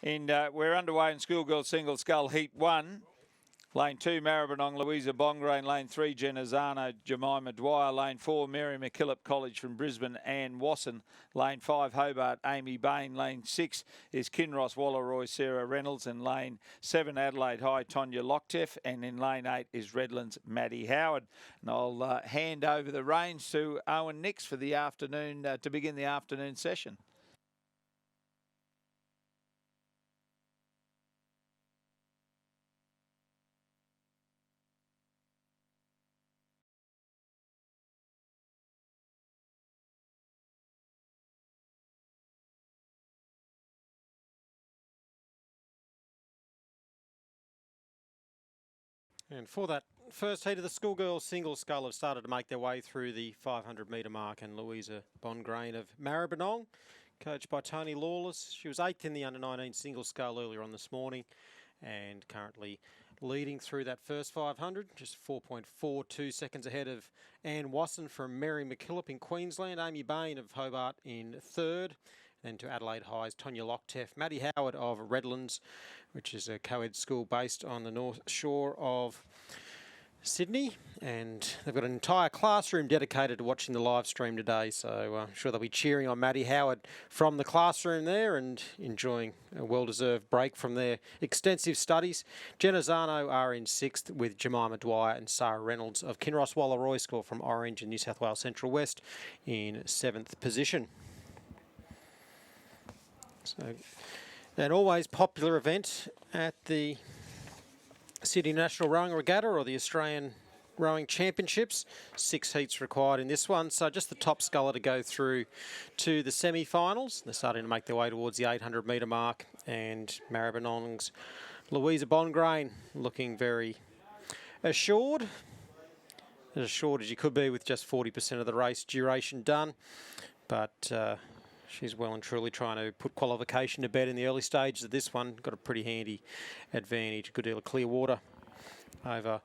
We're underway in Schoolgirls Single Scull Heat 1. Lane 2, Maribyrnong, Louisa Bongrain. Lane 3, Genazzano, Jemima Dwyer. Lane 4, Mary MacKillop College from Brisbane, Anne Wasson. Lane 5, Hobart, Amy Bain. Lane 6 is Kinross, Wallaroy, Sarah Reynolds. And Lane 7, Adelaide High, Tonya Lockteff. And in Lane 8 is Redlands, Maddie Howard. And I'll hand over the reins to Owen Nix for the afternoon, to begin the afternoon session. And for that first heat of the Schoolgirls Single Scull have started to make their way through the 500 metre mark, and Louisa Bongrain of Maribyrnong, coached by Tony Lawless. She was 8th in the under-19 Single Scull earlier on this morning and currently leading through that first 500, just 4.42 seconds ahead of Anne Wasson from Mary MacKillop in Queensland, Amy Bain of Hobart in 3rd. Then to Adelaide High's Tonya Lockteff, Maddie Howard of Redlands, which is a co-ed school based on the north shore of Sydney. And they've got an entire classroom dedicated to watching the live stream today. So I'm sure they'll be cheering on Maddie Howard from the classroom there and enjoying a well-deserved break from their extensive studies. Genazzano are in 6th with Jemima Dwyer and Sarah Reynolds of Kinross Wallaroy School from Orange in New South Wales Central West in 7th position. So, an always popular event at the Sydney National Rowing Regatta or the Australian Rowing Championships. 6 heats required in this one, so just the top sculler to go through to the semi-finals. They're starting to make their way towards the 800 metre mark, and Maribyrnong's Louisa Bongrain looking very assured as you could be with just 40% of the race duration done, but she's well and truly trying to put qualification to bed in the early stages of this one. Got a pretty handy advantage, a good deal of clear water over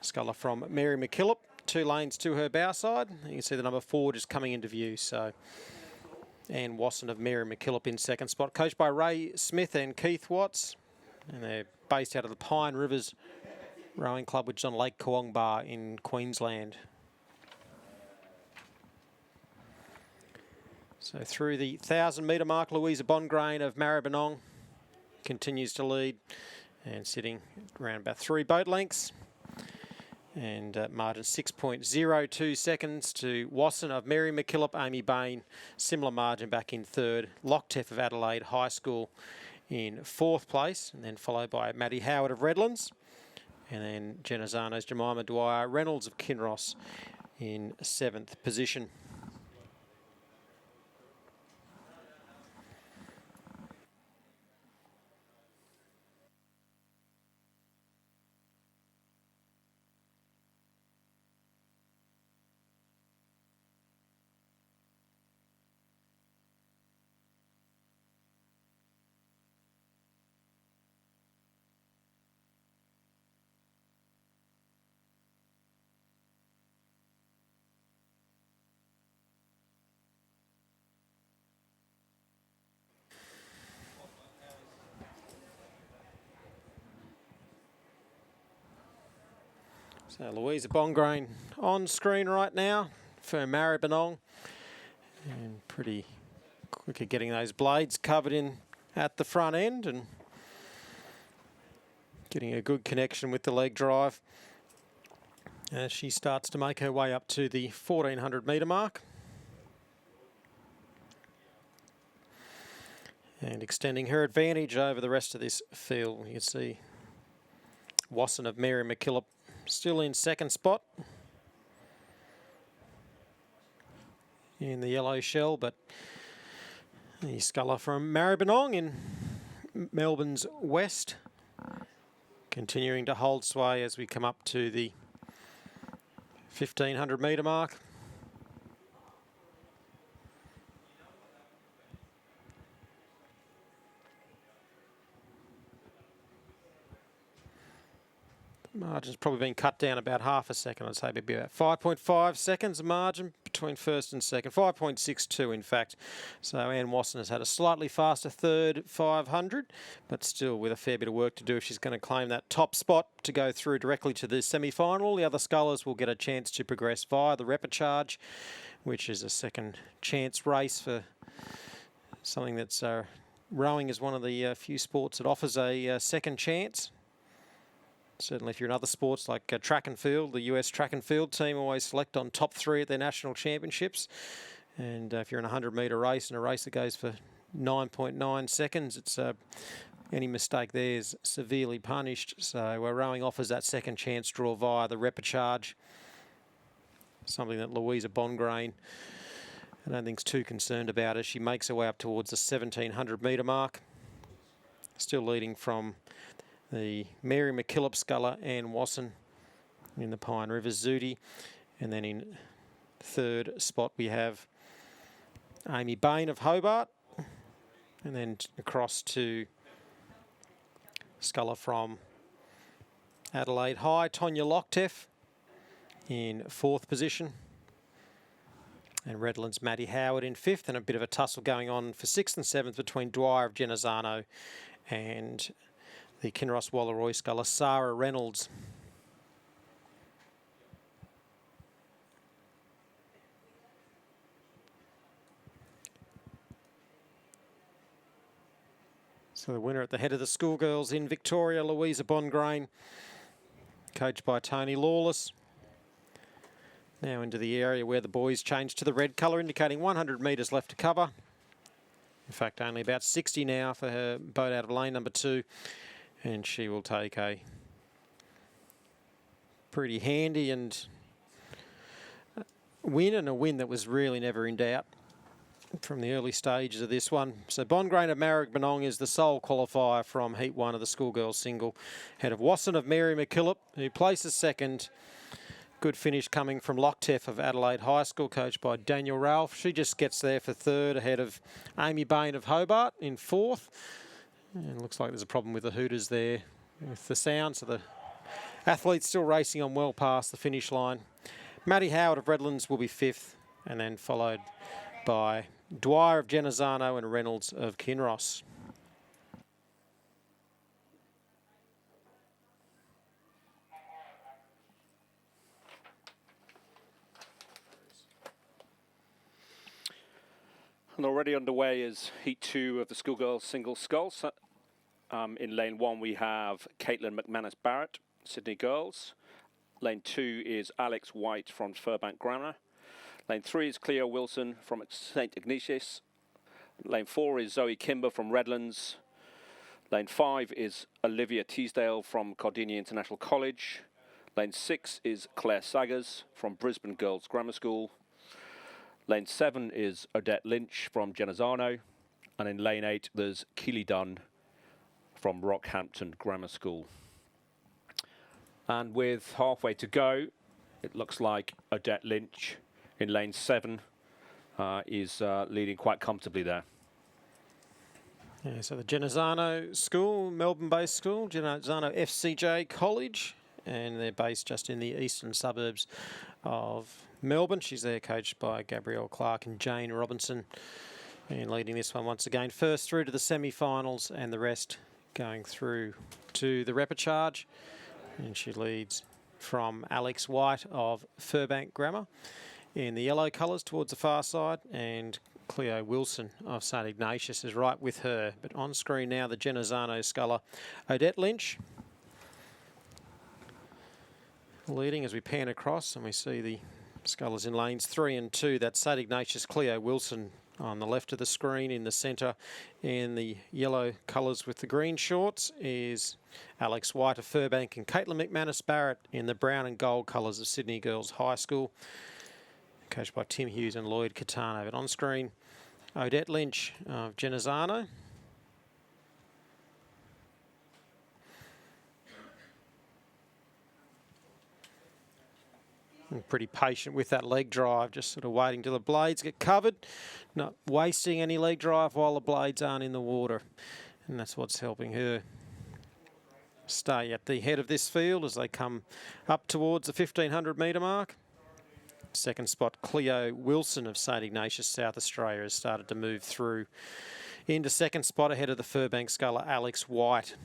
sculler from Mary MacKillop. 2 lanes to her bow side. You can see the number 4 just coming into view. So Anne Wasson of Mary MacKillop in 2nd spot, coached by Ray Smith and Keith Watts. And they're based out of the Pine Rivers Rowing Club, which is on Lake Kawangbar in Queensland. So through the 1,000 metre mark, Louisa Bongrain of Maribyrnong continues to lead and sitting around about 3 boat lengths. And margin 6.02 seconds to Wasson of Mary MacKillop, Amy Bain, similar margin back in 3rd. Lockteff of Adelaide High School in 4th place, and then followed by Maddie Howard of Redlands. And then Genazzano's Jemima Dwyer, Reynolds of Kinross in 7th position. So Louisa Bongrain on screen right now for Maribyrnong, and pretty quick at getting those blades covered in at the front end and getting a good connection with the leg drive as she starts to make her way up to the 1,400 metre mark. And extending her advantage over the rest of this field. You can see Wasson of Mary MacKillop still in 2nd spot in the yellow shell, but the sculler from Maribyrnong in Melbourne's west continuing to hold sway as we come up to the 1,500 metre mark. Margin's probably been cut down about half a second. I'd say maybe about 5.5 seconds of margin between between first and second, 5.62 in fact. So Anne Wasson has had a slightly faster third 500, but still with a fair bit of work to do if she's going to claim that top spot to go through directly to the semi-final. The other scullers will get a chance to progress via the repechage, which is a second chance race for something that's rowing is one of the few sports that offers a second chance. Certainly if you're in other sports like track and field, the US track and field team always select on top 3 at their national championships. And if you're in a 100-metre race and a race that goes for 9.9 seconds, it's any mistake there is severely punished. So rowing offers that second chance draw via the repechage, something that Louisa Bongrain I don't think is too concerned about as she makes her way up towards the 1,700-metre mark. Still leading from the Mary McKillop sculler, Anne Wasson in the Pine River Zudi. And then in third spot we have Amy Bain of Hobart. And then across to sculler from Adelaide High, Tonya Lochtef in fourth position. And Redlands Maddie Howard in fifth, and a bit of a tussle going on for sixth and seventh between Dwyer of Genazzano and the Kinross Wallaroi sculler Sarah Reynolds. So the winner at the head of the schoolgirls in Victoria, Louisa Bongrain, coached by Tony Lawless. Now into the area where the boys change to the red colour, indicating 100 metres left to cover. In fact, only about 60 now for her boat out of lane number 2. And she will take a pretty handy and a win that was really never in doubt from the early stages of this one. So Bongrain of Maribyrnong is the sole qualifier from Heat 1 of the schoolgirls single. Head of Wasson of Mary McKillop, who places second. Good finish coming from Lochtef of Adelaide High School, coached by Daniel Ralph. She just gets there for third, ahead of Amy Bain of Hobart in fourth. And it looks like there's a problem with the Hooters there with the sound, so the athletes still racing on well past the finish line. Maddie Howard of Redlands will be fifth, and then followed by Dwyer of Genazzano and Reynolds of Kinross. And already underway is Heat 2 of the schoolgirls single sculls. In lane 1 we have Caitlin McManus Barrett, Sydney Girls. Lane 2 is Alex White from Furbank Grammar. Lane 3 is Cleo Wilson from St Ignatius. Lane 4 is Zoe Kimber from Redlands. Lane 5 is Olivia Teasdale from Cardinia International College. Lane 6 is Claire Saggers from Brisbane Girls Grammar School. Lane 7 is Odette Lynch from Genazzano. And in lane 8 there's Keely Dunn from Rockhampton Grammar School. And with halfway to go, it looks like Odette Lynch in lane 7 is leading quite comfortably there. Yeah, so the Genazzano school, Melbourne-based school, Genazzano FCJ College, and they're based just in the eastern suburbs of Melbourne. She's there coached by Gabrielle Clark and Jane Robinson, and leading this one once again first through to the semi-finals, and the rest going through to the repechage. And she leads from Alex White of Furbank Grammar in the yellow colours towards the far side, and Cleo Wilson of St Ignatius is right with her. But on screen now the Genazzano sculler Odette Lynch leading as we pan across, and we see the scullers in lanes 3 and 2. That's St Ignatius Cleo Wilson on the left of the screen. In the centre in the yellow colours with the green shorts is Alex White of Furbank, and Caitlin McManus Barrett in the brown and gold colours of Sydney Girls High School, coached by Tim Hughes and Lloyd Catano. But on screen, Odette Lynch of Genazzano. And pretty patient with that leg drive, just sort of waiting till the blades get covered, not wasting any leg drive while the blades aren't in the water. And that's what's helping her stay at the head of this field as they come up towards the 1,500 metre mark. Second spot, Cleo Wilson of St Ignatius, South Australia, has started to move through into second spot ahead of the Furbank sculler Alex White.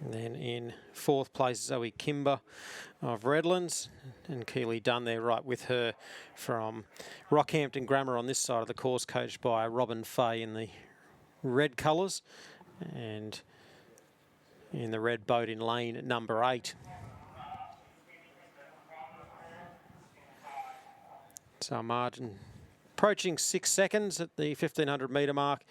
And then in fourth place, Zoe Kimber of Redlands, and Keely Dunn there right with her from Rockhampton Grammar on this side of the course, coached by Robin Fay in the red colours, and in the red boat in lane number 8. So margin approaching 6 seconds at the 1500 metre mark.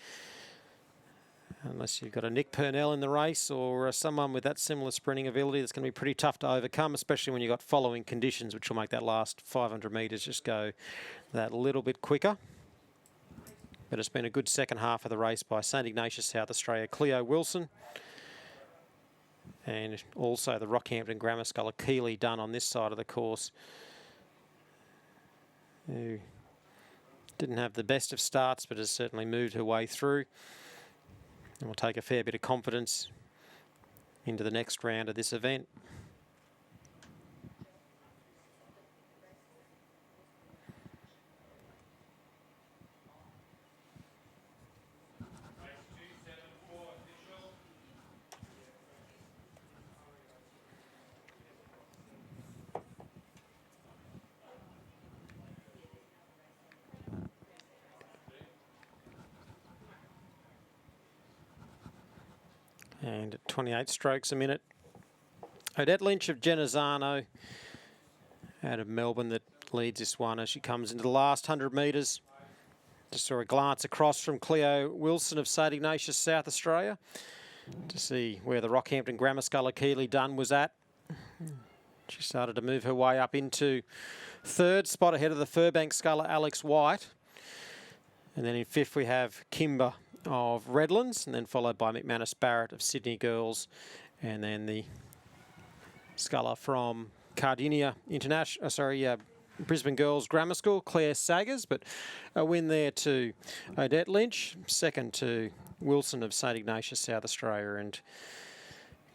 Unless you've got a Nick Purnell in the race or someone with that similar sprinting ability, that's going to be pretty tough to overcome, especially when you've got following conditions, which will make that last 500 metres just go that little bit quicker. But it's been a good second half of the race by St Ignatius, South Australia, Cleo Wilson, and also the Rockhampton Grammar sculler Keely Dunn on this side of the course, who didn't have the best of starts but has certainly moved her way through, and will take a fair bit of confidence into the next round of this event. And at 28 strokes a minute, Odette Lynch of Genazzano out of Melbourne that leads this one as she comes into the last 100 metres. Just saw a glance across from Cleo Wilson of St Ignatius, South Australia, to see where the Rockhampton Grammar sculler Keely Dunn was at. She started to move her way up into third spot ahead of the Furbank sculler Alex White. And then in fifth we have Kimber of Redlands, and then followed by McManus Barrett of Sydney Girls, and then the sculler from Cardinia International, Brisbane Girls Grammar School, Claire Saggers, but a win there to Odette Lynch, second to Wilson of St Ignatius, South Australia, and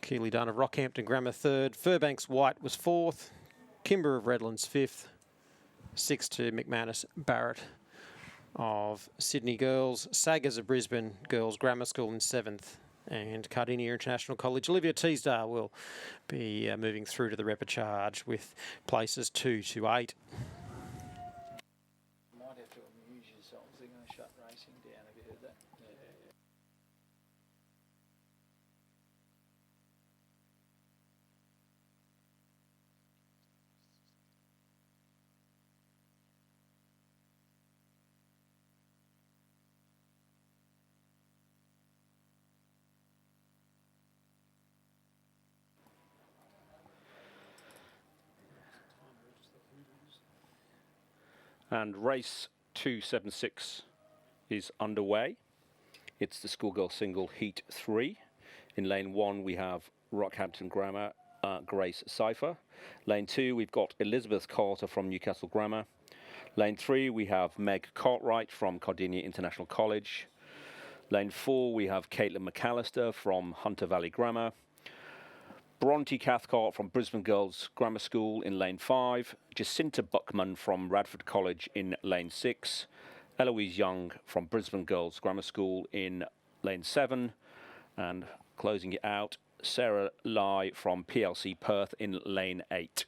Keely Dunn of Rockhampton Grammar third. Furbanks White was fourth, Kimber of Redlands fifth, sixth to McManus Barrett of Sydney Girls, Saggers of Brisbane Girls Grammar School in seventh, and Cardinia International College. Olivia Teasdale will be moving through to the repechage with places 2 to 8. Might have to amuse yourselves. They're going to shut racing down. Have you heard that? Yeah. And race 276 is underway. It's the schoolgirl single heat 3. In lane 1 we have Rockhampton Grammar, Grace Cypher. Lane 2 we've got Elizabeth Carter from Newcastle Grammar. Lane 3 we have Meg Cartwright from Cardinia International College. Lane 4 we have Caitlin McAllister from Hunter Valley Grammar. Bronte Cathcart from Brisbane Girls Grammar School in lane 5, Jacinta Buckman from Radford College in lane 6, Eloise Young from Brisbane Girls Grammar School in lane 7, and closing it out, Sarah Lai from PLC Perth in lane 8.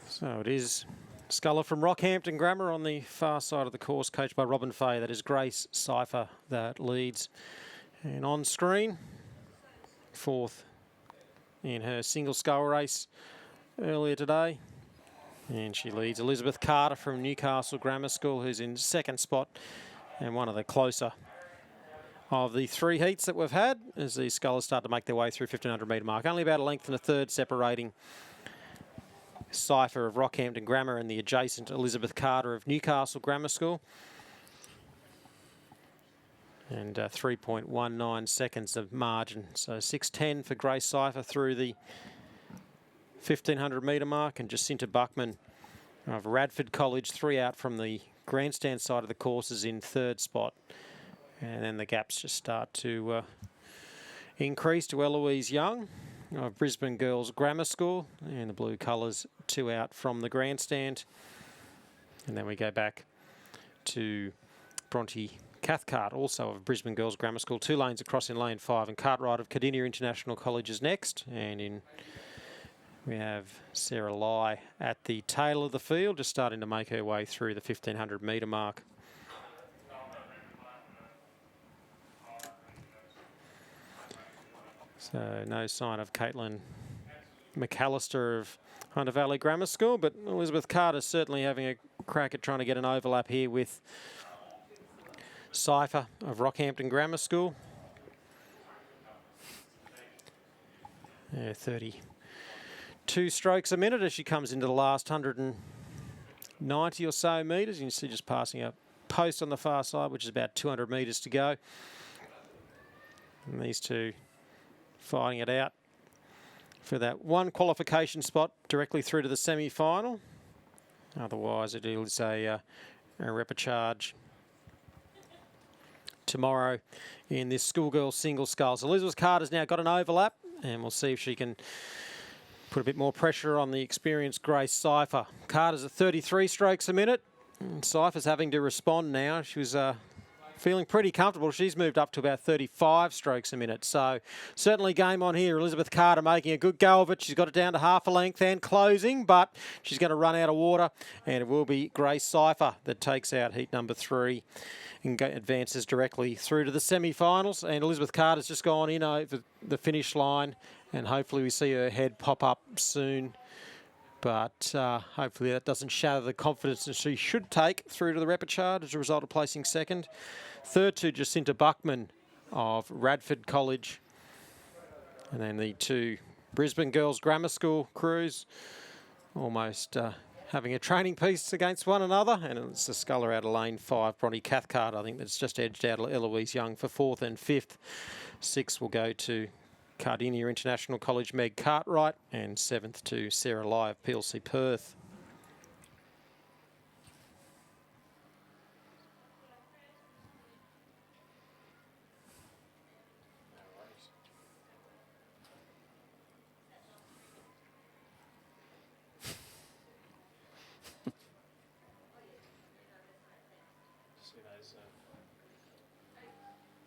So it is sculler from Rockhampton Grammar on the far side of the course, coached by Robin Fay. That is Grace Cypher that leads. And on screen, fourth in her single scull race earlier today. And she leads Elizabeth Carter from Newcastle Grammar School, who's in second spot and one of the closer of the 3 heats that we've had as these scullers start to make their way through 1500 metre mark. Only about a length and a third separating Cypher of Rockhampton Grammar and the adjacent Elizabeth Carter of Newcastle Grammar School. And 3.19 seconds of margin. So 6:10 for Grace Cypher through the 1,500 metre mark, and Jacinta Buckman of Radford College, 3 out from the grandstand side of the course, is in 3rd spot. And then the gaps just start to increase to Eloise Young of Brisbane Girls Grammar School, and the blue colours 2 out from the grandstand. And then we go back to Bronte Cathcart, also of Brisbane Girls Grammar School, 2 lanes across in lane 5, and Cartwright of Cardinia International College is next. And we have Sarah Lai at the tail of the field, just starting to make her way through the 1,500 metre mark. So no sign of Caitlin McAllister of Hunter Valley Grammar School, but Elizabeth Carter certainly having a crack at trying to get an overlap here with Cypher of Rockhampton Grammar School. 32 strokes a minute as she comes into the last 190 or so metres. You can see just passing a post on the far side, which is about 200 metres to go. And these two fighting it out for that one qualification spot directly through to the semi-final. Otherwise, it is a repechage tomorrow in this schoolgirl single sculls. Elizabeth Carter's now got an overlap, and we'll see if she can put a bit more pressure on the experienced Grace Cypher. Carter's at 33 strokes a minute. Cypher's having to respond now. She was feeling pretty comfortable. She's moved up to about 35 strokes a minute. So certainly game on here. Elizabeth Carter making a good go of it. She's got it down to half a length and closing, but she's going to run out of water, and it will be Grace Cypher that takes out heat number 3 and advances directly through to the semi-finals. And Elizabeth Carter's just gone in over the finish line, and hopefully we see her head pop up soon. But hopefully that doesn't shatter the confidence that she should take through to the repechage as a result of placing 2nd. 3rd to Jacinta Buckman of Radford College. And then the 2 Brisbane Girls Grammar School crews almost having a training piece against one another. And it's the sculler out of lane 5, Bronte Cathcart, I think, that's just edged out Eloise Young for 4th and 5th. 6th will go to Cardinia International College Meg Cartwright, and 7th to Sarah Lai of PLC Perth.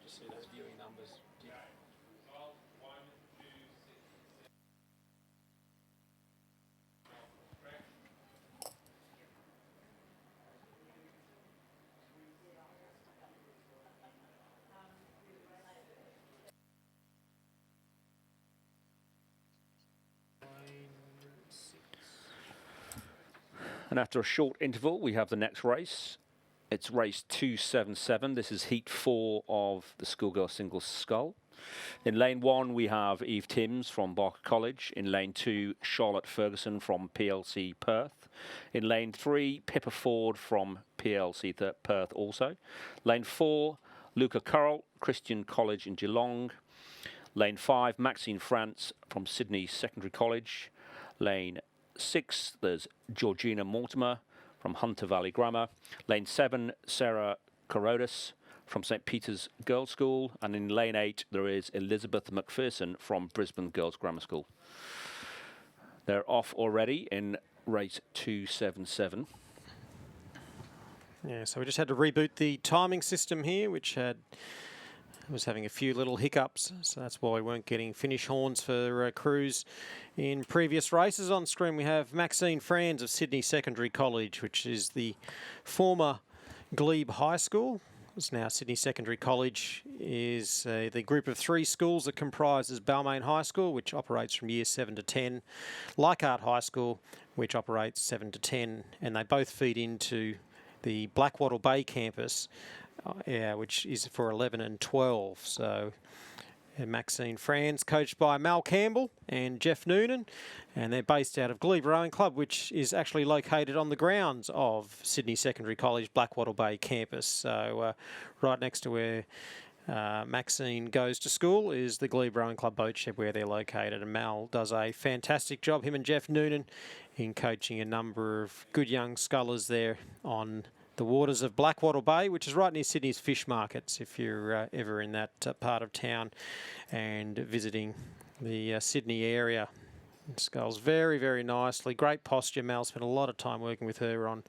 Just see those viewing numbers. And after a short interval, we have the next race. It's race 277. This is heat 4 of the schoolgirl singles scull. In lane 1, we have Eve Timms from Barker College. In lane 2, Charlotte Ferguson from PLC Perth. In lane 3, Pippa Ford from PLC Perth also. Lane 4, Luca Curl, Christian College in Geelong. Lane 5, Maxine France from Sydney Secondary College. Lane 6, there's Georgina Mortimer from Hunter Valley Grammar. Lane 7, Sarah Corodas from St Peter's Girls' School. And in lane 8, there is Elizabeth McPherson from Brisbane Girls' Grammar School. They're off already in race 277. Yeah, so we just had to reboot the timing system here, which was having a few little hiccups, so that's why we weren't getting finish horns for crews in previous races. On screen we have Maxine Franz of Sydney Secondary College, which is the former Glebe High School. It's now Sydney Secondary College is the group of 3 schools that comprises Balmain High School, which operates from year 7 to 10, Leichhardt High School, which operates 7 to 10, and they both feed into the Blackwattle Bay campus, which is for 11 and 12. So Maxine Franz, coached by Mal Campbell and Jeff Noonan, and they're based out of Glebe Rowing Club, which is actually located on the grounds of Sydney Secondary College Blackwattle Bay campus. So right next to where Maxine Goes to School is the Glebe Rowing Club boat shed where they're located, and Mal does a fantastic job, him and Jeff Noonan, in coaching a number of good young scullers there on the waters of Blackwattle Bay, which is right near Sydney's fish markets if you're ever in that part of town and visiting the Sydney area. Sculls very, very nicely. Great posture. Mal spent a lot of time working with her on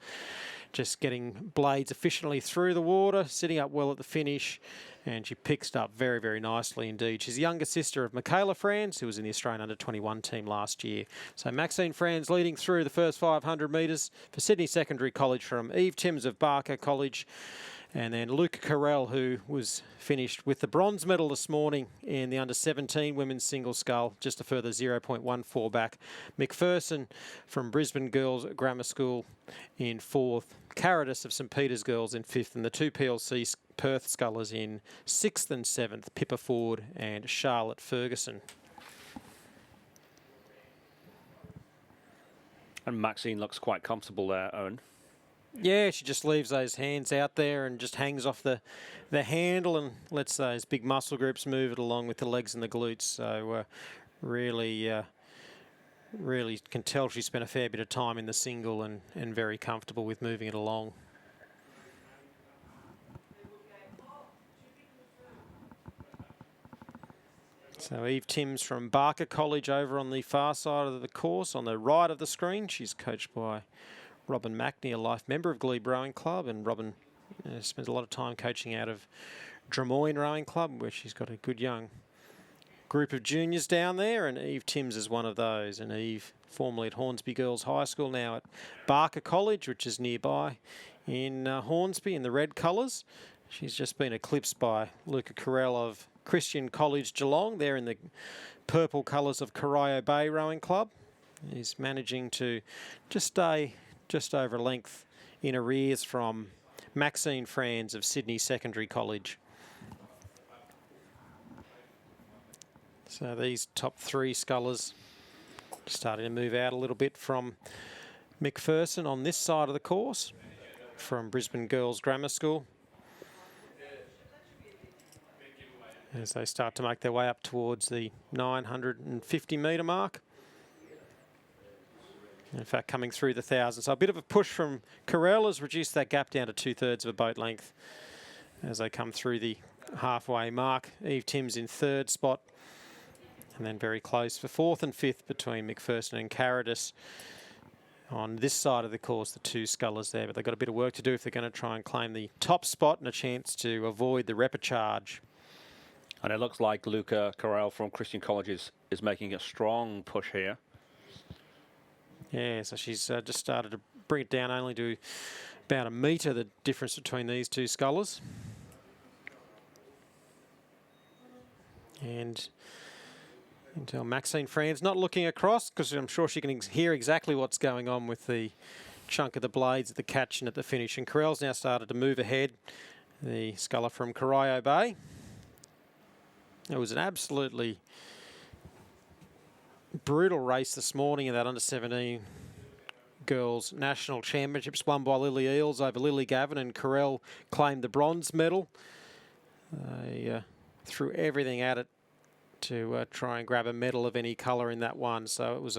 just getting blades efficiently through the water, sitting up well at the finish, and she picks it up very, very nicely indeed. She's the younger sister of Michaela Franz, who was in the Australian under-21 team last year. So Maxine Franz leading through the first 500 metres for Sydney Secondary College from Eve Timms of Barker College. And then Luca Carell, who was finished with the bronze medal this morning in the under-17 women's single scull, just a further 0.14 back. McPherson from Brisbane Girls Grammar School in 4th. Caritas of St Peter's Girls in 5th. And the two PLC Perth scullers in 6th and 7th, Pippa Ford and Charlotte Ferguson. And Maxine looks quite comfortable there, Owen. Yeah, she just leaves those hands out there and just hangs off the handle and lets those big muscle groups move it along with the legs and the glutes. So really can tell she spent a fair bit of time in the single and very comfortable with moving it along. So Eve Timms from Barker College over on the far side of the course, on the right of the screen. She's coached by Robin Mackney, a life member of Glebe Rowing Club, and Robin spends a lot of time coaching out of Drummoyne Rowing Club, where she's got a good young group of juniors down there, and Eve Timms is one of those. And Eve, formerly at Hornsby Girls High School, now at Barker College, which is nearby in Hornsby in the red colours. She's just been eclipsed by Luca Carell of Christian College Geelong. They're in the purple colours of Corio Bay Rowing Club. He's managing to just stay just over a length in arrears from Maxine Franz of Sydney Secondary College. So these top three scullers starting to move out a little bit from McPherson on this side of the course from Brisbane Girls Grammar School, as they start to make their way up towards the 950 metre mark. In fact, coming through the 1,000. So a bit of a push from Carell has reduced that gap down to 2/3 of a boat length as they come through the halfway mark. Eve Timms in 3rd spot, and then very close for 4th and 5th between McPherson and Caritas. On this side of the course, the two scullers there, but they've got a bit of work to do if they're going to try and claim the top spot and a chance to avoid the repechage. And it looks like Luca Carell from Christian College is making a strong push here. Yeah, so she's just started to bring it down only to about a metre, the difference between these two scullers. And until Maxine Franz not looking across, because I'm sure she can hear exactly what's going on with the chunk of the blades at the catch and at the finish. And Carell's now started to move ahead, the sculler from Corio Bay. It was an absolutely brutal race this morning in that under-17 girls national championships, won by Lily Eales over Lily Gavin, and Carell claimed the bronze medal. They threw everything at it to try and grab a medal of any colour in that one. So it was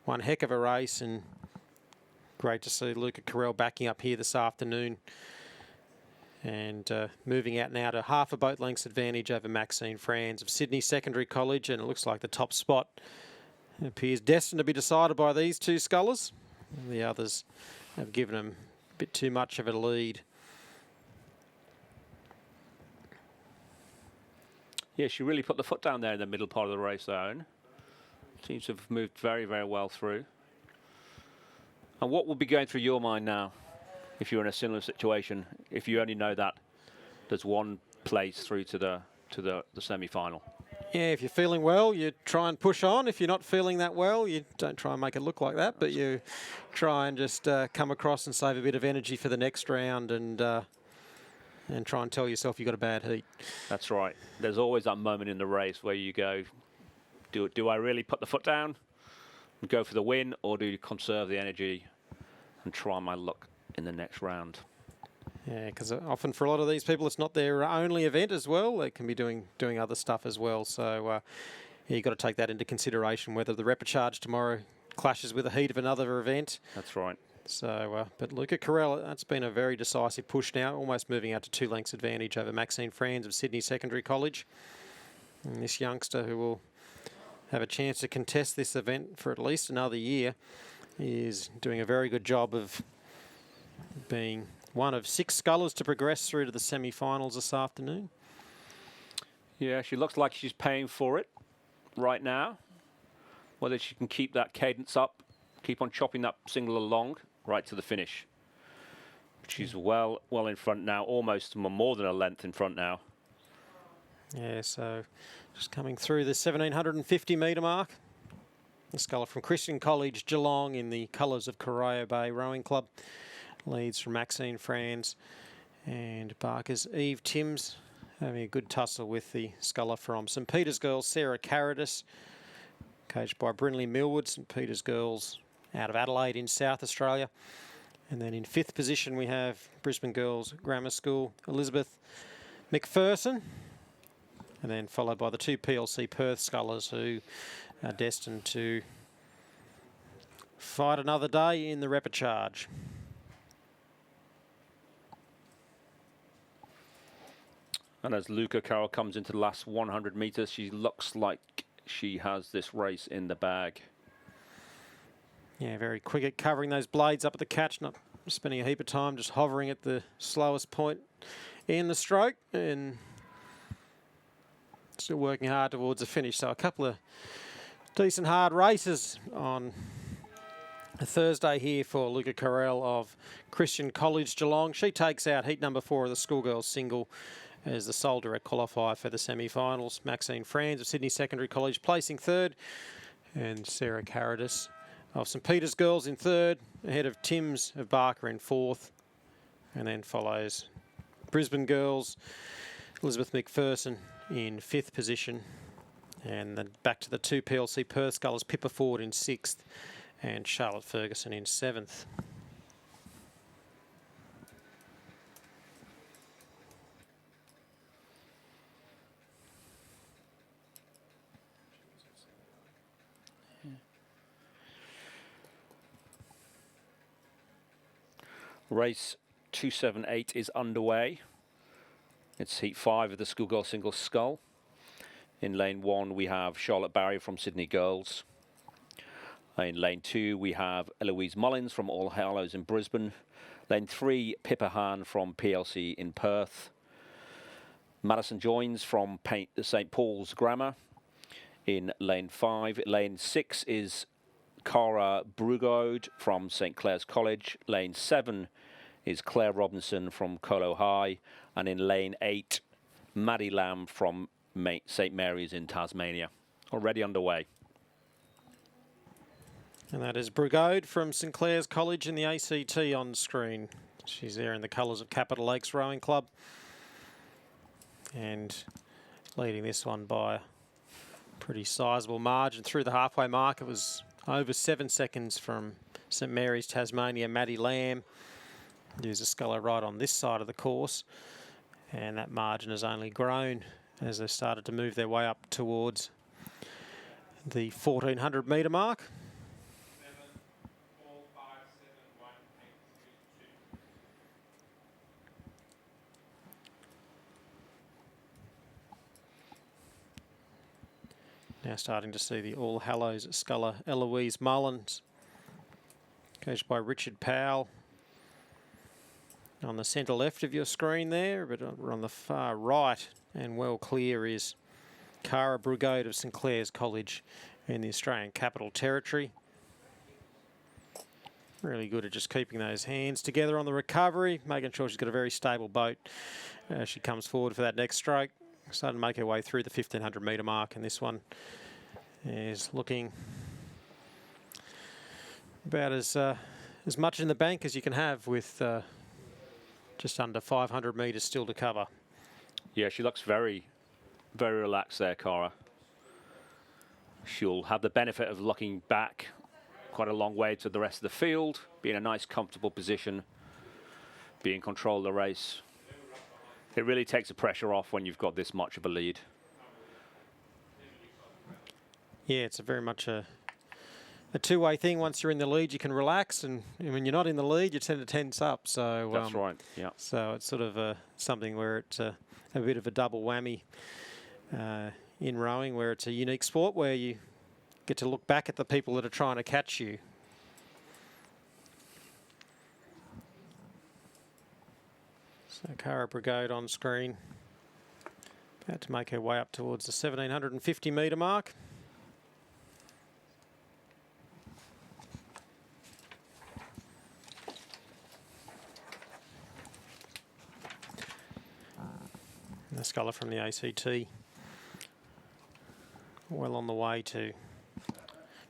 one heck of a race, and great to see Luca Carell backing up here this afternoon and moving out now to half a boat length's advantage over Maxine Franz of Sydney Secondary College. And it looks like the top spot appears destined to be decided by these two scullers. The others have given them a bit too much of a lead. Yeah, she really put the foot down there in the middle part of the race, Owen. Seems to have moved very, very well through. And what would be going through your mind now if you're in a similar situation, if you only know that there's one place through to the semi-final? Yeah, if you're feeling well, you try and push on. If you're not feeling that well, you don't try and make it look like that, but you try and just come across and save a bit of energy for the next round and try and tell yourself you've got a bad heat. That's right. There's always that moment in the race where you go, do I really put the foot down and go for the win, or do you conserve the energy and try my luck in the next round? Yeah, because often for a lot of these people, it's not their only event as well. They can be doing other stuff as well. So yeah, you've got to take that into consideration, whether the repechage tomorrow clashes with the heat of another event. That's right. So, but Luca Carell, that's been a very decisive push now, almost moving out to 2 lengths advantage over Maxine Franz of Sydney Secondary College. And this youngster, who will have a chance to contest this event for at least another year, is doing a very good job of being one of 6 scullers to progress through to the semi-finals this afternoon. Yeah, she looks like she's paying for it right now. Whether she can keep that cadence up, keep on chopping that single along right to the finish. She's well in front now, almost more than a length in front now. Yeah, so just coming through the 1750 metre mark. The sculler from Christian College, Geelong, in the colours of Corio Bay Rowing Club. Leads from Maxine Franz and Barker's Eve Timms, having a good tussle with the sculler from St Peter's Girls, Sarah Carradis, coached by Brinley Millwood. St Peter's Girls out of Adelaide in South Australia. And then in 5th position we have Brisbane Girls Grammar School, Elizabeth McPherson. And then followed by the 2 PLC Perth scullers, who are destined to fight another day in the repechage. And as Luca Carroll comes into the last 100 metres, she looks like she has this race in the bag. Yeah, very quick at covering those blades up at the catch, not spending a heap of time, just hovering at the slowest point in the stroke, and still working hard towards a finish. So a couple of decent hard races on a Thursday here for Luca Carell of Christian College Geelong. She takes out heat number 4 of the schoolgirls single as the sole direct qualifier for the semi-finals. Maxine Franz of Sydney Secondary College placing 3rd, and Sarah Carradis of St Peter's Girls in 3rd, ahead of Timms of Barker in 4th, and then follows Brisbane Girls, Elizabeth McPherson in 5th position, and then back to the 2 PLC Perth scullers, Pippa Ford in 6th and Charlotte Ferguson in 7th. Race 278 is underway. It's heat 5 of the schoolgirl single scull. In lane 1 we have Charlotte Barry from Sydney Girls. In lane 2 we have Eloise Mullins from All Hallows in Brisbane. Lane 3 Pippa Hahn from PLC in Perth. Madison Joins from St Paul's Grammar in lane 5. Lane 6 is Cara Brugode from St Clair's College. Lane 7 is Claire Robinson from Colo High. And in lane 8, Maddie Lamb from St Mary's in Tasmania. Already underway. And that is Brugode from St Clair's College in the ACT on screen. She's there in the colours of Capital Lakes Rowing Club. And leading this one by a pretty sizable margin through the halfway mark. It was over 7 seconds from St Mary's Tasmania, Maddie Lamb. There's a sculler right on this side of the course. And that margin has only grown as they started to move their way up towards the 1400 metre mark. Now starting to see the All Hallows sculler Eloise Mullins, coached by Richard Powell. On the centre left of your screen there, but on the far right and well clear is Cara Brugode of St Clair's College in the Australian Capital Territory. Really good at just keeping those hands together on the recovery, making sure she's got a very stable boat as she comes forward for that next stroke. Starting to make her way through the 1500 metre mark, and this one is looking about as much in the bank as you can have with just under 500 metres still to cover. Yeah, she looks very, very relaxed there, Cara. She'll have the benefit of looking back quite a long way to the rest of the field, be in a nice, comfortable position be in control of the race. It really takes the pressure off when you've got this much of a lead. Yeah, it's very much a two-way thing. Once you're in the lead, you can relax, and when you're not in the lead, you tend to tense up. So That's right. Yeah. So it's sort of something where it's a bit of a double whammy in rowing, where it's a unique sport where you get to look back at the people that are trying to catch you. So Cara Brigade on screen, about to make her way up towards the 1750 metre mark. And the sculler from the ACT, well on the way to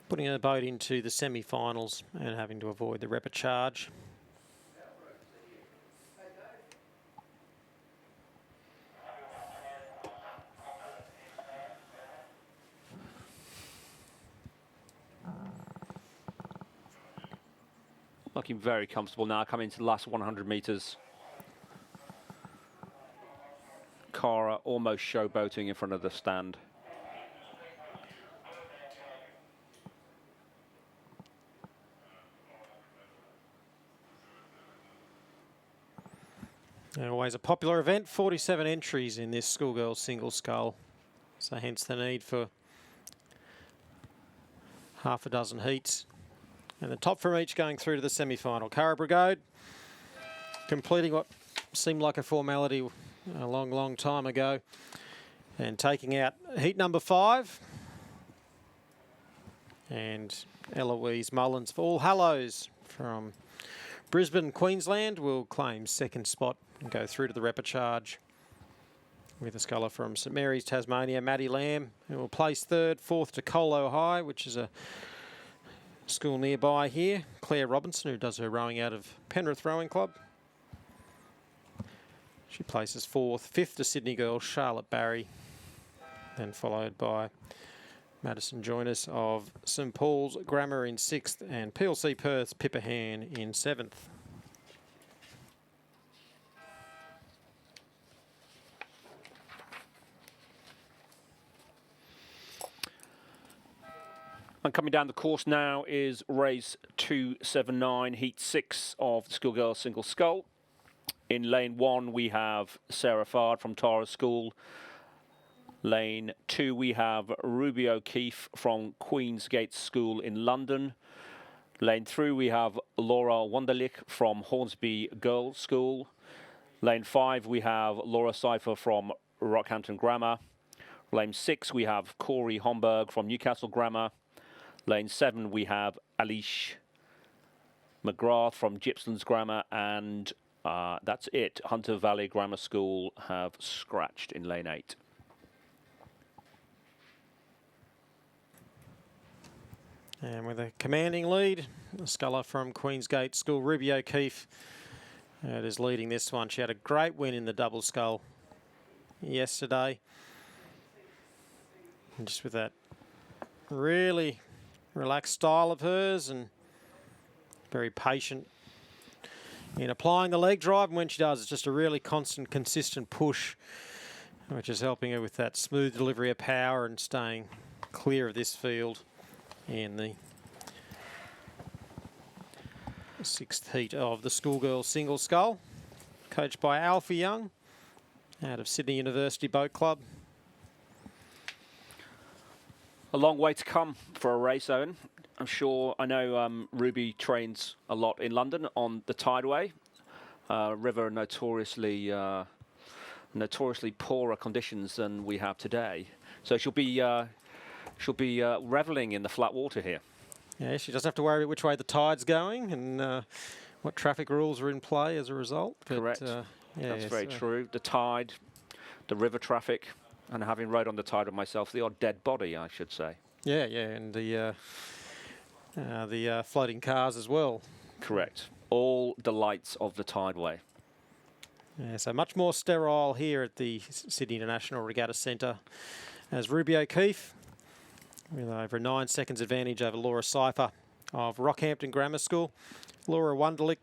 putting a boat into the semi-finals and having to avoid the repechage. Looking very comfortable now, coming into the last 100 metres. Cara almost showboating in front of the stand. Always a popular event, 47 entries in this schoolgirls single scull. So hence the need for half a dozen heats. And the top from each going through to the semi-final. Cara Brigade completing what seemed like a formality a long, long time ago and taking out heat number 5. And Eloise Mullins for All Hallows from Brisbane, Queensland will claim second spot and go through to the repechage with a sculler from St Mary's, Tasmania, Maddie Lamb, who will place third. Fourth to Colo High, which is a school nearby here. Claire Robinson, who does her rowing out of Penrith Rowing Club. She places fourth. Fifth to Sydney girls, Charlotte Barry, then followed by Madison Joiners of St Paul's Grammar in sixth and PLC Perth's Pippa Han in seventh. And coming down the course now is race 279, heat 6 of the schoolgirls single scull. In lane 1 we have Sarah Fard from Tara School. Lane 2 we have Ruby O'Keefe from Queensgate School in London. Lane 3 we have Laura Wunderlich from Hornsby Girls School. Lane 5 we have Laura Seifer from Rockhampton Grammar. Lane 6 we have Corey Homburg from Newcastle Grammar. Lane 7 we have Alish McGrath from Gippsland's Grammar, and that's it. Hunter Valley Grammar School have scratched in lane 8. And with a commanding lead, the sculler from Queensgate School, Ruby O'Keefe, is leading this one. She had a great win in the double scull yesterday. And just with that really relaxed style of hers and very patient in applying the leg drive. And when she does, it's just a really constant, consistent push, which is helping her with that smooth delivery of power and staying clear of this field in the 6th heat of the schoolgirls single scull, coached by Alfie Young out of Sydney University Boat Club. A long way to come for a race, Owen. I'm sure, I know Ruby trains a lot in London on the Tideway. River notoriously poorer conditions than we have today. So she'll be reveling in the flat water here. Yeah, she doesn't have to worry about which way the tide's going and what traffic rules are in play as a result. But, correct. Yeah, that's very true. The tide, the river traffic, and having rode on the tide of myself, the odd dead body, I should say. Yeah, and the floating cars as well. Correct. All delights of the Tideway. Yeah, so much more sterile here at the Sydney International Regatta Centre as Ruby O'Keefe with over 9 seconds advantage over Laura Seifer of Rockhampton Grammar School. Laura Wunderlich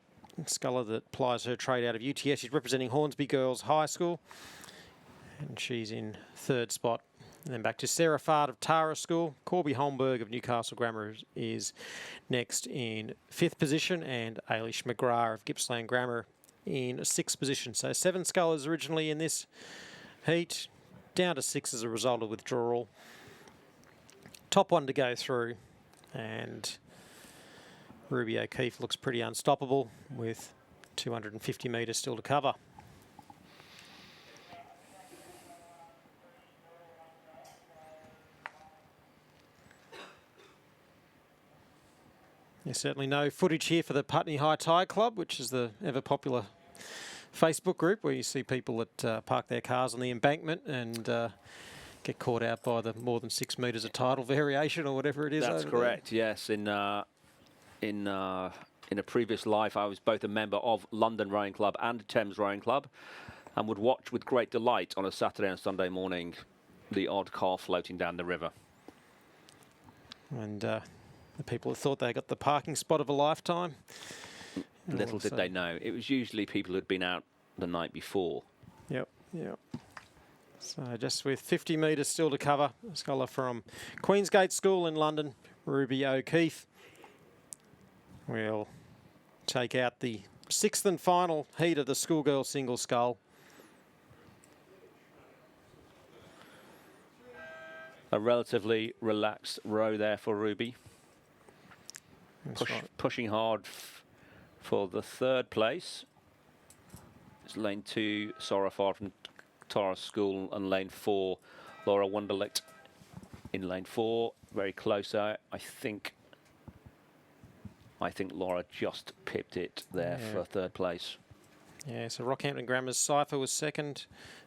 sculler that plies her trade out of UTS. She's representing Hornsby Girls High School, and she's in 3rd spot. And then back to Sarah Fard of Tara School. Corby Holmberg of Newcastle Grammar is next in 5th position, and Ailish McGrath of Gippsland Grammar in 6th position. So 7 scullers originally in this heat, down to 6 as a result of withdrawal. Top one to go through, and Ruby O'Keefe looks pretty unstoppable with 250 metres still to cover. There's certainly no footage here for the Putney High Tide Club, which is the ever popular Facebook group where you see people that park their cars on the embankment and get caught out by the more than 6 metres of tidal variation or whatever it is. That's correct, yes. In a previous life, I was both a member of London Rowing Club and Thames Rowing Club, and would watch with great delight on a Saturday and Sunday morning the odd car floating down the river. And the people that thought they got the parking spot of a lifetime. Little did they know. It was usually people who'd been out the night before. Yep. So just with 50 metres still to cover, a sculler from Queensgate School in London, Ruby O'Keefe, will take out the 6th and final heat of the schoolgirl single scull. A relatively relaxed row there for Ruby. Pushing hard for the 3rd place. It's lane 2, Sarah Fard from Tara School, and lane 4, Laura Wunderlich in lane 4. Very close out. I think Laura just pipped it there for 3rd place. Yeah, so Rockhampton Grammar's Cypher was 2nd.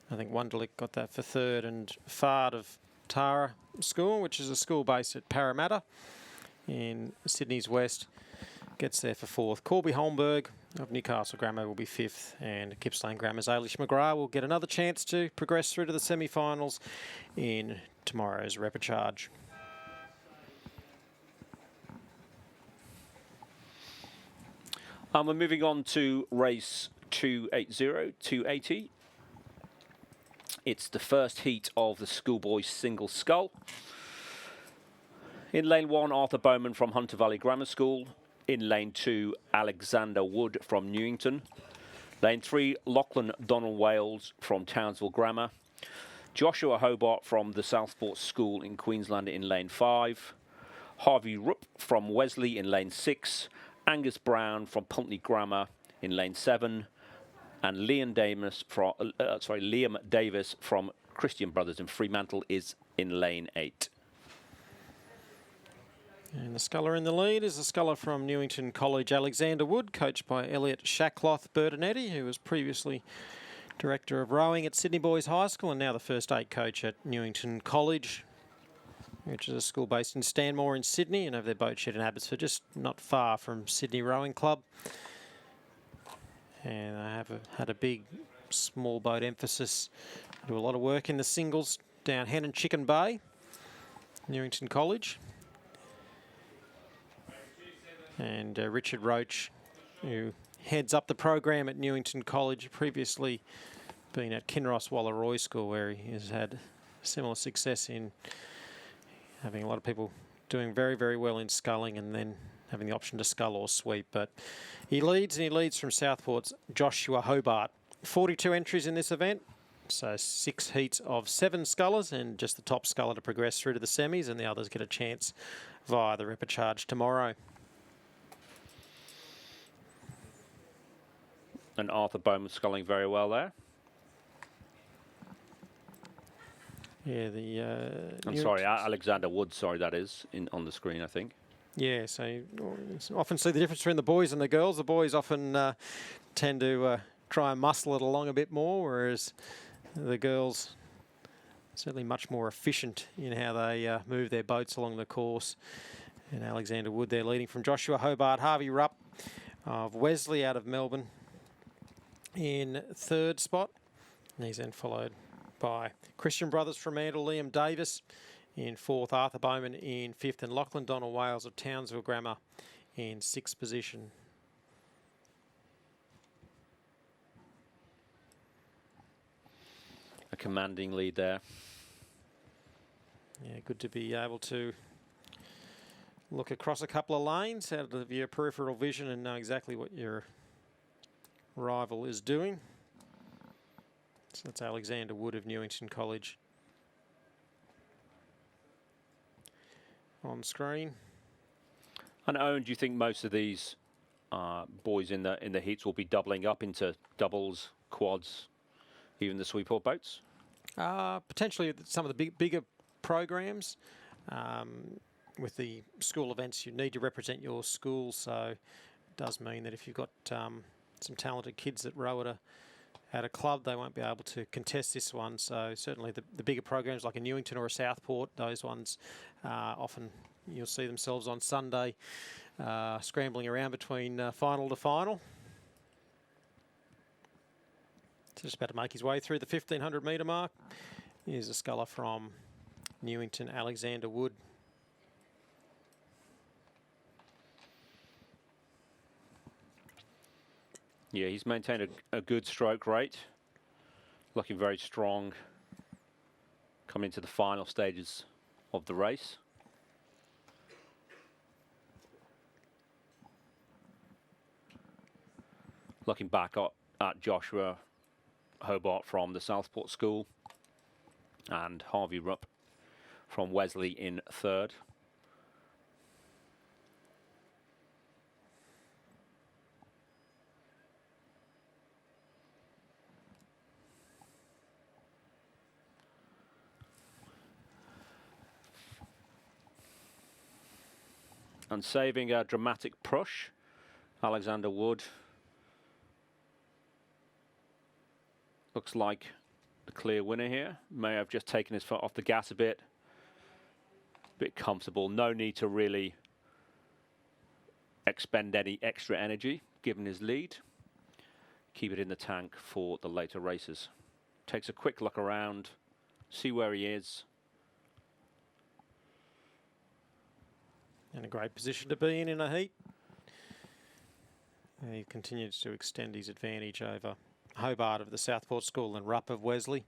I think Wunderlich got that for 3rd, and Fard of Tara School, which is a school based at Parramatta in Sydney's West, gets there for 4th. Corby Holmberg of Newcastle Grammar will be 5th, and Gippsland Grammar's Ailish McGrath will get another chance to progress through to the semi-finals in tomorrow's repechage. We're moving on to race 280. It's the first heat of the schoolboys single scull. In lane 1, Arthur Bowman from Hunter Valley Grammar School. In lane 2, Alexander Wood from Newington. Lane 3, Lachlan Donald Wales from Townsville Grammar. Joshua Hobart from the Southport School in Queensland in lane 5. Harvey Rupp from Wesley in lane 6. Angus Brown from Pulteney Grammar in lane 7. And Liam Davis from Christian Brothers in Fremantle is in lane 8. And the sculler in the lead is the sculler from Newington College, Alexander Wood, coached by Elliot Shackloth Bertinetti, who was previously Director of Rowing at Sydney Boys High School and now the first 8 coach at Newington College, which is a school based in Stanmore in Sydney, and have their boat shed in Abbotsford, just not far from Sydney Rowing Club. And they have had a big small boat emphasis. Do a lot of work in the singles down Hen and Chicken Bay, Newington College. And Richard Roach, who heads up the program at Newington College, previously been at Kinross Wallaroi School, where he has had similar success in having a lot of people doing very, very well in sculling and then having the option to scull or sweep. But he leads, and he leads from Southport's Joshua Hobart. 42 entries in this event, so 6 heats of 7 scullers, and just the top sculler to progress through to the semis, and the others get a chance via the repechage tomorrow. And Arthur Bowman sculling very well there. Yeah, I'm sorry, Alexander Wood, sorry, that is on the screen, I think. Yeah, so you often see the difference between the boys and the girls. The boys often tend to try and muscle it along a bit more, whereas the girls certainly much more efficient in how they move their boats along the course. And Alexander Wood there leading from Joshua Hobart. Harvey Rupp of Wesley out of Melbourne in 3rd spot. And he's then followed by Christian Brothers from Fremantle, Liam Davis in 4th, Arthur Bowman in 5th, and Lachlan Donald Wales of Townsville Grammar in 6th position. commanding lead there. Yeah, good to be able to look across a couple of lanes out of your peripheral vision and know exactly what your rival is doing. So that's Alexander Wood of Newington College on screen. And Owen, do you think most of these boys in the heats will be doubling up into doubles, quads, even the sweep-out boats? Potentially some of the bigger programs. With the school events, you need to represent your school, so it does mean that if you've got some talented kids that row at a club, they won't be able to contest this one. So certainly the bigger programs like a Newington or a Southport, those ones often you'll see themselves on Sunday scrambling around between final to final. So just about to make his way through the 1500 metre mark. Here's a sculler from Newington, Alexander Wood. Yeah, he's maintained a good stroke rate, looking very strong coming into the final stages of the race. Looking back at Joshua Hobart from the Southport School and Harvey Rupp from Wesley in third. And saving a dramatic push, Alexander Wood looks like the clear winner here. May have just taken his foot off the gas a bit comfortable. No need to really expend any extra energy given his lead. Keep it in the tank for the later races. Takes a quick look around, see where he is. In a great position to be in a heat. And he continues to extend his advantage over Hobart of the Southport School and Rupp of Wesley.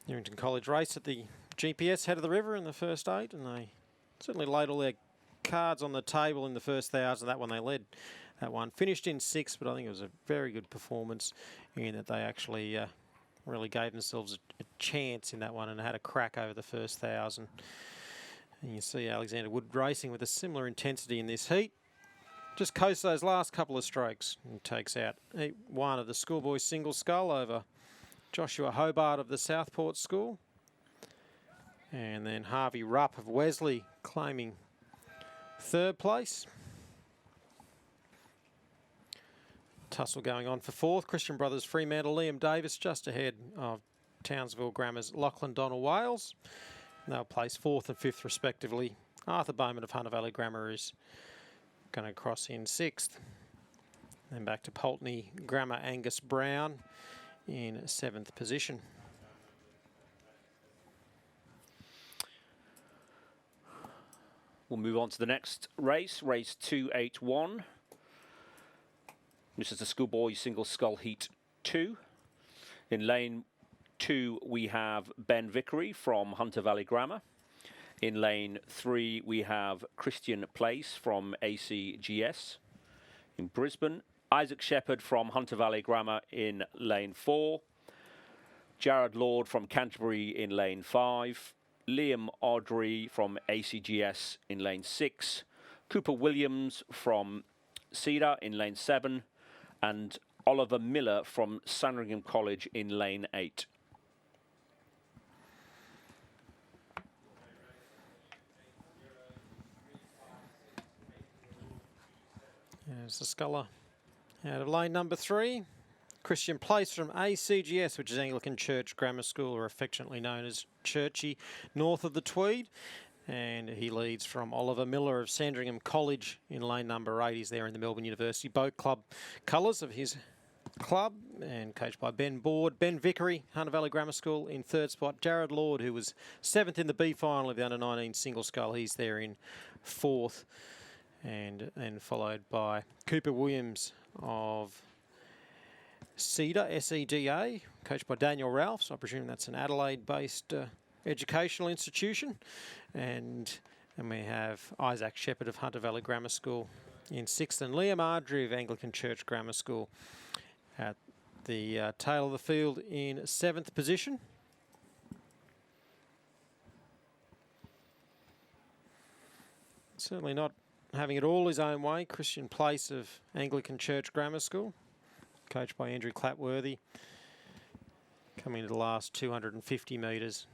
Newington College race at the GPS head of the river in the first 8, and they certainly laid all their cards on the table in the first 1,000. That one they led. That one finished in 6th, but I think it was a very good performance in that they actually really gave themselves a chance in that one and had a crack over the first 1,000. And you see Alexander Wood racing with a similar intensity in this heat. Just coasts those last couple of strokes and takes out heat 1 of the schoolboys single scull over Joshua Hobart of the Southport School. And then Harvey Rupp of Wesley claiming 3rd place. Tussle going on for 4th. Christian Brothers Fremantle, Liam Davis just ahead of Townsville Grammar's Lachlan Donald Wales. And they'll place 4th and 5th respectively. Arthur Bowman of Hunter Valley Grammar is going to cross in 6th. Then back to Pulteney Grammar Angus Brown in 7th position. We'll move on to the next race, race 281. This is the schoolboy single scull heat 2. In lane 2, we have Ben Vickery from Hunter Valley Grammar. In lane 3, we have Christian Place from ACGS. In Brisbane, Isaac Shepherd from Hunter Valley Grammar in lane 4. Jared Lord from Canterbury in lane 5. Liam Audrey from ACGS in lane 6. Cooper Williams from Cedar in lane 7. And Oliver Miller from Sandringham College in lane 8. There's the sculler out of lane number 3. Christian Place from ACGS, which is Anglican Church Grammar School, or affectionately known as Churchy, north of the Tweed. And he leads from Oliver Miller of Sandringham College in lane number 8. He's there in the Melbourne University Boat Club colours of his club, and coached by Ben Board. Ben Vickery, Hunter Valley Grammar School, in 3rd spot. Jared Lord, who was 7th in the B final of the under-19 single scull, he's there in 4th. And followed by Cooper Williams of SEDA, S-E-D-A, coached by Daniel Ralph. So I presume that's an Adelaide-based educational institution. And we have Isaac Shepherd of Hunter Valley Grammar School in 6th, and Liam Ardrey of Anglican Church Grammar School at the tail of the field in 7th position. Certainly not having it all his own way. Christian Place of Anglican Church Grammar School, coached by Andrew Clapworthy, coming into the last 250 metres.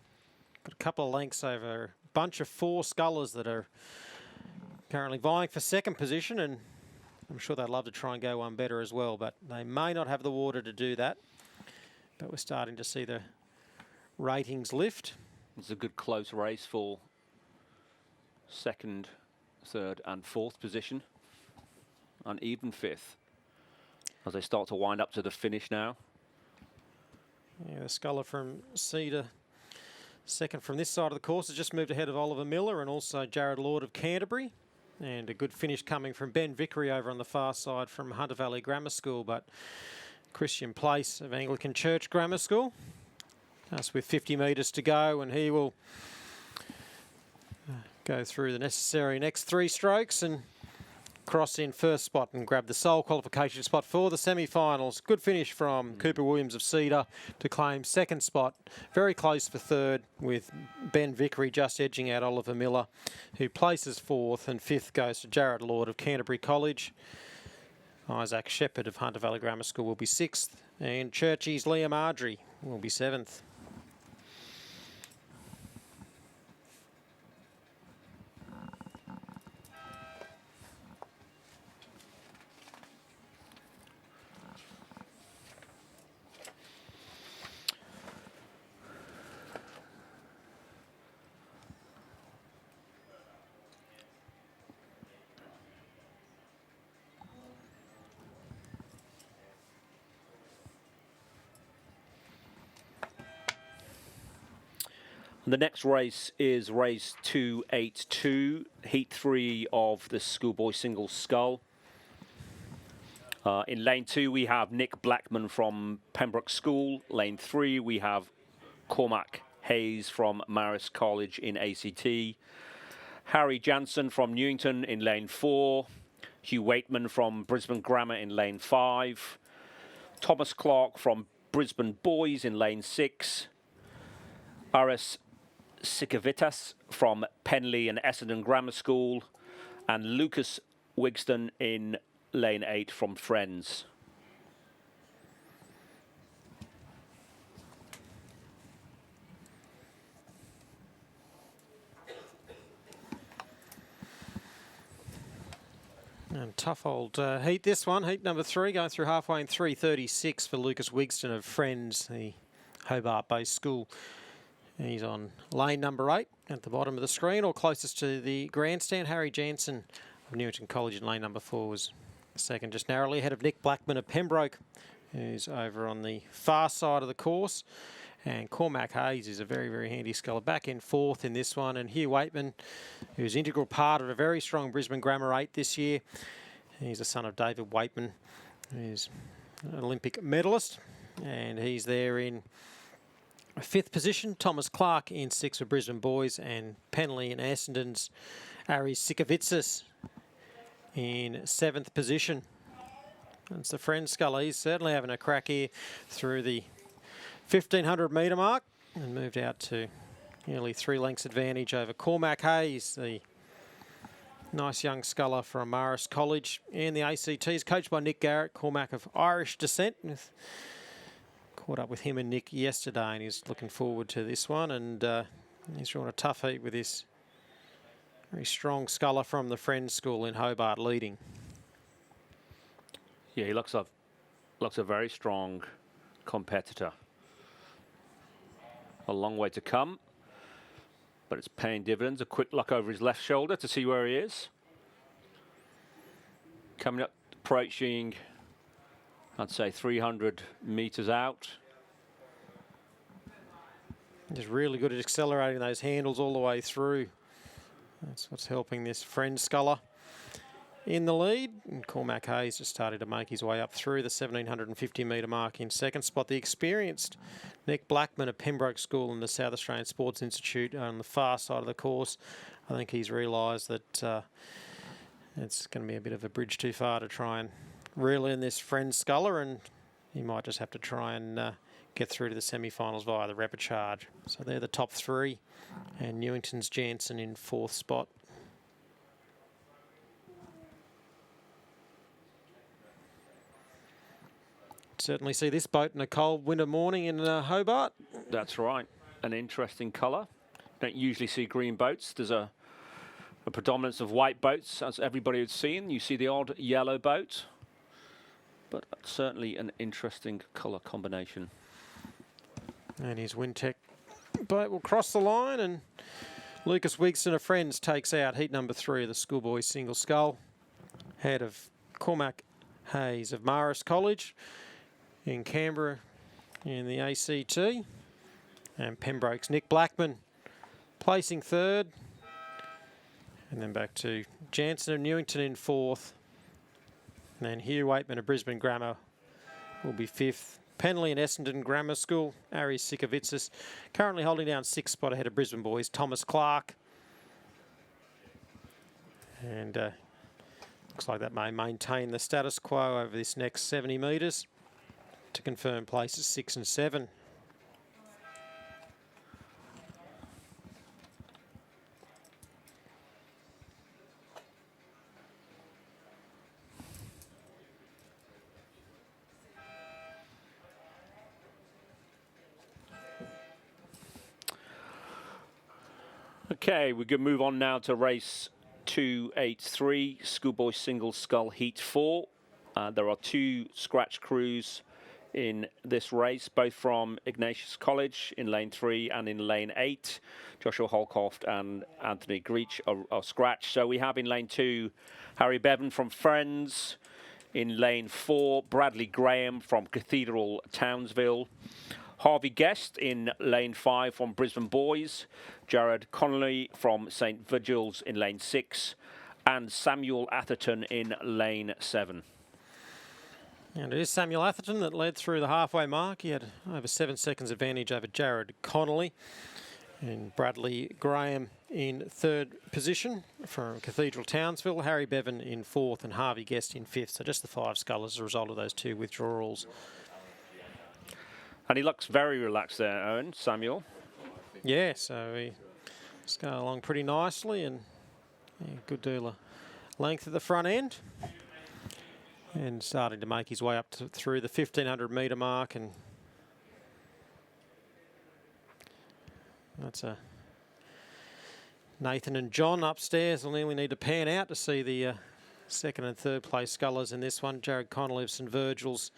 Got a couple of lengths over a bunch of 4 scullers that are currently vying for 2nd position, and I'm sure they'd love to try and go one better as well, but they may not have the water to do that. But we're starting to see the ratings lift. It's a good close race for 2nd, 3rd and 4th position. An even 5th as they start to wind up to the finish now. Yeah, the sculler from Cedar, 2nd from this side of the course, has just moved ahead of Oliver Miller and also Jared Lord of Canterbury. And a good finish coming from Ben Vickery over on the far side from Hunter Valley Grammar School, but Christian Place of Anglican Church Grammar School. Just with 50 metres to go, and he will go through the necessary next 3 strokes and cross in 1st spot and grab the sole qualification spot for the semi-finals. Good finish from Cooper Williams of Cedar to claim 2nd spot. Very close for 3rd, with Ben Vickery just edging out Oliver Miller, who places 4th, and 5th goes to Jared Lord of Canterbury College. Isaac Shepherd of Hunter Valley Grammar School will be 6th, and Churchy's Liam Ardrey will be 7th. The next race is race 282, heat 3 of the schoolboy single scull. In lane 2, we have Nick Blackman from Pembroke School. Lane 3, we have Cormac Hayes from Marist College in ACT. Harry Jansen from Newington in lane 4. Hugh Waitman from Brisbane Grammar in lane 5. Thomas Clark from Brisbane Boys in lane 6. Aris Sikavitas from Penley and Essendon Grammar School, and Lucas Wigston in lane 8 from Friends. And tough old heat this one, heat number 3, going through halfway in 3:36 for Lucas Wigston of Friends, the Hobart-based school. He's on lane number 8 at the bottom of the screen, or closest to the grandstand. Harry Jansen of Newington College in lane number 4 was 2nd, just narrowly ahead of Nick Blackman of Pembroke, who's over on the far side of the course. And Cormac Hayes is a very, very handy sculler, back in 4th in this one. And Hugh Waitman, who's an integral part of a very strong Brisbane Grammar 8 this year. He's the son of David Waitman, who's an Olympic medalist. And he's there in 5th position. Thomas Clark in 6th for Brisbane Boys, and Penley and Essendon's Aris Sikavitsis in 7th position. It's the Friends sculler. He's certainly having a crack here through the 1,500 metre mark and moved out to nearly 3 lengths advantage over Cormac Hayes, the nice young sculler from Marist College and the ACTs, coached by Nick Garrett. Cormac of Irish descent. Caught up with him and Nick yesterday, and he's looking forward to this one. And he's drawn a tough heat with this very strong sculler from the Friends School in Hobart leading. Yeah, he looks a very strong competitor. A long way to come, but it's paying dividends. A quick look over his left shoulder to see where he is. Coming up, approaching, I'd say 300 metres out. Just really good at accelerating those handles all the way through. That's what's helping this friend Sculler in the lead. And Cormac Hayes just started to make his way up through the 1750 metre mark in second spot. The experienced Nick Blackman of Pembroke School and the South Australian Sports Institute on the far side of the course. I think he's realised that it's going to be a bit of a bridge too far to try and reel in this friend Sculler, and he might just have to try and get through to the semi-finals via the repechage. So they're the top three, and Newington's Jansen in fourth spot. Certainly see this boat in a cold winter morning in Hobart. That's right. An interesting colour. Don't usually see green boats. There's a predominance of white boats, as everybody has seen. You see the odd yellow boat, but certainly an interesting colour combination. And his Wintec boat will cross the line, and Lucas Wigston of Friends takes out heat number 3 of the schoolboys single scull, ahead of Cormac Hayes of Marist College in Canberra in the ACT, and Pembroke's Nick Blackman placing third, and then back to Jansen of Newington in fourth, and then Hugh Waitman of Brisbane Grammar will be fifth. Penley and Essendon Grammar School, Ari Sikovitsis, currently holding down sixth spot ahead of Brisbane boys, Thomas Clark. And looks like that may maintain the status quo over this next 70 metres to confirm places 6 and 7. Okay, we can move on now to race 283, Schoolboy Single Scull Heat 4. There are 2 scratch crews in this race, both from Ignatius College in lane 3 and in lane 8. Joshua Holcroft and Anthony Greach are scratch. So we have in lane 2, Harry Bevan from Friends. In lane 4, Bradley Graham from Cathedral Townsville. Harvey Guest in lane 5 from Brisbane Boys, Jared Connolly from St Virgil's in lane 6, and Samuel Atherton in lane 7. And it is Samuel Atherton that led through the halfway mark. He had over 7 seconds advantage over Jared Connolly. And Bradley Graham in third position from Cathedral Townsville, Harry Bevan in fourth, and Harvey Guest in fifth. So just the 5 scullers as a result of those 2 withdrawals. And he looks very relaxed there, Owen, Samuel. Yeah, so he's going along pretty nicely, and good deal of length at the front end. And starting to make his way up through the 1,500 metre mark, and that's Nathan and John upstairs will nearly need to pan out to see the second and third place scullers in this one. Jared Connolly of St Virgil's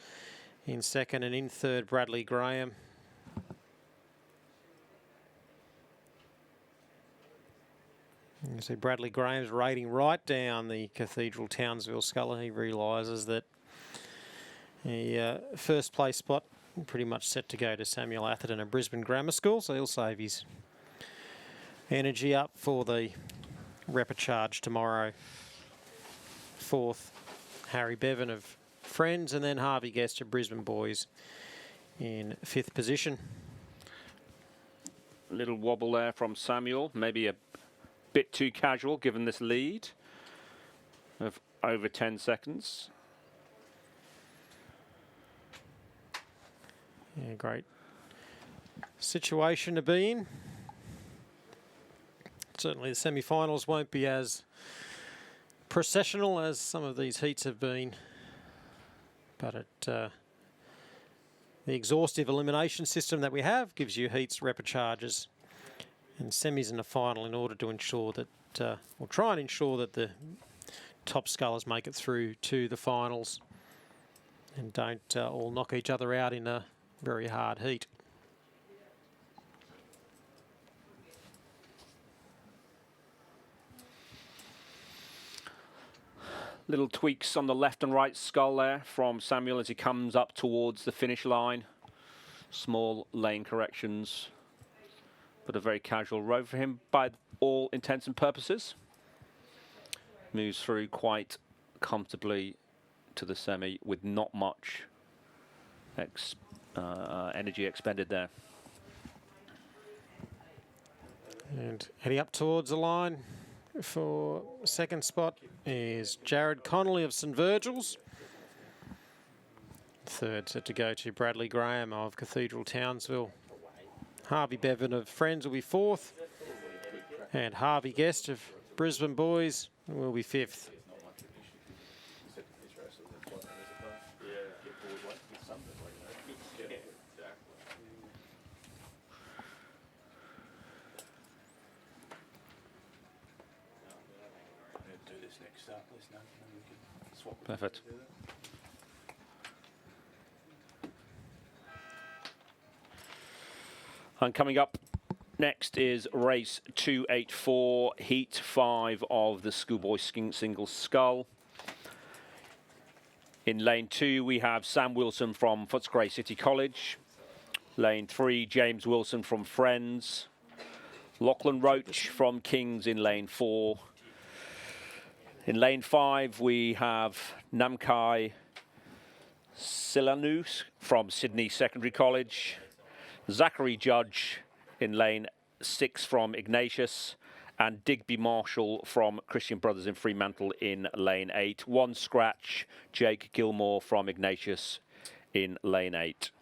in second, and in third, Bradley Graham. You see Bradley Graham's rating right down the Cathedral Townsville sculler. He realises that the first place spot pretty much set to go to Samuel Atherton at Brisbane Grammar School, so he'll save his energy up for the repechage tomorrow. Fourth, Harry Bevan of Friends, and then Harvey Guest of Brisbane Boys in fifth position. A little wobble there from Samuel, maybe a bit too casual given this lead of over 10 seconds. Yeah, great situation to be in. Certainly the semi-finals won't be as processional as some of these heats have been, but the exhaustive elimination system that we have gives you heats, repechages and semis in the final in order to ensure that, or try and ensure that the top scullers make it through to the finals and don't all knock each other out in a very hard heat. Little tweaks on the left and right skull there from Samuel as he comes up towards the finish line. Small lane corrections, but a very casual road for him by all intents and purposes. Moves through quite comfortably to the semi with not much energy expended there. And heading up towards the line for second spot is Jared Connolly of St Virgil's. Third set to go to Bradley Graham of Cathedral Townsville. Harvey Bevan of Friends will be fourth. And Harvey Guest of Brisbane Boys will be fifth. Perfect. And coming up next is race 284, heat 5 of the Schoolboy Single Scull. In lane 2, we have Sam Wilson from Footscray City College. Lane 3, James Wilson from Friends. Lachlan Roach from Kings in lane 4. In lane 5, we have Namkai Silanus from Sydney Secondary College. Zachary Judge in lane 6 from Ignatius. And Digby Marshall from Christian Brothers in Fremantle in lane 8. One scratch, Jake Gilmore from Ignatius in lane 8.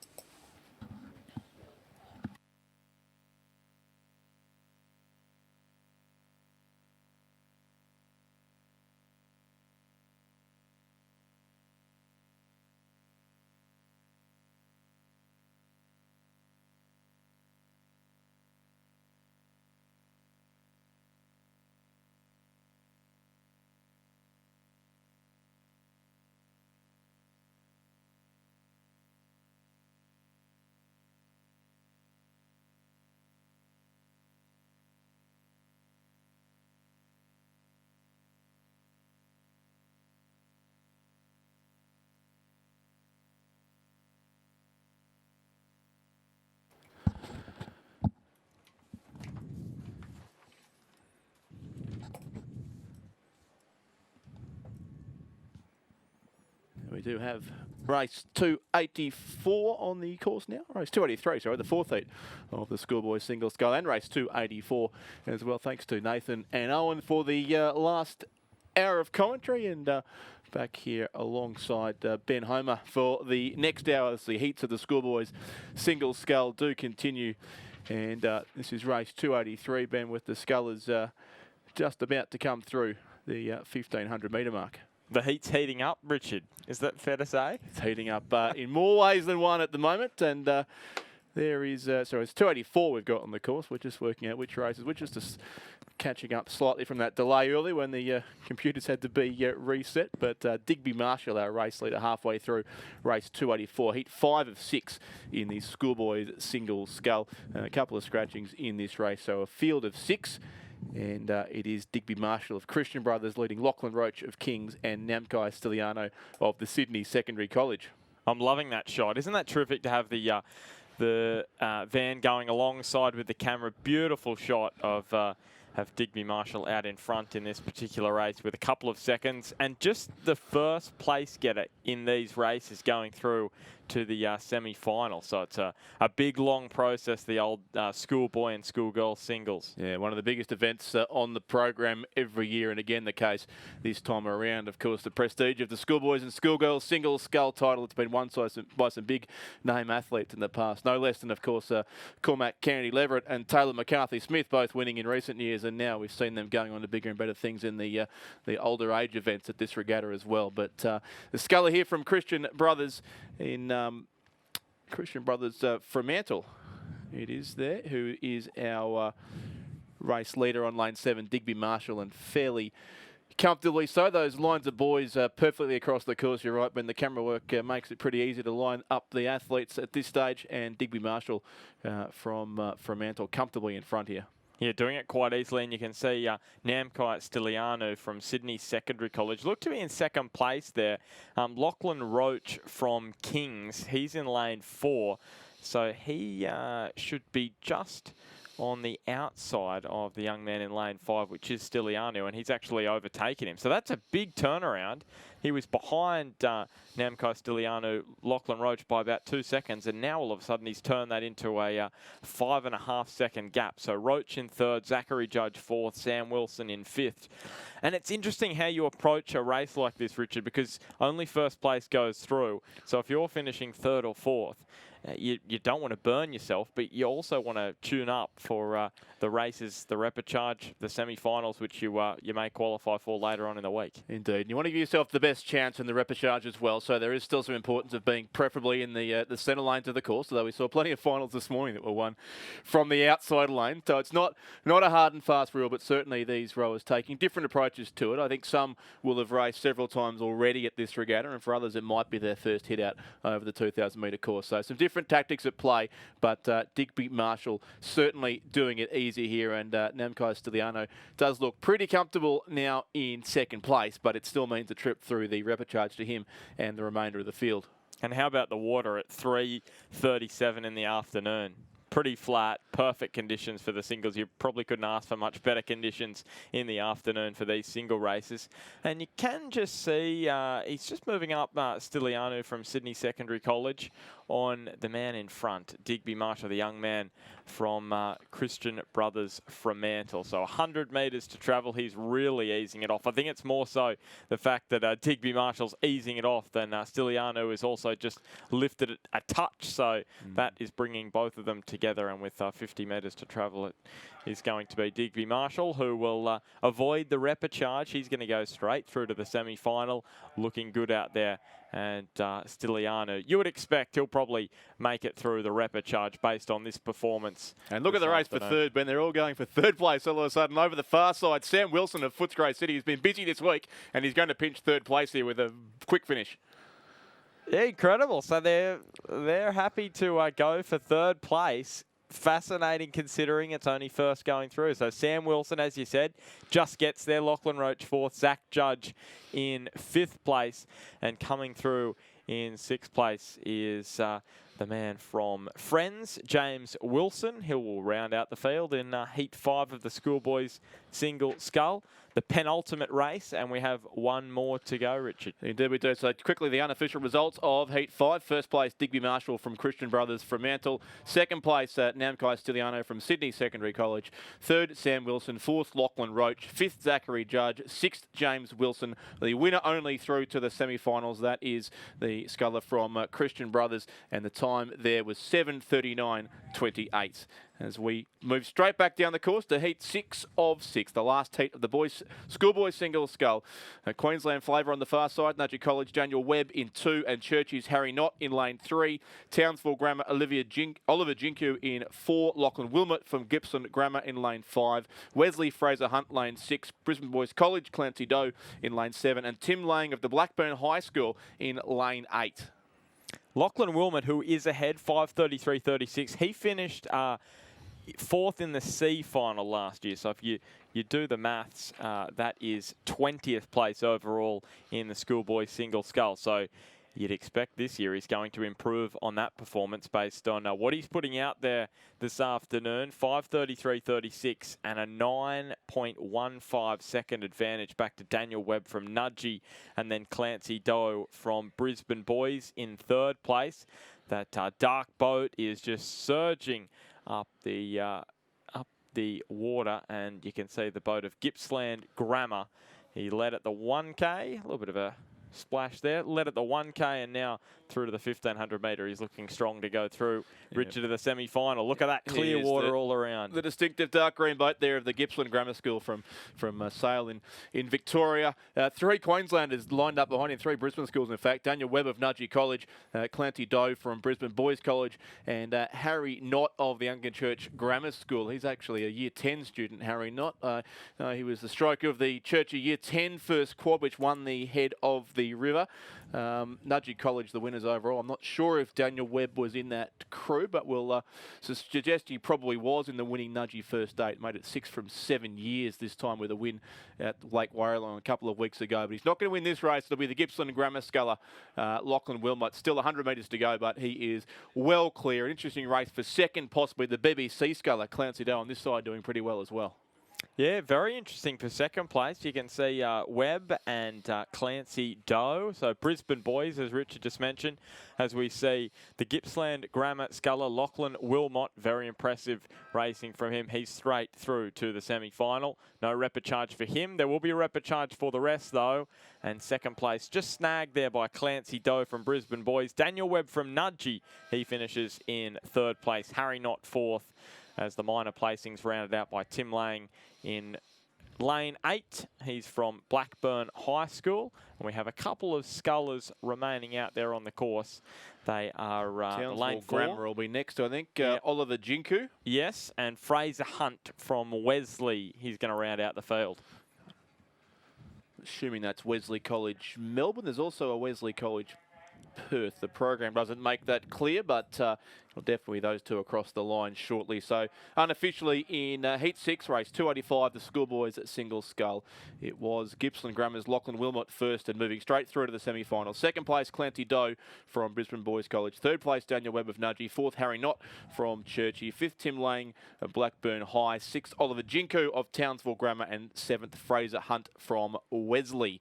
We do have race 284 on the course now. Race 283, sorry, the fourth heat of the Schoolboy Single Scull, and race 284 as well. Thanks to Nathan and Owen for the last hour of commentary, and back here alongside Ben Homer for the next hour as the heats of the Schoolboys Single Scull do continue. And this is race 283, Ben, with the scullers just about to come through the 1500 metre mark. The heat's heating up, Richard. Is that fair to say? It's heating up in more ways than one at the moment. And there is, so it's 284 we've got on the course. We're just working out which races. We're just catching up slightly from that delay earlier when the computers had to be reset. But Digby Marshall, our race leader, halfway through race 284. Heat 5 of 6 in the Schoolboys Single Scull. A couple of scratchings in this race. So a field of 6. And it is Digby Marshall of Christian Brothers leading Lachlan Roach of Kings and Namkai Stiliano of the Sydney Secondary College. I'm loving that shot. Isn't that terrific to have the van going alongside with the camera? Beautiful shot of Digby Marshall out in front in this particular race with a couple of seconds. And just the first place getter in these races going through to the semi-final. So it's a big, long process, the old schoolboy and schoolgirl singles. Yeah, one of the biggest events on the program every year, and again the case this time around. Of course, the prestige of the Schoolboys and Schoolgirls Single Scull title. It's been won by some big name athletes in the past. No less than, of course, Cormac Kennedy Leverett and Taylor McCarthy-Smith, both winning in recent years, and now we've seen them going on to bigger and better things in the older age events at this regatta as well. But the sculler here from Christian Brothers in Fremantle, it is there, who is our race leader on lane 7, Digby Marshall, and fairly comfortably so. Those lines of boys perfectly across the course, you're right, when the camera work makes it pretty easy to line up the athletes at this stage, and Digby Marshall from Fremantle comfortably in front here. Yeah, doing it quite easily, and you can see Namkai Stilianu from Sydney Secondary College looked to be in second place there. Lachlan Roach from Kings, he's in lane 4, so he should be just on the outside of the young man in lane 5, which is Stilianu, and he's actually overtaken him. So that's a big turnaround. He was behind Namkai Stilianu, Lachlan Roach, by about 2 seconds, and now all of a sudden he's turned that into a 5.5 second gap. So Roach in 3rd, Zachary Judge 4th, Sam Wilson in 5th. And it's interesting how you approach a race like this, Richard, because only first place goes through. So if you're finishing 3rd or 4th, you don't want to burn yourself, but you also want to tune up for the races, the repechage, the semi-finals, which you may qualify for later on in the week. Indeed. And you want to give yourself the best chance in the repechage as well, so there is still some importance of being preferably in the centre lanes of the course, although we saw plenty of finals this morning that were won from the outside lane. So it's not a hard and fast rule, but certainly these rowers taking different approaches to it. I think some will have raced several times already at this regatta, and for others it might be their first hit out over the 2,000 metre course. So some different tactics at play, but Digby Marshall certainly doing it easy here, and Namkai Stiliano does look pretty comfortable now in second place, but it still means a trip through the repechage to him and the remainder of the field. And how about the water at 3:37 in the afternoon? Pretty flat, perfect conditions for the singles. You probably couldn't ask for much better conditions in the afternoon for these single races. And you can just see he's just moving up Stilianu from Sydney Secondary College on the man in front, Digby Marshall, the young man from Christian Brothers Fremantle. So 100 metres to travel. He's really easing it off. I think it's more so the fact that Digby Marshall's easing it off than Stilianu is also just lifted it a touch. So that is bringing both of them together. And with 50 metres to travel, it is going to be Digby Marshall who will avoid the repechage. He's going to go straight through to the semi-final. Looking good out there. And Stilianu, you would expect he'll probably make it through the repechage based on this performance. And look at the race for 3rd, Ben. They're all going for 3rd place all of a sudden. Over the far side, Sam Wilson of Footscray City has been busy this week, and he's going to pinch 3rd place here with a quick finish. Yeah, incredible. So they're happy to go for 3rd place. Fascinating considering it's only first going through. So Sam Wilson, as you said, just gets there. Lachlan Roach 4th. Zach Judge in 5th place. And coming through in 6th place is the man from Friends, James Wilson. He will round out the field in Heat 5 of the Schoolboys Single Scull. The penultimate race, and we have one more to go, Richard. Indeed we do. So quickly, the unofficial results of Heat 5. First place, Digby Marshall from Christian Brothers Fremantle. Second place, Namkai Stiliano from Sydney Secondary College. 3rd, Sam Wilson. 4th, Lachlan Roach. 5th, Zachary Judge. 6th, James Wilson. The winner only through to the semi-finals. That is the sculler from Christian Brothers, and the time there was 7:39.28. As we move straight back down the course to Heat 6 of 6, the last heat of the schoolboys single scull. Queensland flavour on the far side, Nudgee College, Daniel Webb in 2, and Churchy's Harry Knott in lane 3. Townsville Grammar, Oliver Jinku in 4. Lachlan Wilmot from Gippsland Grammar in lane 5. Wesley Fraser Hunt, lane 6. Brisbane Boys College, Clancy Doe in lane 7. And Tim Lang of the Blackburn High School in lane 8. Lachlan Wilmot, who is ahead, 5:33.36. He finished 4th in the C final last year. So if you do the maths, that is 20th place overall in the schoolboy single scull. So you'd expect this year he's going to improve on that performance based on what he's putting out there this afternoon. 5:33.36 and a 9.15 second advantage back to Daniel Webb from Nudgee, and then Clancy Doe from Brisbane Boys in 3rd place. That dark boat is just surging up the water, and you can see the boat of Gippsland Grammar. He led at the 1K, a little bit of a splash there, led at the 1K, and now through to the 1,500 metre. He's looking strong to go through, Richard, to the semi-final. Look at that clear water all around. The distinctive dark green boat there of the Gippsland Grammar School from Sale in Victoria. 3 Queenslanders lined up behind him, 3 Brisbane schools in fact. Daniel Webb of Nudgee College, Clancy Doe from Brisbane Boys College, and Harry Knott of the Anglican Church Grammar School. He's actually a Year 10 student, Harry Knott. He was the stroke of the Churchy Year 10 first quad, which won the head of the the river. Nudgee College, the winners overall. I'm not sure if Daniel Webb was in that crew, but we'll suggest he probably was in the winning Nudgee first 8. Made it 6 from 7 years this time with a win at Lake Warralong a couple of weeks ago. But he's not going to win this race. It'll be the Gippsland Grammar Sculler, Lachlan Wilmot. Still 100 metres to go, but he is well clear. An interesting race for second, possibly the BBC Sculler. Clancy Doe on this side doing pretty well as well. Yeah, very interesting for second place. You can see Webb and Clancy Doe. So Brisbane boys, as Richard just mentioned, as we see the Gippsland Grammar Sculler, Lachlan Wilmot. Very impressive racing from him. He's straight through to the semi-final. No repechage for him. There will be a repechage for the rest, though. And second place just snagged there by Clancy Doe from Brisbane boys. Daniel Webb from Nudgee, he finishes in third place. Harry Knott fourth, as the minor placings rounded out by Tim Lang in lane 8. He's from Blackburn High School. And we have a couple of Scullers remaining out there on the course. They are lane 4. Grammar will be next, I think. Oliver Jinku. Yes, and Fraser Hunt from Wesley. He's going to round out the field. Assuming that's Wesley College Melbourne. There's also a Wesley College Perth. The program doesn't make that clear, but definitely those two across the line shortly. So unofficially in Heat 6 race 285, the schoolboys at Single Scull. It was Gippsland Grammar's Lachlan Wilmot first and moving straight through to the semi-final. Second place, Clancy Doe from Brisbane Boys College. Third place, Daniel Webb of Nudgee. Fourth, Harry Knott from Churchie. Fifth, Tim Lang of Blackburn High. Sixth, Oliver Jinku of Townsville Grammar. And seventh, Fraser Hunt from Wesley.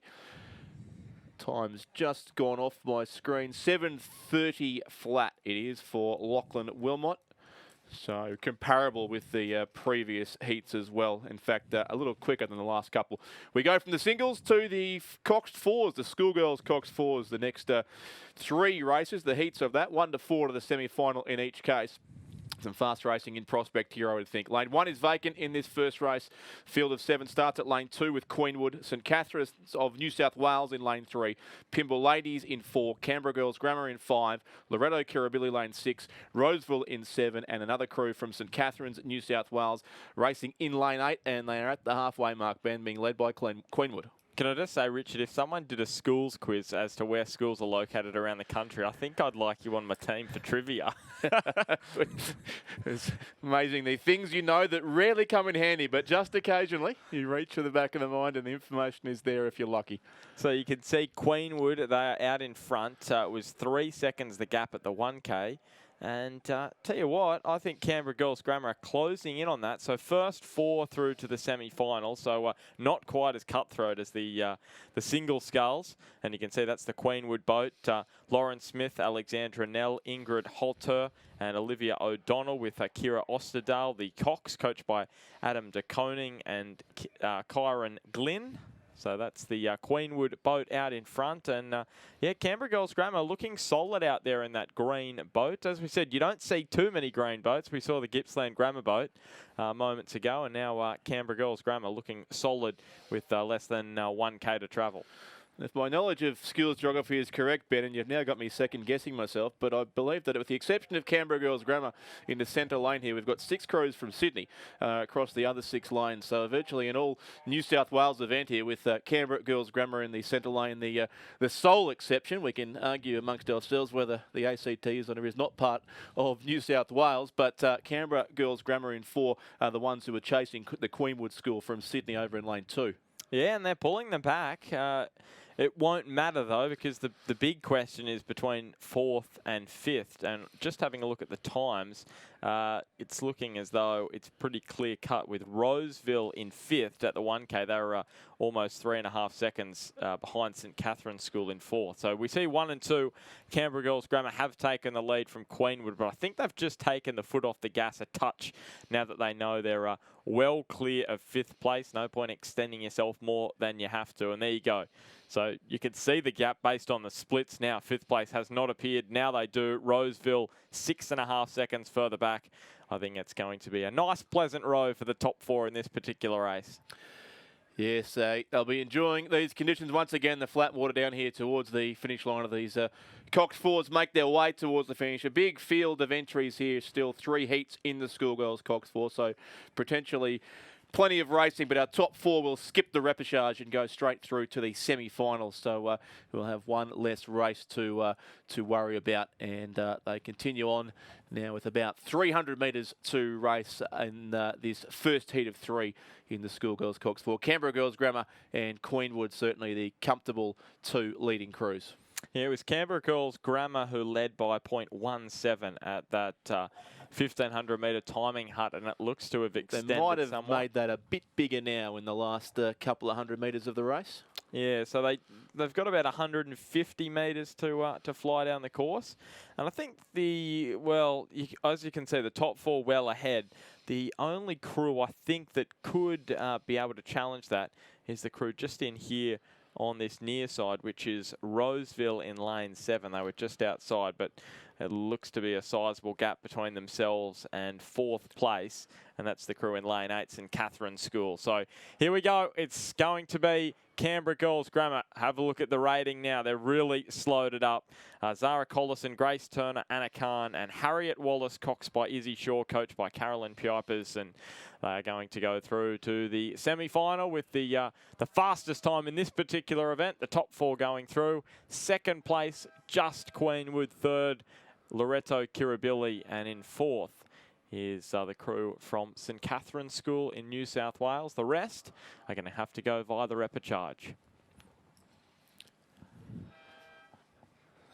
Time's just gone off my screen. 7:30 flat it is for Lachlan Wilmot. So comparable with the previous heats as well. In fact, a little quicker than the last couple. We go from the singles to the Coxed Fours, the schoolgirls Coxed Fours. The next 3 races, the heats of that, 1 to 4 to the semi-final in each case. Some fast racing in prospect here, I would think. Lane 1 is vacant in this first race. Field of 7 starts at lane 2 with Queenwood, St Catherine's of New South Wales in lane 3, Pymble Ladies in 4, Canberra Girls Grammar in 5, Loretto Kirribilli lane 6, Roseville in 7, and another crew from St Catherine's, New South Wales, racing in lane 8, and they are at the halfway mark, Ben, being led by Queenwood. Can I just say, Richard, if someone did a schools quiz as to where schools are located around the country, I think I'd like you on my team for trivia. It's amazing, the things you know that rarely come in handy, but just occasionally you reach for the back of the mind and the information is there if you're lucky. So you can see Queenwood, they are out in front. It was 3 seconds the gap at the 1K. And tell you what, I think Canberra Girls Grammar are closing in on that. So first 4 through to the semi-final. So not quite as cutthroat as the single sculls. And you can see that's the Queenwood boat. Lauren Smith, Alexandra Nell, Ingrid Holter, and Olivia O'Donnell with Kira Osterdale. The Cox, coached by Adam de Koning and Kyron Glynn. So that's the Queenwood boat out in front. And, yeah, Canberra Girls Grammar looking solid out there in that green boat. As we said, you don't see too many green boats. We saw the Gippsland Grammar boat moments ago. And now Canberra Girls Grammar looking solid with less than 1K to travel. If my knowledge of skills geography is correct, Ben, and you've now got me second guessing myself, but I believe that with the exception of Canberra Girls Grammar in the centre lane here, we've got 6 crews from Sydney across the other 6 lanes. So virtually an all New South Wales event here with Canberra Girls Grammar in the centre lane, the sole exception. We can argue amongst ourselves whether the ACT is or is not part of New South Wales, but Canberra Girls Grammar in 4 are the ones who are chasing the Queenwood School from Sydney over in lane 2. Yeah, and they're pulling them back. It won't matter, though, because the big question is between 4th and 5th. And just having a look at the times, it's looking as though it's pretty clear-cut with Roseville in 5th at the 1K. They were almost 3.5 seconds behind St Catherine's School in 4th. So we see 1 and 2. Canberra Girls Grammar have taken the lead from Queenwood, but I think they've just taken the foot off the gas a touch now that they know they're well clear of 5th place. No point extending yourself more than you have to. And there you go. So you can see the gap based on the splits now. 5th place has not appeared. Now they do. Roseville 6.5 seconds further back. I think it's going to be a nice, pleasant row for the top 4 in this particular race. Yes, they'll be enjoying these conditions. Once again, the flat water down here towards the finish line of these Cox Fours make their way towards the finish. A big field of entries here. Still 3 heats in the schoolgirls Cox Four. So potentially plenty of racing, but our top 4 will skip the repechage and go straight through to the semi-finals. So we'll have one less race to worry about, and they continue on now with about 300 metres to race in this first heat of 3 in the Schoolgirls Cox 4. Canberra Girls Grammar and Queenwood certainly the comfortable 2 leading crews. Yeah, it was Canberra Girls Grammar who led by 0.17 at that 1,500 metre timing hut, and it looks to have extended They might have somewhat. made that a bit bigger now in the last couple of 100 metres of the race. Yeah, so they've got about 150 metres to fly down the course, and I think as you can see, the top 4 well ahead. The only crew I think that could be able to challenge that is the crew just in here on this near side, which is Roseville in lane 7. They were just outside, but it looks to be a sizable gap between themselves and 4th place, and that's the crew in lane 8, St Catherine's School. So here we go. It's going to be Canberra Girls Grammar. Have a look at the rating now. They're really slowed it up. Zara Collison, Grace Turner, Anna Khan, and Harriet Wallace, coxed by Izzy Shaw, coached by Carolyn Piopers, and they are going to go through to the semi-final with the fastest time in this particular event. The top 4 going through. 2nd place, just Queenwood. 3rd, Loreto Kirribilli, and in 4th is the crew from St Catherine's School in New South Wales. The rest are going to have to go via the repechage.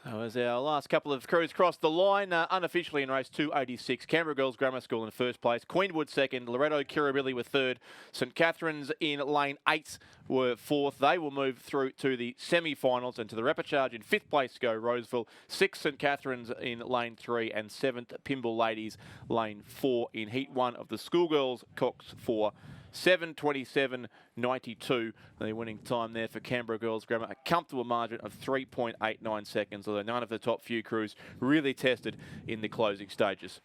That was our last couple of crews crossed the line unofficially in race 286. Canberra Girls Grammar School in 1st place, Queenwood 2nd, Loreto Kirribilli were 3rd, St Catherine's in lane 8 were 4th. They will move through to the semi-finals and to the repechage. In 5th place to go Roseville, 6th St Catherine's in lane 3, and 7th Pymble Ladies lane 4 in heat 1 of the Schoolgirls Cox 4. 7:27.92, the winning time there for Canberra Girls Grammar. A comfortable margin of 3.89 seconds, although none of the top few crews really tested in the closing stages.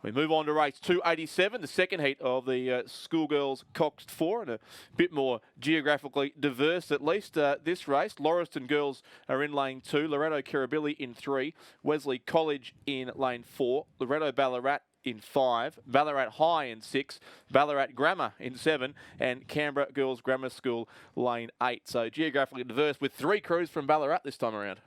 We move on to race 287, the 2nd heat of the Schoolgirls Cox 4, and a bit more geographically diverse, at least this race. Lauriston Girls are in lane 2, Loreto Kirribilli in 3, Wesley College in lane 4, Loreto Ballarat in 5, Ballarat High in 6, Ballarat Grammar in 7, and Canberra Girls Grammar School lane 8. So geographically diverse with 3 crews from Ballarat this time around.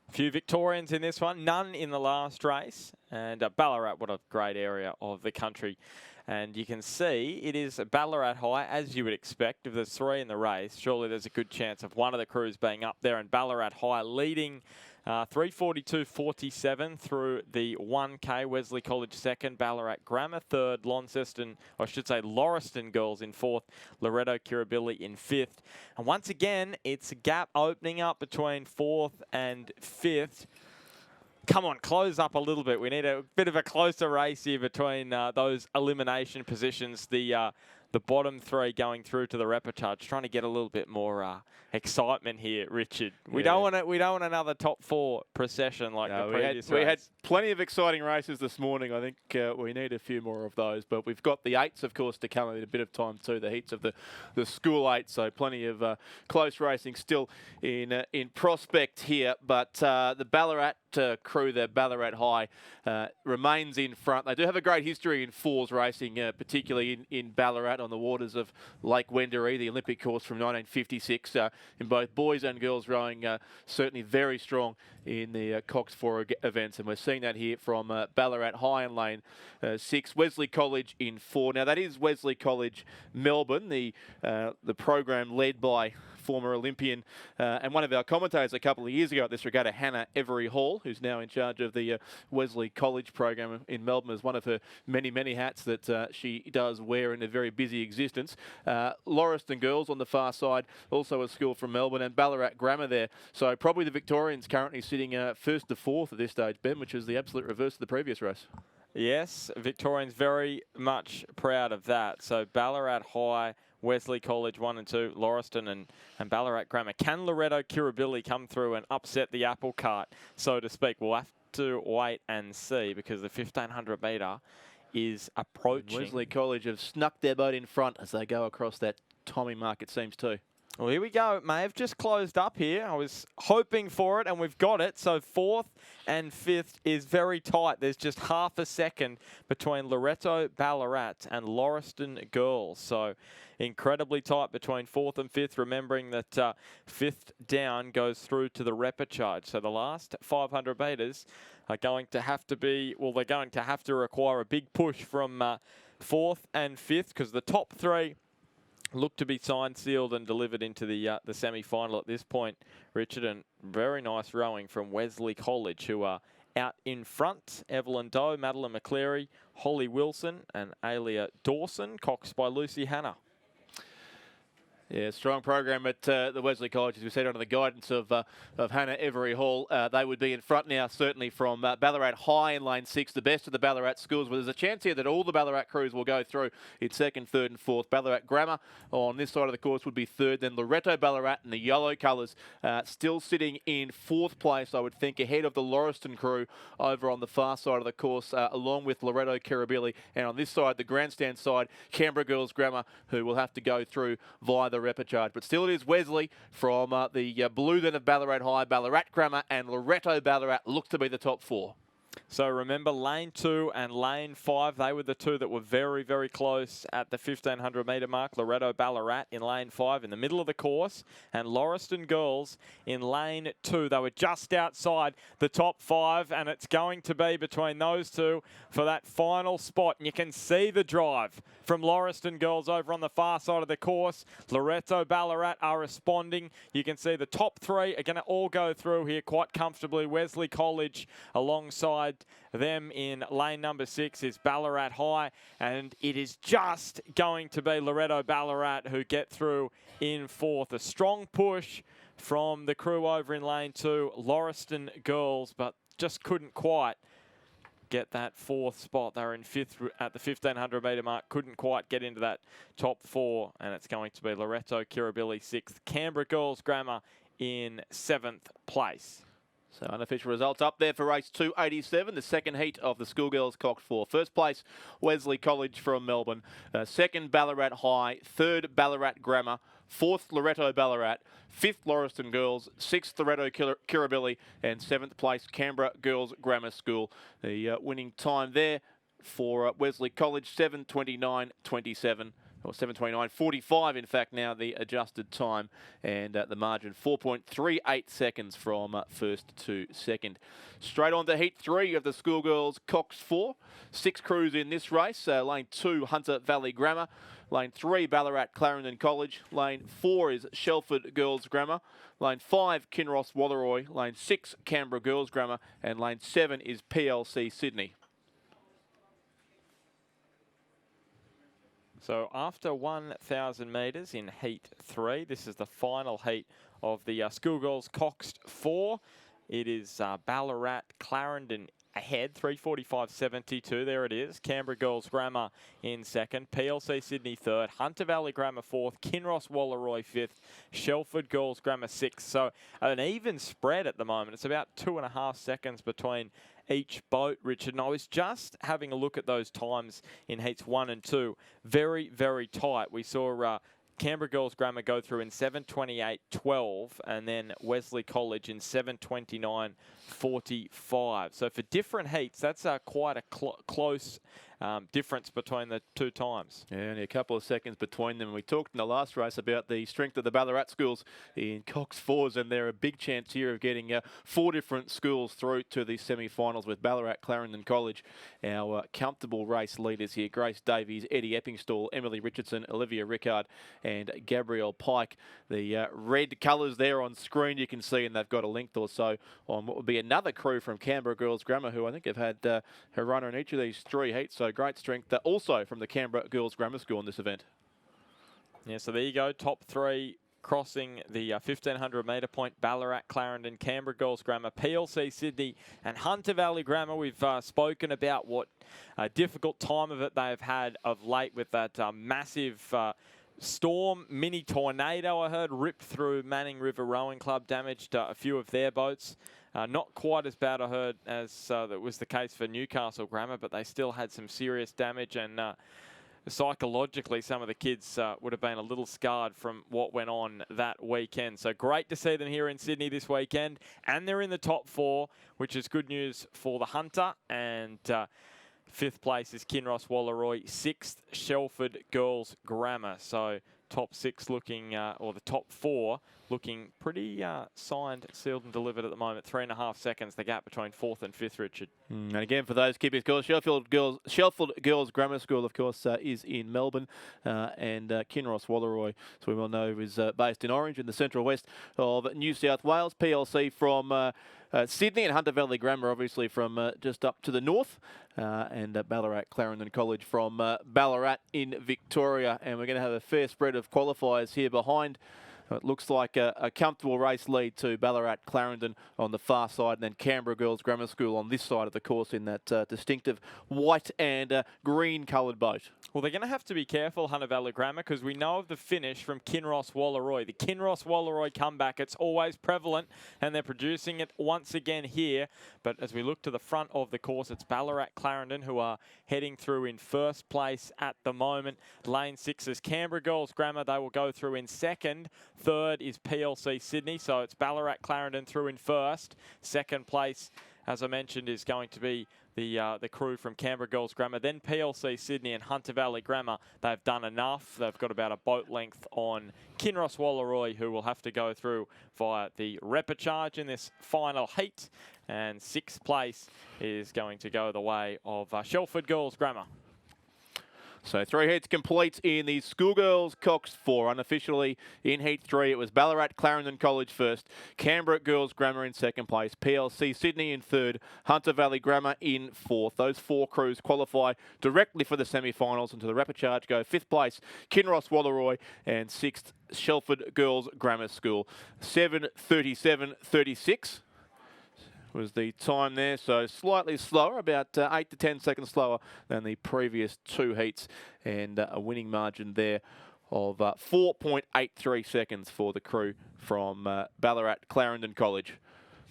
A few Victorians in this one, none in the last race. And Ballarat, what a great area of the country. And you can see it is Ballarat High, as you would expect. If there's 3 in the race, surely there's a good chance of one of the crews being up there. And Ballarat High leading 3:42.47 through the 1K. Wesley College 2nd, Ballarat Grammar 3rd, Lauriston Girls in 4th, Loreto Kirribilli in 5th. And once again, it's a gap opening up between 4th and 5th. Come on, close up a little bit. We need a bit of a closer race here between those elimination positions. The bottom 3 going through to the repechage, trying to get a little bit more excitement here, Richard. We don't want another top 4 procession like the previous race. We had plenty of exciting races this morning. I think we need a few more of those, but we've got the 8s, of course, to come in a bit of time too. The heats of the school 8, so plenty of close racing still in prospect here. But the Ballarat crew, the Ballarat High, remains in front. They do have a great history in 4s racing, particularly in Ballarat on the waters of Lake Wendouree, the Olympic course from 1956. In both boys and girls rowing, certainly very strong in the Cox 4 events, and we're seeing that here from Ballarat High in lane 6, Wesley College in 4. Now that is Wesley College Melbourne, the program led by former Olympian and one of our commentators a couple of years ago at this regatta, Hannah Every Hall, who's now in charge of the Wesley College program in Melbourne, as one of her many, many hats that she does wear in a very busy existence. Lauriston Girls on the far side, also a school from Melbourne, and Ballarat Grammar there. So probably the Victorians currently sitting 1st to 4th at this stage, Ben, which is the absolute reverse of the previous race. Yes, Victorians very much proud of that. So Ballarat High, Wesley College 1 and 2, Lauriston and Ballarat Grammar. Can Loreto Kirribilli come through and upset the apple cart, so to speak? We'll have to wait and see, because the 1,500 metre is approaching. Wesley College have snuck their boat in front as they go across that timing mark, it seems too. Well, here we go. It may have just closed up here. I was hoping for it, and we've got it. So 4th and 5th is very tight. There's just half a second between Loreto Ballarat and Lauriston Girls. So incredibly tight between 4th and 5th, remembering that 5th down goes through to the repechage. So the last 500 metres are going to have to be, well, they're going to have to require a big push from 4th and 5th, because the top 3 look to be signed, sealed and delivered into the semi-final at this point, Richard. And very nice rowing from Wesley College, who are out in front. Evelyn Doe, Madeline McCleary, Holly Wilson and Alia Dawson, coxed by Lucy Hanna. Yeah, strong program at the Wesley College, as we said, under the guidance of Hannah Every Hall. They would be in front now, certainly from Ballarat High in lane 6, the best of the Ballarat schools. But there's a chance here that all the Ballarat crews will go through in 2nd, 3rd and 4th. Ballarat Grammar on this side of the course would be 3rd. Then Loreto Ballarat in the yellow colours still sitting in 4th place, I would think, ahead of the Lauriston crew over on the far side of the course, along with Loreto Kirribilli. And on this side, the grandstand side, Canberra Girls Grammar, who will have to go through via the repechage. But still it is Wesley from the blue then of Ballarat High, Ballarat Grammar and Loreto Ballarat look to be the top 4. So remember, lane 2 and lane 5, they were the two that were very, very close at the 1,500 metre mark. Loreto Ballarat in lane 5 in the middle of the course, and Lauriston Girls in lane 2. They were just outside the top 5, and it's going to be between those two for that final spot. And you can see the drive from Lauriston Girls over on the far side of the course. Loreto Ballarat are responding. You can see the top 3 are going to all go through here quite comfortably. Wesley College alongside them in lane number 6 is Ballarat High, and it is just going to be Loreto Ballarat who get through in 4th. A strong push from the crew over in lane 2, Lauriston Girls, but just couldn't quite get that 4th spot. They were in 5th at the 1,500 metre mark, couldn't quite get into that top 4, and it's going to be Loreto Kirribilli 6th, Canberra Girls Grammar in 7th place. So unofficial results up there for race 287, the second heat of the Schoolgirls Cox 4. First place, Wesley College from Melbourne. 2nd, Ballarat High. 3rd, Ballarat Grammar. 4th, Loreto Ballarat. 5th, Lauriston Girls. 6th, Loreto Kirribilli. And 7th place, Canberra Girls Grammar School. The winning time there for Wesley College, 7:29.27. Or 7:29.45, in fact, now the adjusted time, and the margin 4.38 seconds from first to second. Straight on to heat 3 of the Schoolgirls Cox 4. 6 crews in this race. Lane 2, Hunter Valley Grammar. Lane 3, Ballarat Clarendon College. Lane 4 is Shelford Girls Grammar. Lane 5, Kinross Walleroy. Lane 6, Canberra Girls Grammar. And lane 7 is PLC Sydney. So after 1,000 metres in heat 3, this is the final heat of the Schoolgirls Cox 4. It is Ballarat Clarendon ahead, 3:45.72. There it is. Canberra Girls Grammar in 2nd. PLC Sydney 3rd. Hunter Valley Grammar 4th. Kinross Walleroy 5th. Shelford Girls Grammar 6th. So an even spread at the moment. It's about 2.5 seconds between each boat, Richard. And I was just having a look at those times in heats 1 and 2. Very, very tight. We saw Canberra Girls Grammar go through in 7:28.12, and then Wesley College in 7:29.45. So for different heats, that's quite a close difference between the two times. Yeah, only a couple of seconds between them. We talked in the last race about the strength of the Ballarat schools in Cox 4s, and they're a big chance here of getting 4 different schools through to the semi-finals with Ballarat Clarendon College. Our comfortable race leaders here, Grace Davies, Eddie Eppingstall, Emily Richardson, Olivia Rickard and Gabrielle Pike. The red colours there on screen you can see, and they've got a length or so on what would be another crew from Canberra Girls Grammar, who I think have had her runner in each of these 3 heats. So great strength also from the Canberra Girls Grammar School in this event. Yeah, so there you go. Top 3 crossing the 1,500 metre point. Ballarat, Clarendon, Canberra Girls Grammar, PLC Sydney and Hunter Valley Grammar. We've spoken about what a difficult time of it they've had of late with that massive storm, mini tornado, I heard, ripped through Manning River Rowing Club, damaged a few of their boats. Not quite as bad, I heard, as that was the case for Newcastle Grammar, but they still had some serious damage. And psychologically, some of the kids would have been a little scarred from what went on that weekend. So great to see them here in Sydney this weekend. And they're in the top 4, which is good news for the Hunter. And 5th place is Kinross Wallaroi. 6th, Shelford Girls Grammar. So top 6 looking, or the top 4 looking pretty signed, sealed and delivered at the moment. 3.5 seconds, the gap between 4th and 5th, Richard. And again, for those keeping score, Shelford Girls Grammar School, of course, is in Melbourne, and Kinross Wallaroi, as we well know, is based in Orange in the central west of New South Wales. PLC from Sydney, and Hunter Valley Grammar, obviously, from just up to the north, and Ballarat Clarendon College from Ballarat in Victoria. And we're going to have a fair spread of qualifiers here behind. It looks like a comfortable race lead to Ballarat Clarendon on the far side, and then Canberra Girls Grammar School on this side of the course in that distinctive white and green coloured boat. Well, they're going to have to be careful, Hunter Valley Grammar, because we know of the finish from Kinross Wallaroi. The Kinross Wallaroi comeback, it's always prevalent, and they're producing it once again here. But as we look to the front of the course, it's Ballarat Clarendon who are heading through in 1st place at the moment. Lane 6 is Canberra Girls Grammar. They will go through in 2nd. 3rd is PLC Sydney, so it's Ballarat Clarendon through in 1st. 2nd place, as I mentioned, is going to be the crew from Canberra Girls Grammar. Then PLC Sydney and Hunter Valley Grammar. They've done enough. They've got about a boat length on Kinross Wallaroi, who will have to go through via the repechage in this final heat. And 6th place is going to go the way of Shelford Girls Grammar. So 3 heats complete in the Schoolgirls Cox 4. Unofficially in Heat 3, it was Ballarat Clarendon College first, Canberra Girls Grammar in 2nd place, PLC Sydney in 3rd, Hunter Valley Grammar in 4th. Those 4 crews qualify directly for the semi-finals, and to the repechage go 5th place, Kinross Wallaroi, and 6th, Shelford Girls Grammar School. 7:37.36. Was the time there, so slightly slower, about 8 to 10 seconds slower than the previous 2 heats, and a winning margin there of 4.83 seconds for the crew from Ballarat Clarendon College.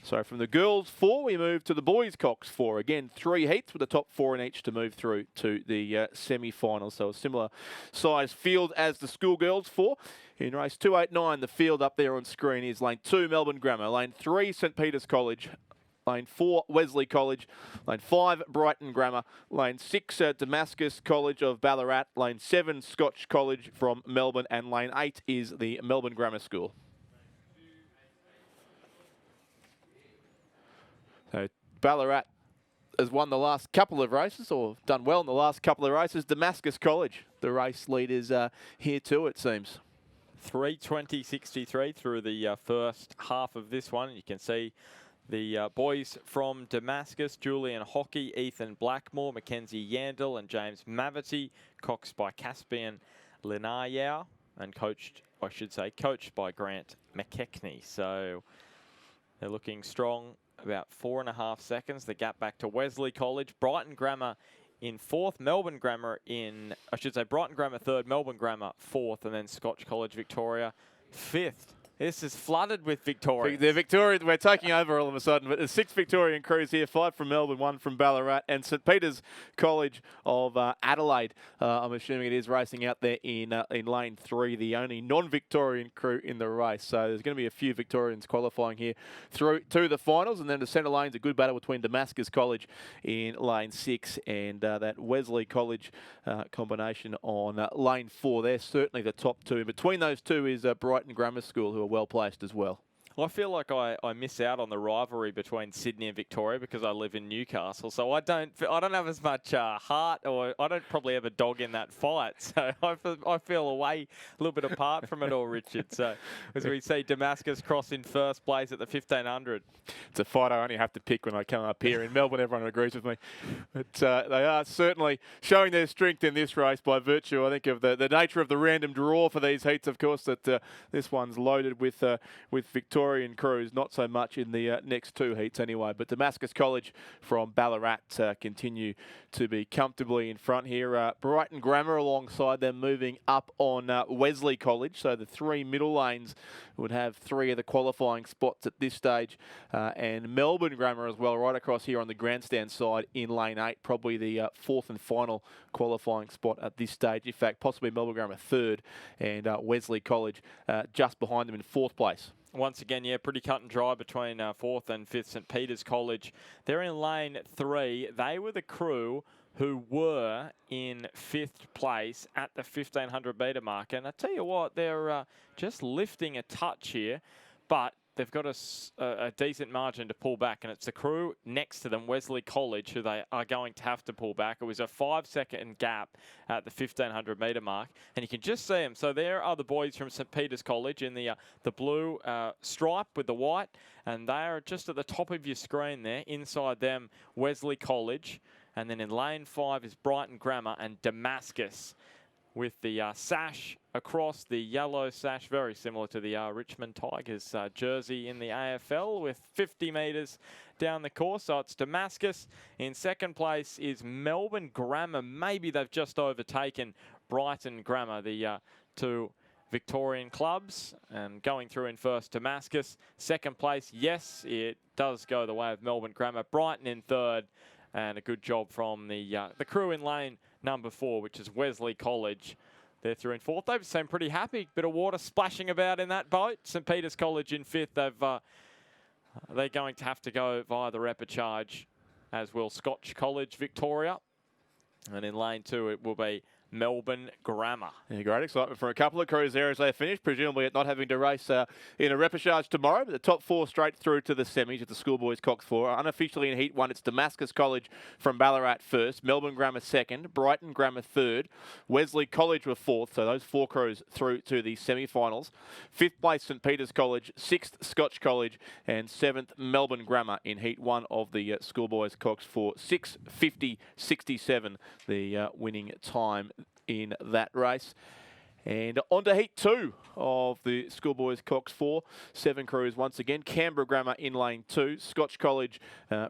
So from the girls 4, we move to the boys Cox 4. Again, 3 heats with the top 4 in each to move through to the semi-finals. So a similar size field as the schoolgirls 4. In race 289, the field up there on screen is lane 2, Melbourne Grammar, lane 3, St Peter's College, lane 4, Wesley College, lane 5, Brighton Grammar, lane 6, Damascus College of Ballarat, lane 7, Scotch College from Melbourne, and lane 8 is the Melbourne Grammar School. So Ballarat has won the last couple of races, or done well in the last couple of races. Damascus College, the race leaders, here too, it seems. 3:20.63 through the first half of this one. You can see the boys from Damascus, Julian Hockey, Ethan Blackmore, Mackenzie Yandel and James Mavity, coxed by Caspian Linayau and coached by Grant McKechnie. So they're looking strong, about 4.5 seconds. The gap back to Wesley College, Brighton Grammar in 4th, Melbourne Grammar Brighton Grammar 3rd, Melbourne Grammar 4th, and then Scotch College Victoria 5th. This is flooded with Victorians. The Victorians, we're taking over all of a sudden, but there's 6 Victorian crews here, 5 from Melbourne, 1 from Ballarat, and St Peter's College of Adelaide, I'm assuming it is, racing out there in lane 3, the only non-Victorian crew in the race. So there's going to be a few Victorians qualifying here through to the finals, and then the centre lane's a good battle between Damascus College in lane 6 and that Wesley College combination on lane 4. They're certainly the top 2. In between those 2 is Brighton Grammar School, who are well placed as well. Well, I feel like I miss out on the rivalry between Sydney and Victoria because I live in Newcastle, so I don't have as much heart, or I don't probably have a dog in that fight. So I feel away, a little bit apart from it all, Richard. So as we see Damascus cross in 1st place at the 1500. It's a fight I only have to pick when I come up here in Melbourne. Everyone agrees with me, but they are certainly showing their strength in this race by virtue, I think, of the nature of the random draw for these heats. Of course, that this one's loaded with Victoria Victorian crews, not so much in the next two heats anyway. But Damascus College from Ballarat continue to be comfortably in front here. Brighton Grammar alongside them, moving up on Wesley College. So the three middle lanes would have three of the qualifying spots at this stage. And Melbourne Grammar as well, right across here on the grandstand side in lane 8, probably the fourth and final qualifying spot at this stage. In fact, possibly Melbourne Grammar third, and Wesley College just behind them in fourth place. Once again, yeah, pretty cut and dry between 4th and 5th St Peter's College. They're in lane 3. They were the crew who were in 5th place at the 1,500 metre mark. And I tell you what, they're just lifting a touch here, but they've got a decent margin to pull back, and it's the crew next to them, Wesley College, who they are going to have to pull back. It was a 5-second gap at the 1,500 metre mark, and you can just see them. So there are the boys from St Peter's College in the blue stripe with the white, and they are just at the top of your screen there. Inside them, Wesley College, and then in lane 5 is Brighton Grammar and Damascus, with the sash across, the yellow sash, very similar to the Richmond Tigers jersey in the AFL, with 50 metres down the course. So it's Damascus. In second place is Melbourne Grammar. Maybe they've just overtaken Brighton Grammar, the two Victorian clubs. And going through in first, Damascus. Second place, yes, it does go the way of Melbourne Grammar. Brighton in third. And a good job from the crew in lane number 4, which is Wesley College. They're through in fourth. They've seemed pretty happy. Bit of water splashing about in that boat. St Peter's College in 5th. They're going to have to go via the repechage, as will Scotch College Victoria. And in lane 2, it will be Melbourne Grammar. Yeah, great excitement for a couple of crews there as they finish, presumably at not having to race in a repechage tomorrow. But the top 4 straight through to the semis at the Schoolboys Cox 4. Unofficially in Heat 1, it's Damascus College from Ballarat first, Melbourne Grammar second, Brighton Grammar third, Wesley College were fourth. So those 4 crews through to the semi-finals. 5th place St Peter's College, 6th Scotch College, and 7th Melbourne Grammar in Heat 1 of the Schoolboys Cox 4. 6:50.67 the winning time in that race. And on to Heat 2 of the Schoolboys Cox 4. 7 crews once again. Canberra Grammar in lane 2. Scotch College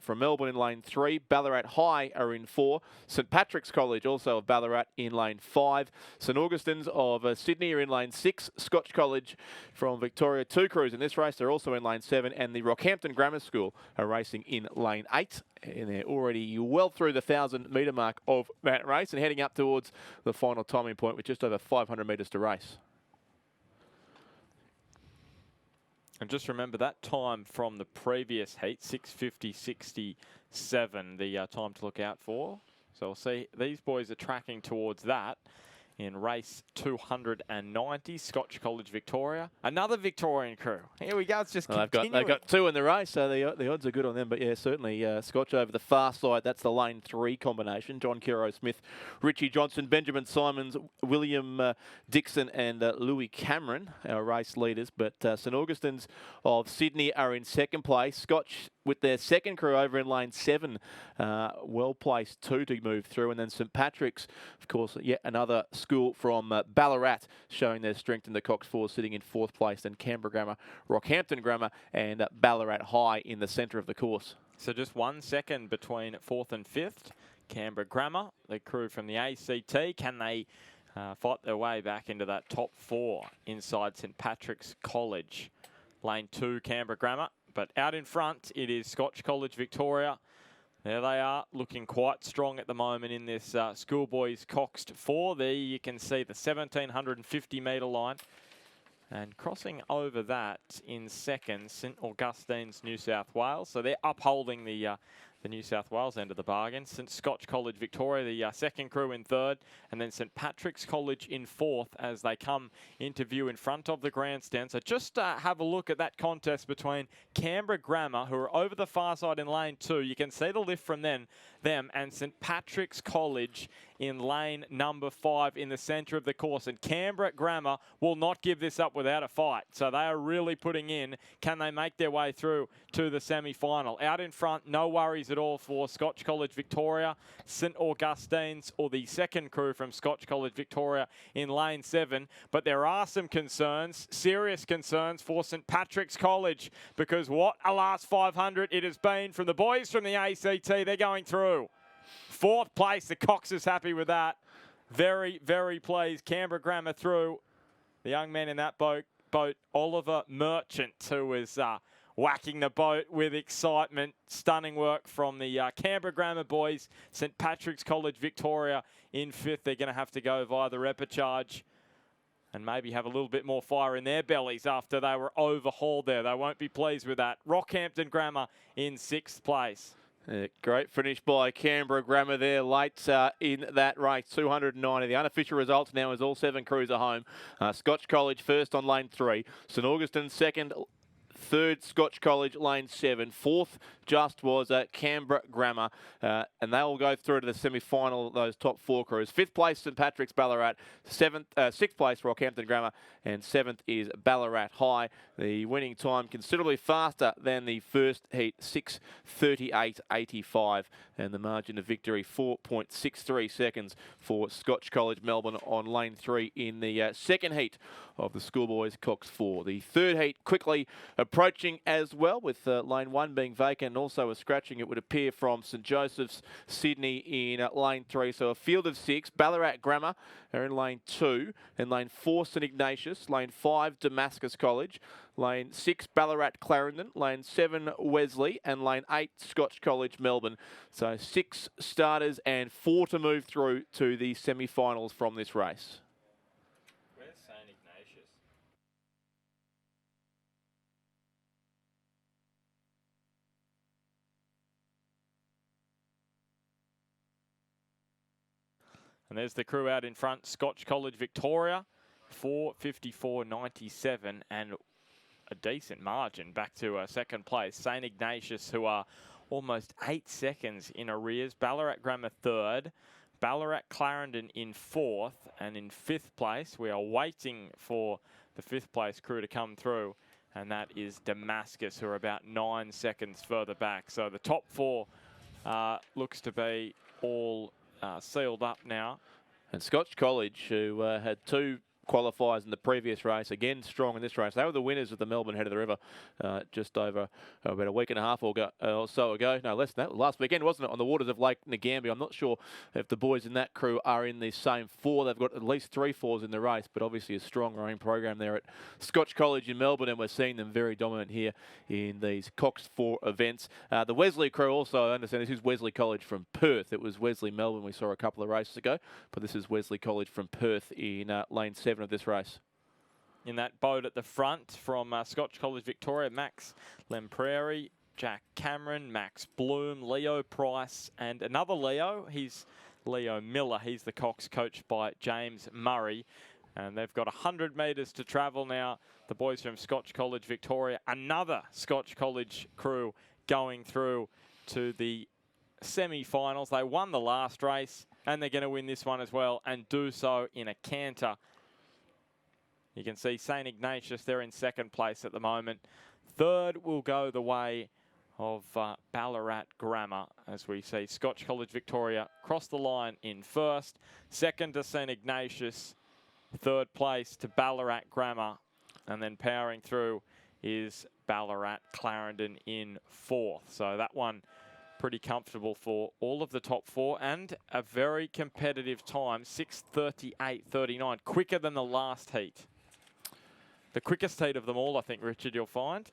from Melbourne in lane 3. Ballarat High are in 4. St Patrick's College also of Ballarat in lane 5. St Augustine's of Sydney are in lane 6. Scotch College from Victoria, 2 crews in this race. They're also in lane 7. And the Rockhampton Grammar School are racing in lane 8. And they're already well through the 1,000 metre mark of that race and heading up towards the final timing point with just over 500 metres to race. And just remember that time from the previous heat, 6:50.67, the time to look out for. So we'll see these boys are tracking towards that in race 290, Scotch College Victoria. Another Victorian crew. Here we go. It's just continuing. They've got 2 in the race, so the odds are good on them. But yeah, certainly Scotch over the far side. That's the lane 3 combination. John Kiro Smith, Richie Johnson, Benjamin Simons, William Dixon, and Louis Cameron, our race leaders. But St Augustine's of Sydney are in second place. Scotch with their second crew over in lane 7, well placed 2 to move through. And then St Patrick's, of course, yet another school from Ballarat showing their strength in the Cox 4, sitting in 4th place. And Canberra Grammar, Rockhampton Grammar, and Ballarat High in the centre of the course. So just 1 second between 4th and 5th. Canberra Grammar, the crew from the ACT, can they fight their way back into that top 4 inside St Patrick's College? Lane 2, Canberra Grammar. But out in front, it is Scotch College Victoria. There they are, looking quite strong at the moment in this Schoolboys Cox 4. There you can see the 1,750 metre line. And crossing over that in second, St Augustine's New South Wales. So they're upholding the New South Wales end of the bargain. St Scotch College Victoria, the second crew in third, and then St Patrick's College in 4th as they come into view in front of the grandstand. So just have a look at that contest between Canberra Grammar, who are over the far side in lane 2. You can see the lift from them, and St Patrick's College in lane number 5 in the centre of the course. And Canberra Grammar will not give this up without a fight. So they are really putting in. Can they make their way through to the semi-final? Out in front, no worries plays at all for Scotch College Victoria, St Augustine's, or the second crew from Scotch College Victoria in lane 7. But there are some concerns, serious concerns for St Patrick's College, because what a last 500 it has been from the boys from the ACT. They're going through. 4th place, the Cox is happy with that. Very, very pleased. Canberra Grammar through. The young man in that boat, Oliver Merchant, who is whacking the boat with excitement. Stunning work from the Canberra Grammar boys. St Patrick's College Victoria in 5th. They're going to have to go via the repechage and maybe have a little bit more fire in their bellies after they were overhauled there. They won't be pleased with that. Rockhampton Grammar in 6th place. Great finish by Canberra Grammar there late in that race, 290. The unofficial results now is all 7 crews are home. Scotch College first on lane 3, St Augustine second, 3rd Scotch College lane 7, 4th just was Canberra Grammar, and they will go through to the semi-final, those top 4 crews. 5th place St Patrick's Ballarat, 6th place Rockhampton Grammar, and 7th is Ballarat High. The winning time considerably faster than the first heat, 6:38.85, and the margin of victory 4.63 seconds for Scotch College Melbourne on lane 3 in the second heat of the Schoolboys Cox 4. The third heat quickly approaching as well, with lane 1 being vacant, and also a scratching, it would appear, from St Joseph's Sydney in lane 3. So a field of 6. Ballarat Grammar are in lane 2, and lane 4 St Ignatius, lane 5 Damascus College, lane 6 Ballarat Clarendon, lane 7 Wesley, and lane 8 Scotch College Melbourne. So 6 starters and 4 to move through to the semi-finals from this race. Where's St Ignatius? And there's the crew out in front, Scotch College Victoria, 4:54.97, and a decent margin back to second place. St Ignatius, who are almost 8 seconds in arrears. Ballarat Grammar 3rd. Ballarat Clarendon in 4th, and in 5th place, we are waiting for the 5th place crew to come through, and that is Damascus, who are about 9 seconds further back. So the top 4 looks to be all sealed up now. And Scotch College, who had 2 qualifiers in the previous race, again strong in this race. They were the winners of the Melbourne Head of the River just over about a week and a half or so ago. No, less than that. Last weekend, wasn't it, on the waters of Lake Ngambia? I'm not sure if the boys in that crew are in the same 4. They've got at least 3 4s in the race, but obviously a strong rowing program there at Scotch College in Melbourne, and we're seeing them very dominant here in these Cox 4 events. The Wesley crew also, I understand this is Wesley College from Perth. It was Wesley Melbourne we saw a couple of races ago, but this is Wesley College from Perth in lane 7 of this race. In that boat at the front from Scotch College Victoria, Max Lemprairie, Jack Cameron, Max Bloom, Leo Price, and another Leo. He's Leo Miller. He's the Cox, coached by James Murray. And they've got 100 metres to travel now. The boys from Scotch College Victoria, another Scotch College crew going through to the semi-finals. They won the last race, and they're going to win this one as well, and do so in a canter. You can see St Ignatius, they're in second place at the moment. Third will go the way of Ballarat Grammar, as we see Scotch College Victoria cross the line in first. Second to St Ignatius. Third place to Ballarat Grammar. And then powering through is Ballarat Clarendon in 4th. So that one pretty comfortable for all of the top 4, and a very competitive time, 6:38.39, quicker than the last heat. The quickest heat of them all, I think, Richard, you'll find.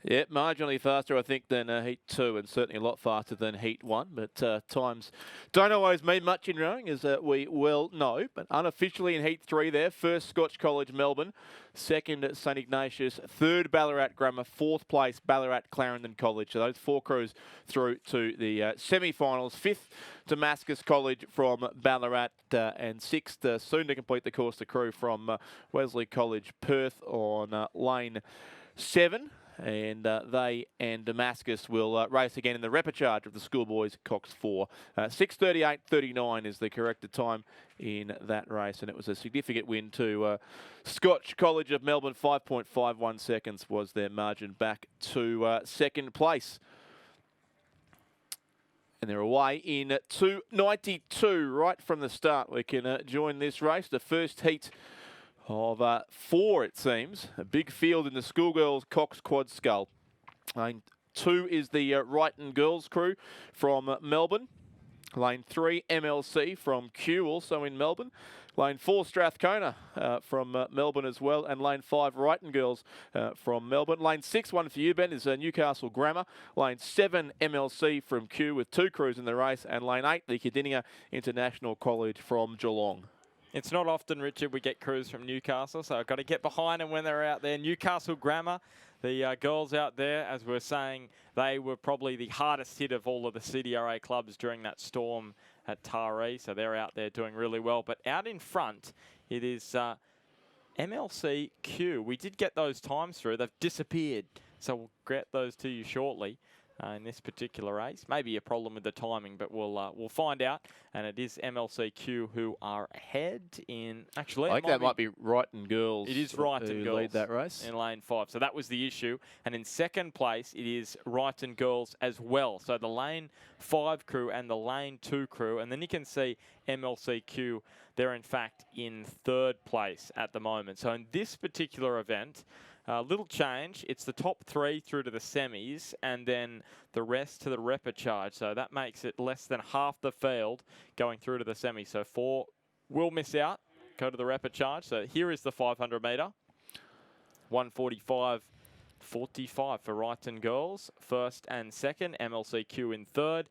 Yeah, marginally faster, I think, than Heat 2, and certainly a lot faster than Heat 1. But times don't always mean much in rowing, as we well know. But unofficially in Heat 3 there, first Scotch College Melbourne, second St Ignatius, third Ballarat Grammar, 4th place Ballarat Clarendon College. So those 4 crews through to the semi-finals. 5th Damascus College from Ballarat, and 6th, soon to complete the course, the crew from Wesley College Perth on lane 7. And they and Damascus will race again in the repechage of the Schoolboys Cox 4. 6:38.39 is the corrected time in that race, and it was a significant win to Scotch College of Melbourne. 5.51 seconds was their margin back to second place. And they're away in 2:92 right from the start. We can join this race. The first heat of 4, it seems. A big field in the Schoolgirls Cox Quad Scull. Lane 2 is the Wrighton Girls crew from Melbourne. Lane 3, MLC from Kew, also in Melbourne. Lane 4, Strathcona from Melbourne as well. And lane 5, Wrighton Girls from Melbourne. Lane 6, one for you, Ben, is Newcastle Grammar. Lane 7, MLC from Kew with 2 crews in the race. And lane 8, the Cardinia International College from Geelong. It's not often, Richard, we get crews from Newcastle, so I've got to get behind them when they're out there. Newcastle Grammar, the girls out there, as we're saying, they were probably the hardest hit of all of the CDRA clubs during that storm at Taree, so they're out there doing really well. But out in front, it is MLC Q. We did get those times through. They've disappeared, so we'll get those to you shortly. In this particular race, maybe a problem with the timing, but we'll find out. And it is MLCQ who are ahead in. Actually, I think that might be Wrighton Girls. It is Wrighton Girls lead that race in lane 5. So that was the issue. And in second place, it is Wrighton Girls as well. So the lane 5 crew and the lane 2 crew, and then you can see MLCQ. They're in fact in third place at the moment. So in this particular event. Little change. It's the top 3 through to the semis and then the rest to the repechage. So that makes it less than half the field going through to the semis. So 4 will miss out, go to the repechage. So here is the 500 metre. 1:45.45 for Wrighton Girls. First and second. MLCQ in third.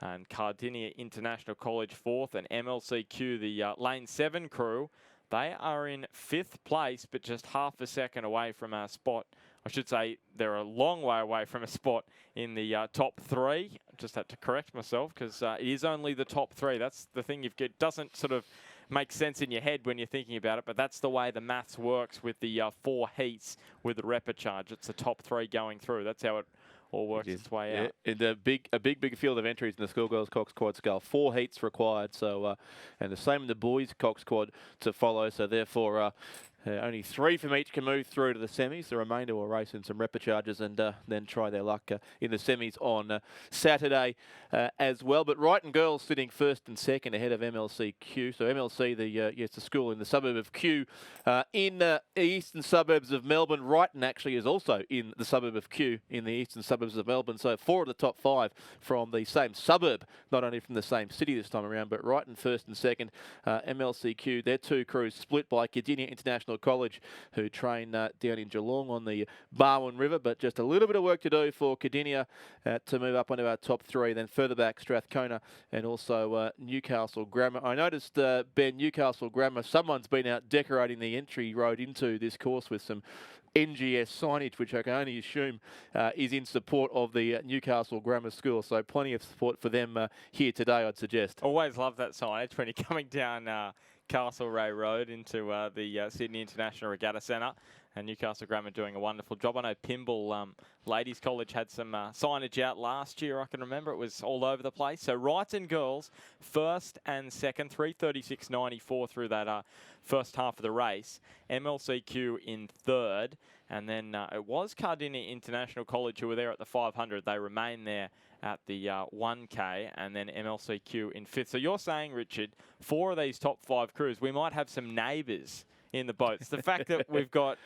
And Cardinia International College fourth. And MLCQ, the lane 7 crew. They are in 5th place, but just half a second away from our spot. I should say they're a long way away from a spot in the top 3. Just had to correct myself because it is only the top 3. That's the thing you've got. Doesn't sort of make sense in your head when you're thinking about it, but that's the way the maths works with the 4 heats with the repechage. It's the top 3 going through. That's how it all works its way out. In a big field of entries in the Schoolgirls Cox Quad Scull. 4 heats required, so and the same in the boys Cox Quad to follow. So therefore, only 3 from each can move through to the semis. The remainder will race in some repechages and then try their luck in the semis on Saturday as well. But Wrighton Girls sitting first and second ahead of MLCQ. So MLC, the school in the suburb of Kew, in the eastern suburbs of Melbourne. Wrighton actually is also in the suburb of Kew in the eastern suburbs of Melbourne. So 4 of the top 5 from the same suburb, not only from the same city this time around, but Wrighton first and second. MLCQ, their 2 crews split by Cardinia International College, who train down in Geelong on the Barwon River, but just a little bit of work to do for Cardinia to move up onto our top 3. Then further back, Strathcona and also Newcastle Grammar. I noticed, Ben, Newcastle Grammar, someone's been out decorating the entry road into this course with some NGS signage, which I can only assume is in support of the Newcastle Grammar School. So plenty of support for them here today, I'd suggest. Always love that signage when you're coming down Castlereagh Road into the Sydney International Regatta Centre. And Newcastle Grammar doing a wonderful job. I know Pymble Ladies College had some signage out last year. I can remember it was all over the place. So Wrighton Girls, first and second, 3:36.94 through that first half of the race. MLCQ in third. And then it was Cardinia International College who were there at the 500. They remain there at the 1K, and then MLCQ in 5th. So you're saying, Richard, 4 of these top 5 crews, we might have some neighbours in the boats. The fact that we've got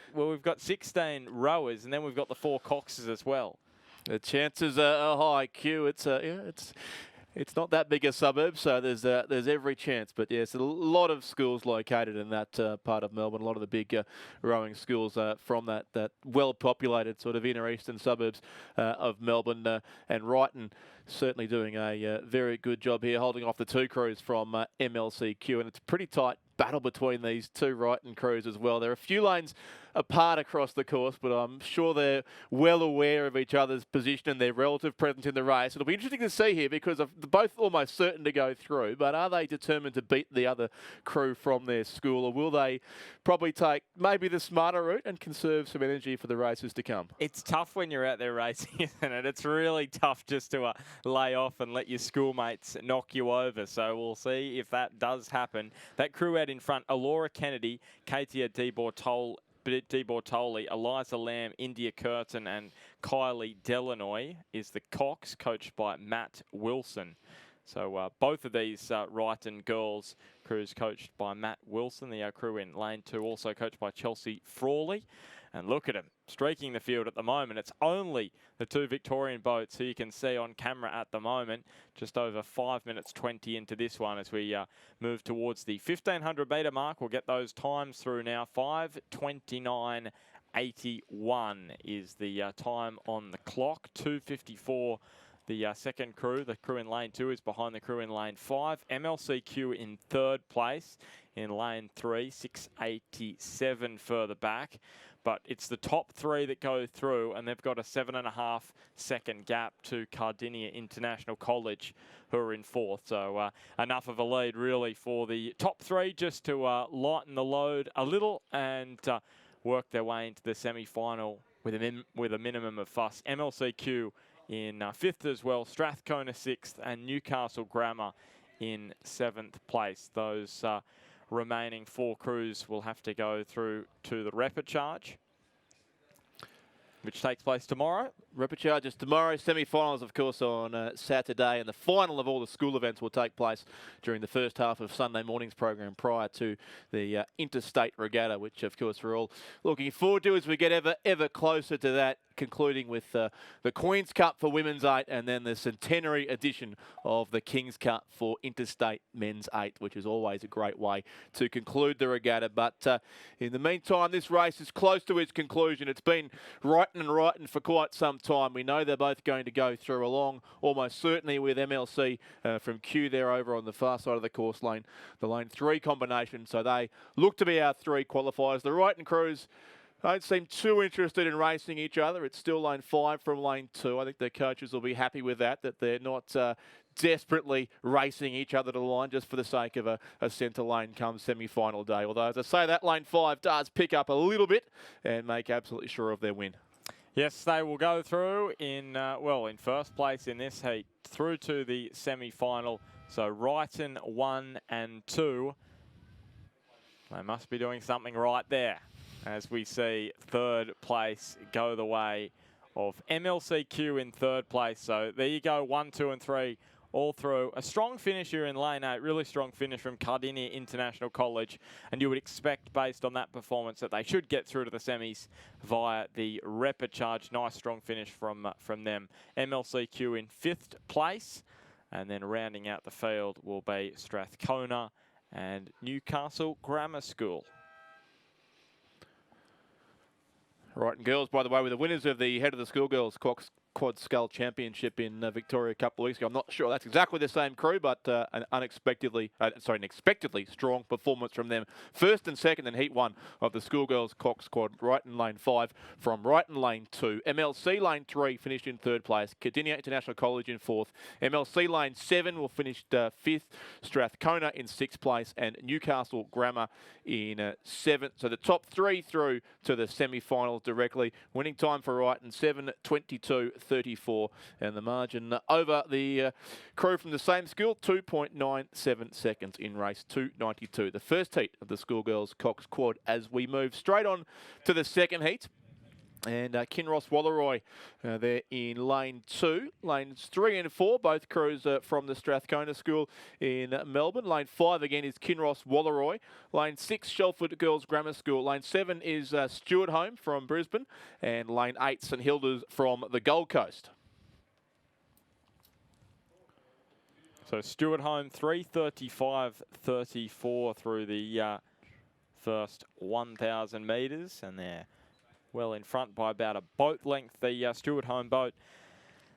16 rowers, and then we've got the 4 coxes as well. The chances are high. Q, it's not that big a suburb, so there's every chance. But yes, a lot of schools located in that part of Melbourne. A lot of the big rowing schools from that well-populated sort of inner eastern suburbs of Melbourne. And Wrighton certainly doing a very good job here, holding off the 2 crews from MLCQ. And it's a pretty tight battle between these 2 Wrighton crews as well. There are a few lanes apart across the course, but I'm sure they're well aware of each other's position and their relative presence in the race. It'll be interesting to see here because they're both almost certain to go through, but are they determined to beat the other crew from their school, or will they probably take maybe the smarter route and conserve some energy for the races to come? It's tough when you're out there racing, isn't it? It's really tough just to lay off and let your schoolmates knock you over. So we'll see if that does happen. That crew out in front, Alora Kennedy, Katia de Bortol, Di Bortoli, Eliza Lamb, India Curtin, and Kylie Delanoy is the Cox, coached by Matt Wilson. So both of these Wrighton girls crews coached by Matt Wilson. The crew in lane 2 also coached by Chelsea Frawley. And look at him, streaking the field at the moment. It's only the 2 Victorian boats who you can see on camera at the moment. Just over 5 minutes 20 into this one as we move towards the 1500 metre mark. We'll get those times through now. 5:29.81 is the time on the clock. 2:54. The second crew, the crew in lane 2, is behind the crew in lane 5. MLCQ in 3rd place in lane 3, 6:87 further back. But it's the top 3 that go through, and they've got a 7.5 second gap to Cardinia International College, who are in 4th. So enough of a lead, really, for the top 3 just to lighten the load a little and work their way into the semi-final with a minimum of fuss. MLCQ in 5th as well, Strathcona 6th, and Newcastle Grammar in 7th place. Those remaining 4 crews will have to go through to the repechage, which takes place tomorrow. Repechage is tomorrow. Semi-finals, of course, on Saturday, and the final of all the school events will take place during the first half of Sunday morning's program prior to the interstate regatta, which, of course, we're all looking forward to as we get ever closer to that, concluding with the Queen's Cup for Women's 8 and then the centenary edition of the King's Cup for Interstate Men's 8, which is always a great way to conclude the regatta. But in the meantime, this race is close to its conclusion. It's been Wrighton for quite some time. We know they're both going to go through along, almost certainly with MLC from Q there over on the far side of the course lane, the lane 3 combination. So they look to be our 3 qualifiers. The Wrighton crews don't seem too interested in racing each other. It's still lane 5 from lane 2. I think their coaches will be happy with that they're not desperately racing each other to the line just for the sake of a centre lane come semi-final day. Although, as I say, that lane 5 does pick up a little bit and make absolutely sure of their win. Yes, they will go through in first place in this heat through to the semi-final. So Wrighton 1 and 2. They must be doing something right there, as we see 3rd place go the way of MLCQ in 3rd place. So there you go, 1, 2 and 3 all through. A strong finish here in lane 8, really strong finish from Cardinia International College, and you would expect, based on that performance, that they should get through to the semis via the repechage. Nice strong finish from them. MLCQ in 5th place, and then rounding out the field will be Strathcona and Newcastle Grammar School. Wrighton girls, by the way, were the winners of the Head of the Schoolgirls Quad Scull Championship in Victoria a couple of weeks ago. I'm not sure that's exactly the same crew, but an unexpectedly strong performance from them. 1st and 2nd in Heat 1 of the Schoolgirls Cox Quad. Wrighton lane 5 from Wrighton lane 2. MLC lane 3 finished in 3rd place. Cardinia International College in 4th. MLC lane 7 will finish 5th. Strathcona in 6th place, and Newcastle Grammar in 7th. So the top 3 through to the semi-finals directly. Winning time for Wrighton 7:22.34, and the margin over the crew from the same school 2.97 seconds in race 2:92. The first heat of the Schoolgirls Cox Quad, as we move straight on to the second heat. And Kinross Walleroy there in lane 2. Lanes 3 and 4, both crews from the Strathcona School in Melbourne. Lane 5 again is Kinross Walleroy. Lane 6, Shelford Girls Grammar School. Lane 7 is Stewart Home from Brisbane. And lane 8, St Hilda's from the Gold Coast. So Stewart Home 3:35.34 through the first 1,000 metres, and they're well in front by about a boat length. The Stewart Home boat,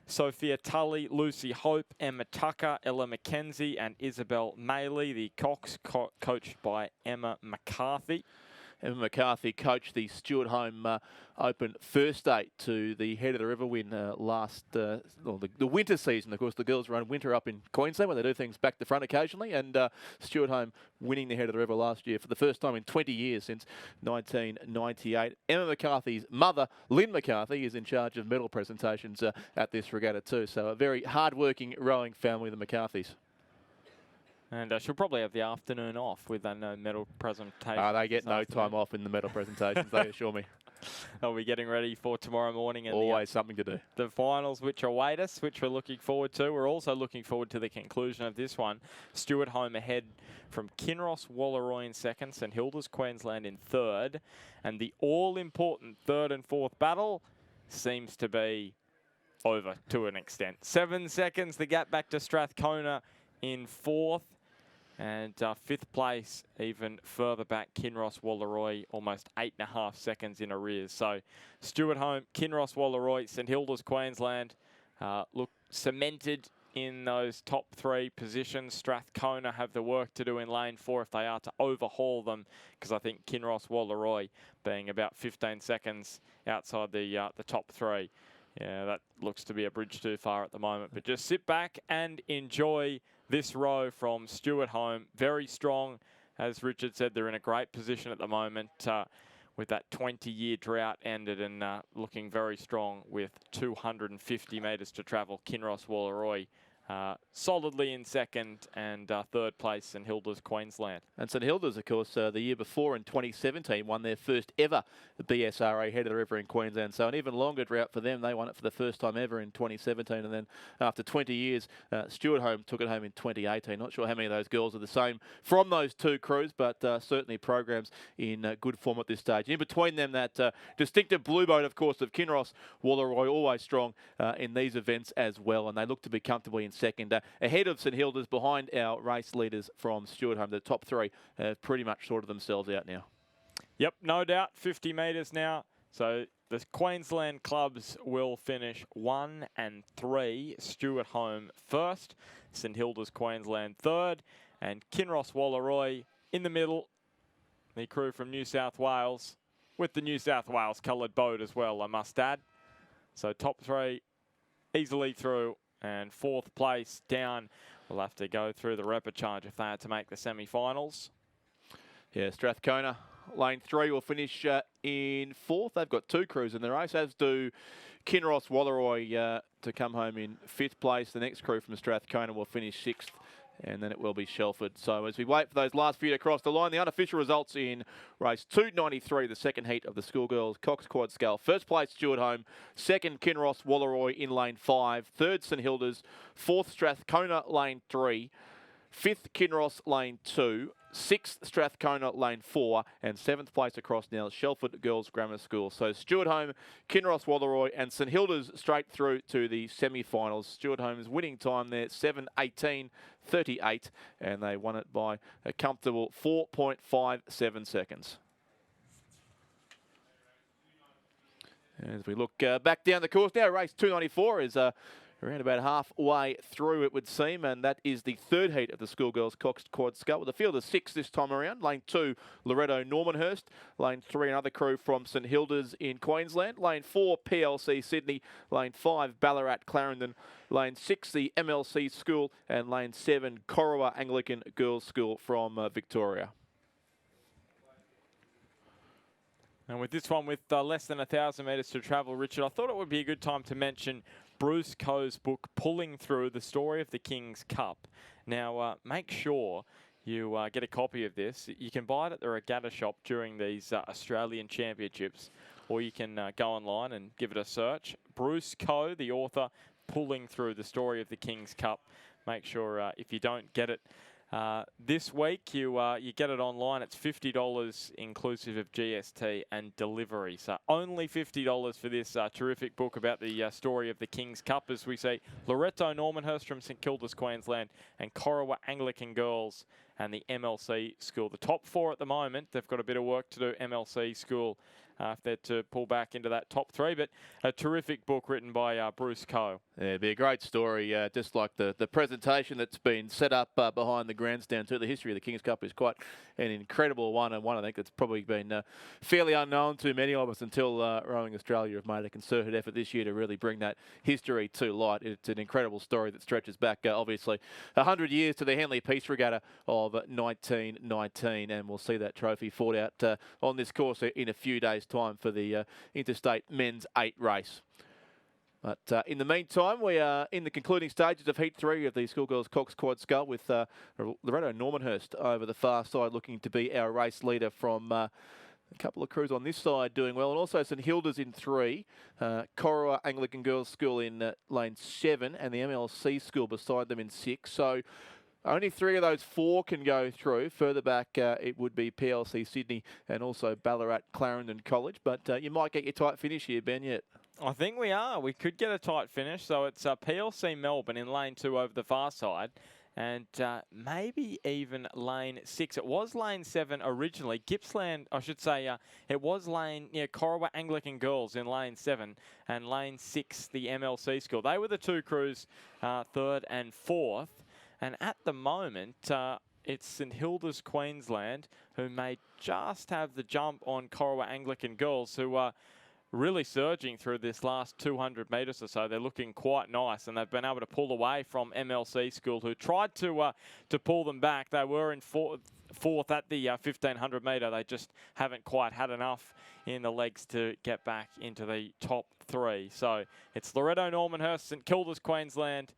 Sophia Tully, Lucy Hope, Emma Tucker, Ella McKenzie and Isabel Maley. The Cox coached by Emma McCarthy. Emma McCarthy coached the Stewart Home Open first 8 to the Head of the River win the winter season. Of course, the girls run winter up in Queensland where they do things back to front occasionally, and Stewart Home winning the Head of the River last year for the first time in 20 years since 1998. Emma McCarthy's mother, Lynn McCarthy, is in charge of medal presentations at this regatta too. So a very hard-working rowing family, the McCarthys. And she'll probably have the afternoon off with a no medal presentation. They get this no afternoon. time off in the medal presentations, they assure me. They'll be getting ready for tomorrow morning. And Always something to do. the finals which await us, which we're looking forward to. We're also looking forward to the conclusion of this one. Stuart home ahead from Kinross Walleroy in second, St Hilda's Queensland in third. And the all-important third and fourth battle seems to be over to an extent. 7 seconds, the gap back to Strathcona in fourth. And fifth place, even further back, Kinross Walleroy, almost 8.5 seconds in arrears. So Stuart home, Kinross Walleroy, St Hilda's Queensland look cemented in those top three positions. Strathcona have the work to do in lane 4 if they are to overhaul them, because I think Kinross Walleroy being about 15 seconds outside the top three. Yeah, that looks to be a bridge too far at the moment. But just sit back and enjoy this row from Stuart home. Very strong. As Richard said, they're in a great position at the moment with that 20-year drought ended and looking very strong with 250 metres to travel. Kinross Walleroy solidly in second, and third place St Hilda's Queensland. And St Hilda's, of course, the year before in 2017 won their first ever BSRA header ever in Queensland. So an even longer drought for them. They won it for the first time ever in 2017. And then after 20 years, Stuart home took it home in 2018. Not sure how many of those girls are the same from those two crews, but certainly programs in good form at this stage. In between them, that distinctive blue boat, of course, of Kinross Walleroy, always strong in these events as well. And they look to be comfortably in second, ahead of St Hilda's, behind our race leaders from Stuart home. The top three have pretty much sorted themselves out now. Yep, no doubt. 50 metres now. So the Queensland clubs will finish 1 and 3. Stuart home first, St Hilda's Queensland third, and Kinross Walleroy in the middle. The crew from New South Wales with the New South Wales coloured boat as well, I must add. So top three easily through. And fourth place down, we'll have to go through the repechage if they had to make the semi-finals. Yeah, Strathcona, lane 3 will finish in fourth. They've got two crews in the race, as do Kinross Walleroy to come home in fifth place. The next crew from Strathcona will finish sixth, and then it will be Shelford. So as we wait for those last few to cross the line, the unofficial results in race 293, the second heat of the schoolgirls Cox Quad Scull. First place, Stuart home. Second, Kinross Walleroy in lane 5. Third, St Hilda's. Fourth, Strathcona, lane 3. Fifth, Kinross, lane 2. Sixth, Strathcona, lane 4. And seventh place across now, Shelford Girls Grammar School. So Stuart home, Kinross Walleroy, and St Hilda's straight through to the semi-finals. Stuart home's winning time there, 7:18.38, and they won it by a comfortable 4.57 seconds. As we look back down the course now, race 294 is around about halfway through, it would seem, and that is the third heat of the schoolgirls Cox Quad Scull, with a field of 6 this time around. Lane 2, Loretto Normanhurst. Lane 3, another crew from St Hilda's in Queensland. Lane 4, PLC Sydney. Lane 5, Ballarat Clarendon. Lane 6, the MLC School. And Lane 7, Corowa Anglican Girls School from Victoria. And with this one, with less than 1,000 metres to travel, Richard, I thought it would be a good time to mention Bruce Coe's book, Pulling Through, the Story of the King's Cup. Now, make sure you get a copy of this. You can buy it at the regatta shop during these Australian Championships, or you can go online and give it a search. Bruce Coe, the author, Pulling Through, the Story of the King's Cup. Make sure if you don't get it this week, you get it online. It's $50 inclusive of GST and delivery. So only $50 for this terrific book about the story of the King's Cup, as we see Loretto Normanhurst from St Kilda's Queensland and Corowa Anglican Girls and the MLC School. The top 4 at the moment. They've got a bit of work to do, MLC School, if they're to pull back into that top 3. But a terrific book written by Bruce Coe. Yeah, it'd be a great story, just like the presentation that's been set up behind the grandstand too. The history of the King's Cup is quite an incredible one, and one I think that's probably been fairly unknown to many of us until Rowing Australia have made a concerted effort this year to really bring that history to light. It's an incredible story that stretches back, obviously, 100 years to the Henley Peace Regatta of 1919, and we'll see that trophy fought out on this course in a few days' time for the Interstate Men's 8 race. But in the meantime, we are in the concluding stages of Heat 3 of the Schoolgirls Cox Quad Scull with Loretto Normanhurst over the far side looking to be our race leader from a couple of crews on this side doing well. And also St Hilda's in 3, Corowa Anglican Girls School in lane 7 and the MLC School beside them in 6. So only 3 of those 4 can go through. Further back, it would be PLC Sydney and also Ballarat Clarendon College. But you might get your tight finish here, Ben, yet. I think we are. We could get a tight finish. So it's PLC Melbourne in lane 2 over the far side. And maybe even lane 6. It was lane 7 originally. Gippsland, I should say, it was lane, Corowa Anglican Girls in lane 7 and lane 6, the MLC School. They were the 2 crews, 3rd and 4th. And at the moment, it's St Hilda's Queensland who may just have the jump on Corowa Anglican Girls, who are really surging through this last 200 metres or so. They're looking quite nice, and they've been able to pull away from MLC School, who tried to pull them back. They were in fourth at the 1500 metre. They just haven't quite had enough in the legs to get back into the top 3. So it's Loretto Normanhurst, St Kilda's Queensland,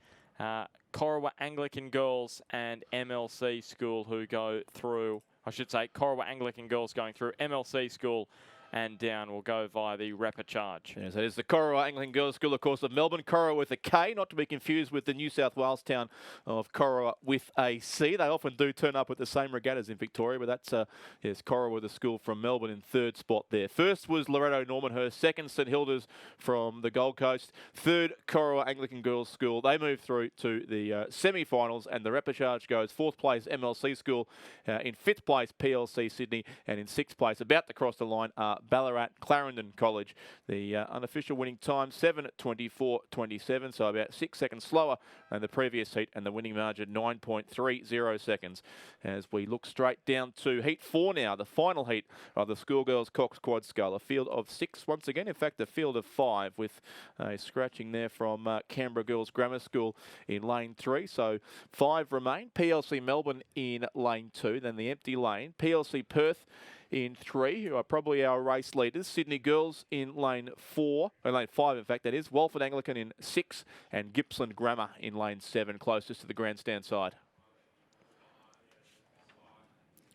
Corowa Anglican Girls and MLC School who go through. I should say Corowa Anglican Girls going through, MLC School and down will go via the repechage. Yes, it is the Corowa Anglican Girls School, of course, of Melbourne. Corowa with a K, not to be confused with the New South Wales town of Corowa with a C. They often do turn up at the same regattas in Victoria, but that's, yes, Corowa, the school from Melbourne in 3rd spot there. First was Loretto Normanhurst, 2nd St Hilda's from the Gold Coast, 3rd Corowa Anglican Girls School. They move through to the semi-finals, and the repechage goes 4th place MLC School, in 5th place PLC Sydney, and in 6th place, about to cross the line, Ballarat Clarendon College. The unofficial winning time 7:24.27, so about 6 seconds slower than the previous heat, and the winning margin 9.30 seconds. As we look straight down to Heat 4 now, the final heat of the Schoolgirls Cox Quad Scull. A field of 6 once again, in fact a field of 5 with a scratching there from Canberra Girls Grammar School in lane 3. So 5 remain. PLC Melbourne in lane 2, then the empty lane. PLC Perth in 3, who are probably our race leaders. Sydney Girls in lane 4, or lane 5 in fact that is. Walford Anglican in 6 and Gippsland Grammar in lane 7, closest to the grandstand side.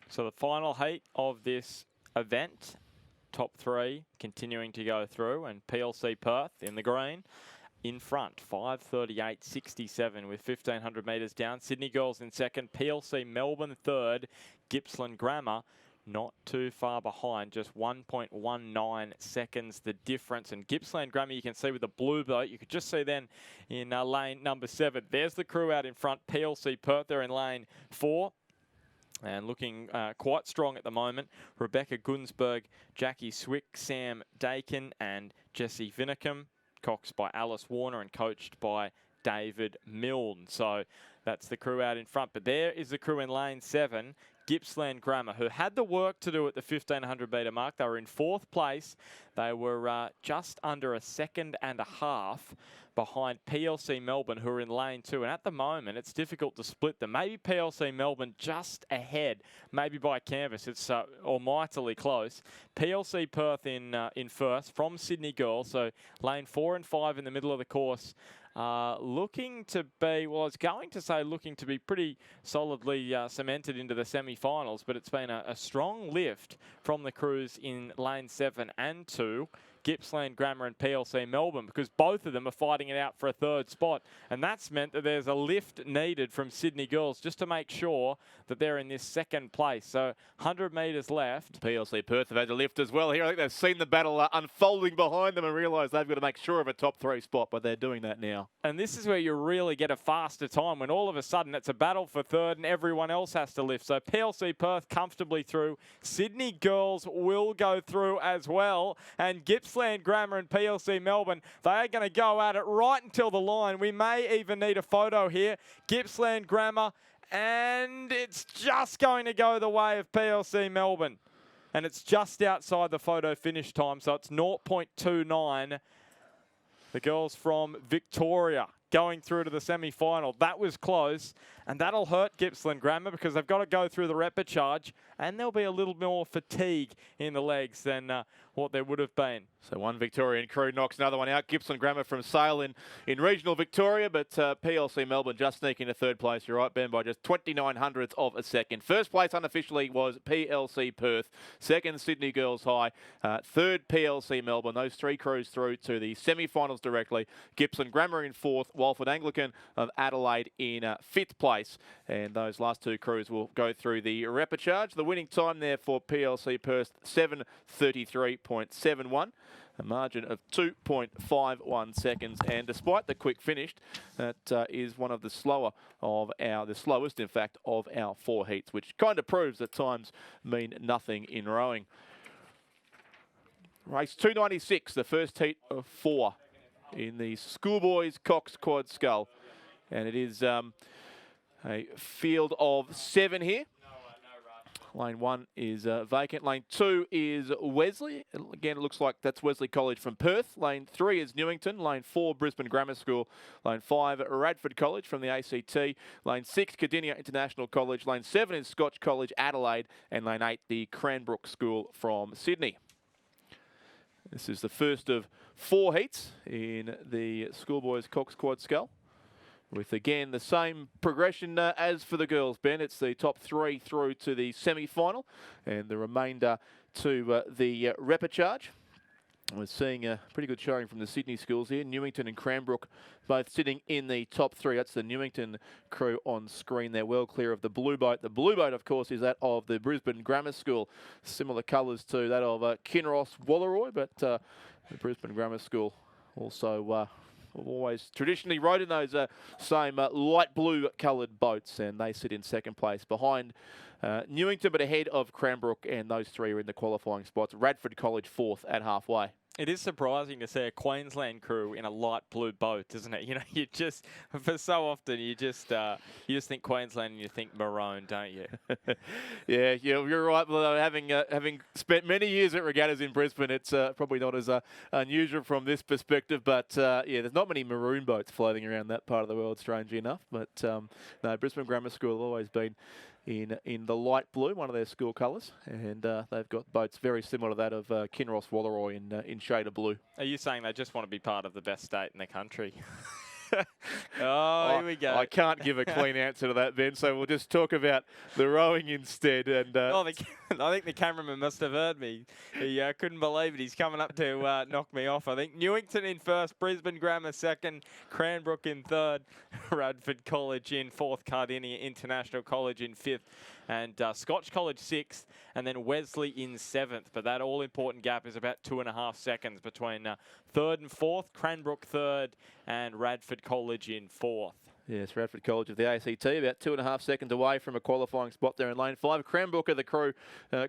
So the final heat of this event, top 3 continuing to go through, and PLC Perth in the green in front, 5:38.67 with 1500 metres down. Sydney Girls in 2nd, PLC Melbourne 3rd, Gippsland Grammar not too far behind, just 1.19 seconds the difference. And Gippsland Grammar, you can see with the blue boat, you could just see then in lane number 7. There's the crew out in front, PLC Perth, they're in lane 4. And looking quite strong at the moment. Rebecca Gunsberg, Jackie Swick, Sam Dakin and Jessie Vinicum. Coxed by Alice Warner and coached by David Milne. So that's the crew out in front. But there is the crew in lane 7, Gippsland Grammar, who had the work to do at the 1500 metre mark. They were in 4th place. They were just under a second and a half behind PLC Melbourne, who are in lane 2. And at the moment, it's difficult to split them. Maybe PLC Melbourne just ahead, maybe by canvas. It's almightily close. PLC Perth in first from Sydney Girls. So lane 4 and 5 in the middle of the course. Looking to be, well, I was going to say looking to be pretty solidly cemented into the semi-finals, but it's been a strong lift from the crews in lane 7 and 2, Gippsland Grammar and PLC Melbourne, because both of them are fighting it out for a 3rd spot. And that's meant that there's a lift needed from Sydney Girls just to make sure that they're in this 2nd place. So 100 metres left. PLC Perth have had to lift as well here. I think they've seen the battle unfolding behind them and realised they've got to make sure of a top 3 spot, but they're doing that now. And this is where you really get a faster time, when all of a sudden it's a battle for 3rd and everyone else has to lift. So PLC Perth comfortably through. Sydney Girls will go through as well. And Gippsland Grammar and PLC Melbourne, they are going to go at it right until the line. We may even need a photo here. Gippsland Grammar, and it's just going to go the way of PLC Melbourne. And it's just outside the photo finish time, so it's 0.29. The girls from Victoria going through to the semi-final. That was close. And that'll hurt Gippsland Grammar because they've got to go through the repechage, and there'll be a little more fatigue in the legs than what there would have been. So one Victorian crew knocks another one out. Gippsland Grammar from Sale in regional Victoria, but PLC Melbourne just sneaking to third place. You're right, Ben, by just 29/100ths of a second. First place unofficially was PLC Perth. Second, Sydney Girls High. Third, PLC Melbourne. Those three crews through to the semi-finals directly. Gippsland Grammar in fourth. Walford Anglican of Adelaide in fifth place. And those last two crews will go through the repechage. The winning time there for PLC Perth, 7:33.71. A margin of 2.51 seconds, and despite the quick finish, that is one of the slowest, in fact, of our four heats, which kind of proves that times mean nothing in rowing. Race 296, the first heat of 4 in the Schoolboys Cox Quad Scull, and it is a field of 7 here. Lane 1 is vacant. Lane 2 is Wesley. Again, it looks like that's Wesley College from Perth. Lane 3 is Newington. Lane 4, Brisbane Grammar School. Lane 5, Radford College from the ACT. Lane 6, Cardinia International College. Lane 7 is Scotch College, Adelaide. And Lane 8, the Cranbrook School from Sydney. This is the first of 4 heats in the Schoolboys Cox Quad Scull, with, again, the same progression as for the girls, Ben. It's the top 3 through to the semi-final and the remainder to the repechage. We're seeing a pretty good showing from the Sydney schools here. Newington and Cranbrook both sitting in the top 3. That's the Newington crew on screen. They're well clear of the blue boat. The blue boat, of course, is that of the Brisbane Grammar School. Similar colours to that of Kinross Wallaroi, but the Brisbane Grammar School also always traditionally rode in those same light blue coloured boats, and they sit in second place behind Newington, but ahead of Cranbrook, and those 3 are in the qualifying spots. Radford College 4th at halfway. It is surprising to see a Queensland crew in a light blue boat, isn't it? You know, you just, for so often, you just think Queensland and you think maroon, don't you? Yeah, you're right. Well, having spent many years at regattas in Brisbane, it's probably not as unusual from this perspective. But yeah, there's not many maroon boats floating around that part of the world, strangely enough. But no, Brisbane Grammar School have always been in the light blue, one of their school colours, and they've got boats very similar to that of Kinross Wallaroi in shade of blue. Are you saying they just want to be part of the best state in the country? Here we go. I can't give a clean answer to that, Ben, so we'll just talk about the rowing instead. And I think the cameraman must have heard me. He couldn't believe it. He's coming up to knock me off, I think. Newington in first, Brisbane Grammar second, Cranbrook in third, Radford College in fourth, Cardinia International College in fifth, and Scotch College sixth, and then Wesley in seventh. But that all-important gap is about 2.5 seconds between third and fourth, Cranbrook third, and Radford College in fourth. Yes, Radford College of the ACT, about 2.5 seconds away from a qualifying spot there in lane 5. Cranbrook are the crew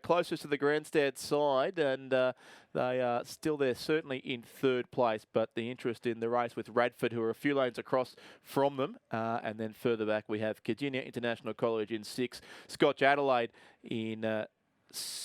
closest to the grandstand side, and they are still there, certainly in third place. But the interest in the race with Radford, who are a few lanes across from them, and then further back we have Cardinia International College in 6, Scotch Adelaide in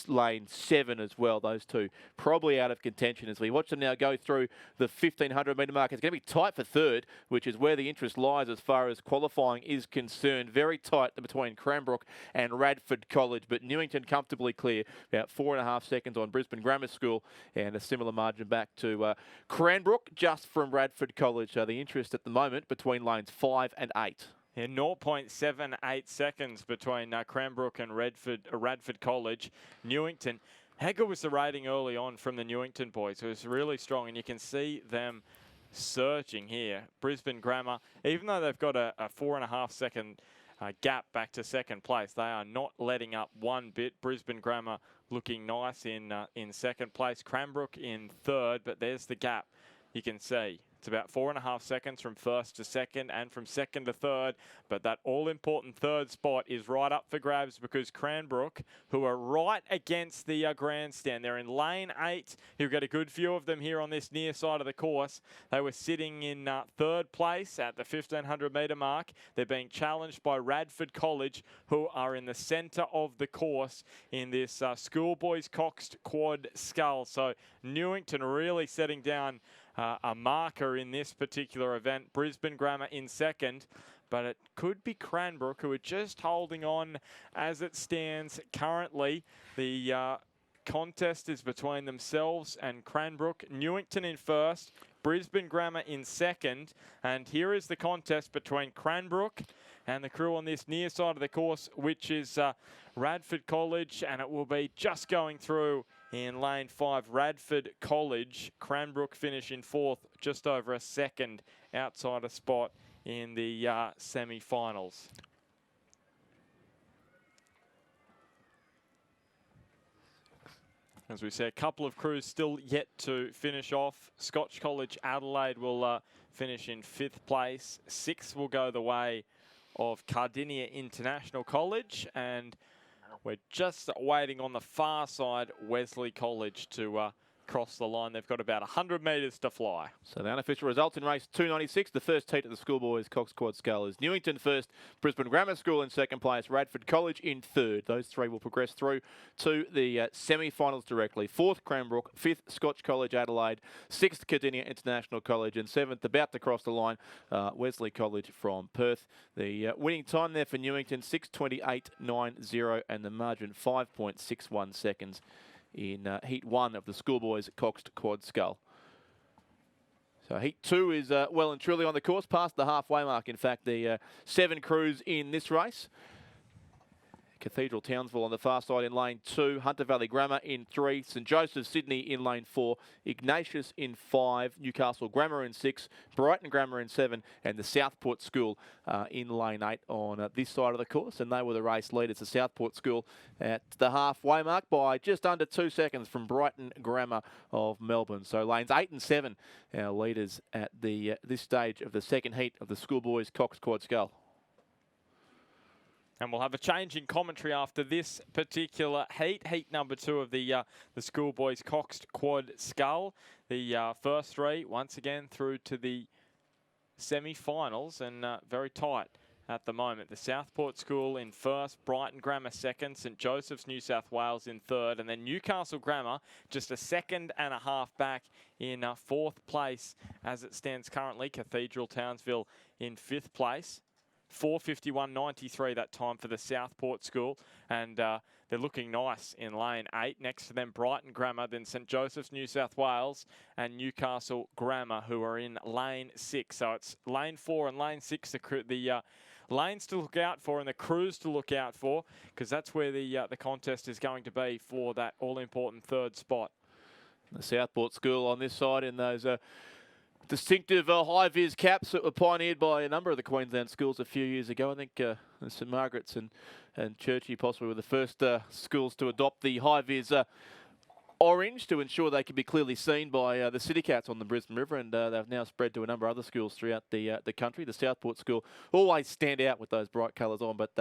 lane 7 as well. Those two probably out of contention as we watch them now go through the 1500 metre mark. It's going to be tight for third, which is where the interest lies as far as qualifying is concerned. Very tight between Cranbrook and Radford College, but Newington comfortably clear, about 4.5 seconds on Brisbane Grammar School, and a similar margin back to Cranbrook just from Radford College. So the interest at the moment between lanes 5 and 8. Yeah, 0.78 seconds between Cranbrook and Radford College. Newington, how good was the rating early on from the Newington boys? It was really strong, and you can see them surging here. Brisbane Grammar, even though they've got a 4.5 second gap back to second place, they are not letting up one bit. Brisbane Grammar looking nice in second place. Cranbrook in third, but there's the gap you can see. It's about 4.5 seconds from first to second and from second to third. But that all-important third spot is right up for grabs because Cranbrook, who are right against the grandstand, they're in lane 8. You've got a good view of them here on this near side of the course. They were sitting in third place at the 1500 metre mark. They're being challenged by Radford College, who are in the centre of the course in this Schoolboys Cox Quad Scull. So Newington really setting down a marker in this particular event. Brisbane Grammar in second, but it could be Cranbrook, who are just holding on as it stands currently. The contest is between themselves and Cranbrook. Newington in first, Brisbane Grammar in second, and here is the contest between Cranbrook and the crew on this near side of the course, which is Radford College, and it will be just going through in lane 5. Radford College, Cranbrook finish in fourth, just over a second outside a spot in the semi-finals. As we say, a couple of crews still yet to finish off. Scotch College Adelaide will finish in 5th place. 6th will go the way of Cardinia International College, and we're just waiting on the far side, Wesley College, to cross the line. They've got about 100 metres to fly. So the unofficial results in race 296, the first heat of the schoolboys Cox Quad Scull is Newington first, Brisbane Grammar School in second place, Radford College in third. Those three will progress through to the semi-finals directly. 4th Cranbrook, 5th Scotch College Adelaide, 6th Cardinia International College, and 7th, about to cross the line, Wesley College from Perth. The winning time there for Newington, 6:28.90, and the margin 5.61 seconds in Heat 1 of the schoolboys Cox Quad Scull. So Heat 2 is well and truly on the course, past the halfway mark. In fact, the 7 crews in this race. Cathedral Townsville on the far side in lane 2, Hunter Valley Grammar in 3, St Joseph Sydney in lane 4, Ignatius in 5, Newcastle Grammar in 6, Brighton Grammar in 7, and the Southport School in lane 8 on this side of the course. And they were the race leaders. The Southport School at the halfway mark by just under 2 seconds from Brighton Grammar of Melbourne. So lanes 8 and 7, our leaders at the this stage of the second heat of the schoolboys Cox Quad Scull. And we'll have a change in commentary after this particular heat. Heat number 2 of the schoolboys Cox Quad Scull. The first 3, once again, through to the semi-finals, and very tight at the moment. The Southport School in first, Brighton Grammar second, St Joseph's New South Wales in third, and then Newcastle Grammar just a second and a half back in 4th place as it stands currently. Cathedral Townsville in 5th place. 4:51.93 that time for the Southport School, and they're looking nice in lane 8. Next to them, Brighton Grammar, then St Joseph's New South Wales and Newcastle Grammar, who are in lane 6. So it's lane 4 and lane 6, the lanes to look out for and the crews to look out for, because that's where the contest is going to be for that all-important 3rd spot. The Southport School on this side in those distinctive high-vis caps that were pioneered by a number of the Queensland schools a few years ago. I think St Margaret's and Churchie possibly were the first schools to adopt the high-vis orange to ensure they could be clearly seen by the City Cats on the Brisbane River, and they've now spread to a number of other schools throughout the country. The Southport School always stand out with those bright colours on, but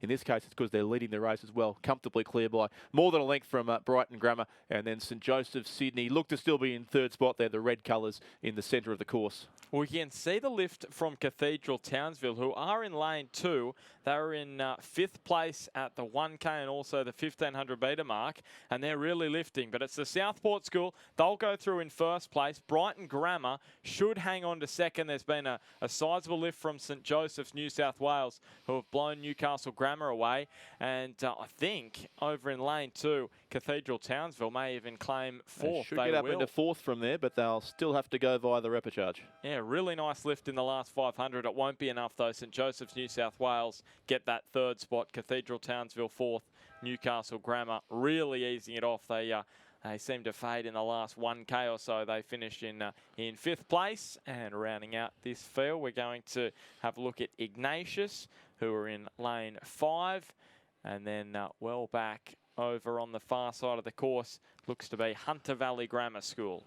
in this case it's because they're leading the race as well, comfortably clear by more than a length from Brighton Grammar, and then St Joseph Sydney look to still be in 3rd spot there, the red colours in the centre of the course. We can see the lift from Cathedral Townsville, who are in lane 2. They're in 5th place at the 1K and also the 1,500 metre mark, and they're really lifting. But it's the Southport School. They'll go through in 1st place. Brighton Grammar should hang on to 2nd. There's been a sizable lift from St Joseph's New South Wales, who have blown Newcastle Grammar away. And I think over in lane 2, Cathedral Townsville may even claim 4th. They should get up into 4th from there, but they'll still have to go via the repechage. Yeah, really nice lift in the last 500. It won't be enough, though. St Joseph's New South Wales get that 3rd spot. Cathedral Townsville 4th. Newcastle Grammar really easing it off. They seem to fade in the last 1K or so. They finished in 5th place. And rounding out this field, we're going to have a look at Ignatius, who are in lane 5. And then well back over on the far side of the course looks to be Hunter Valley Grammar School.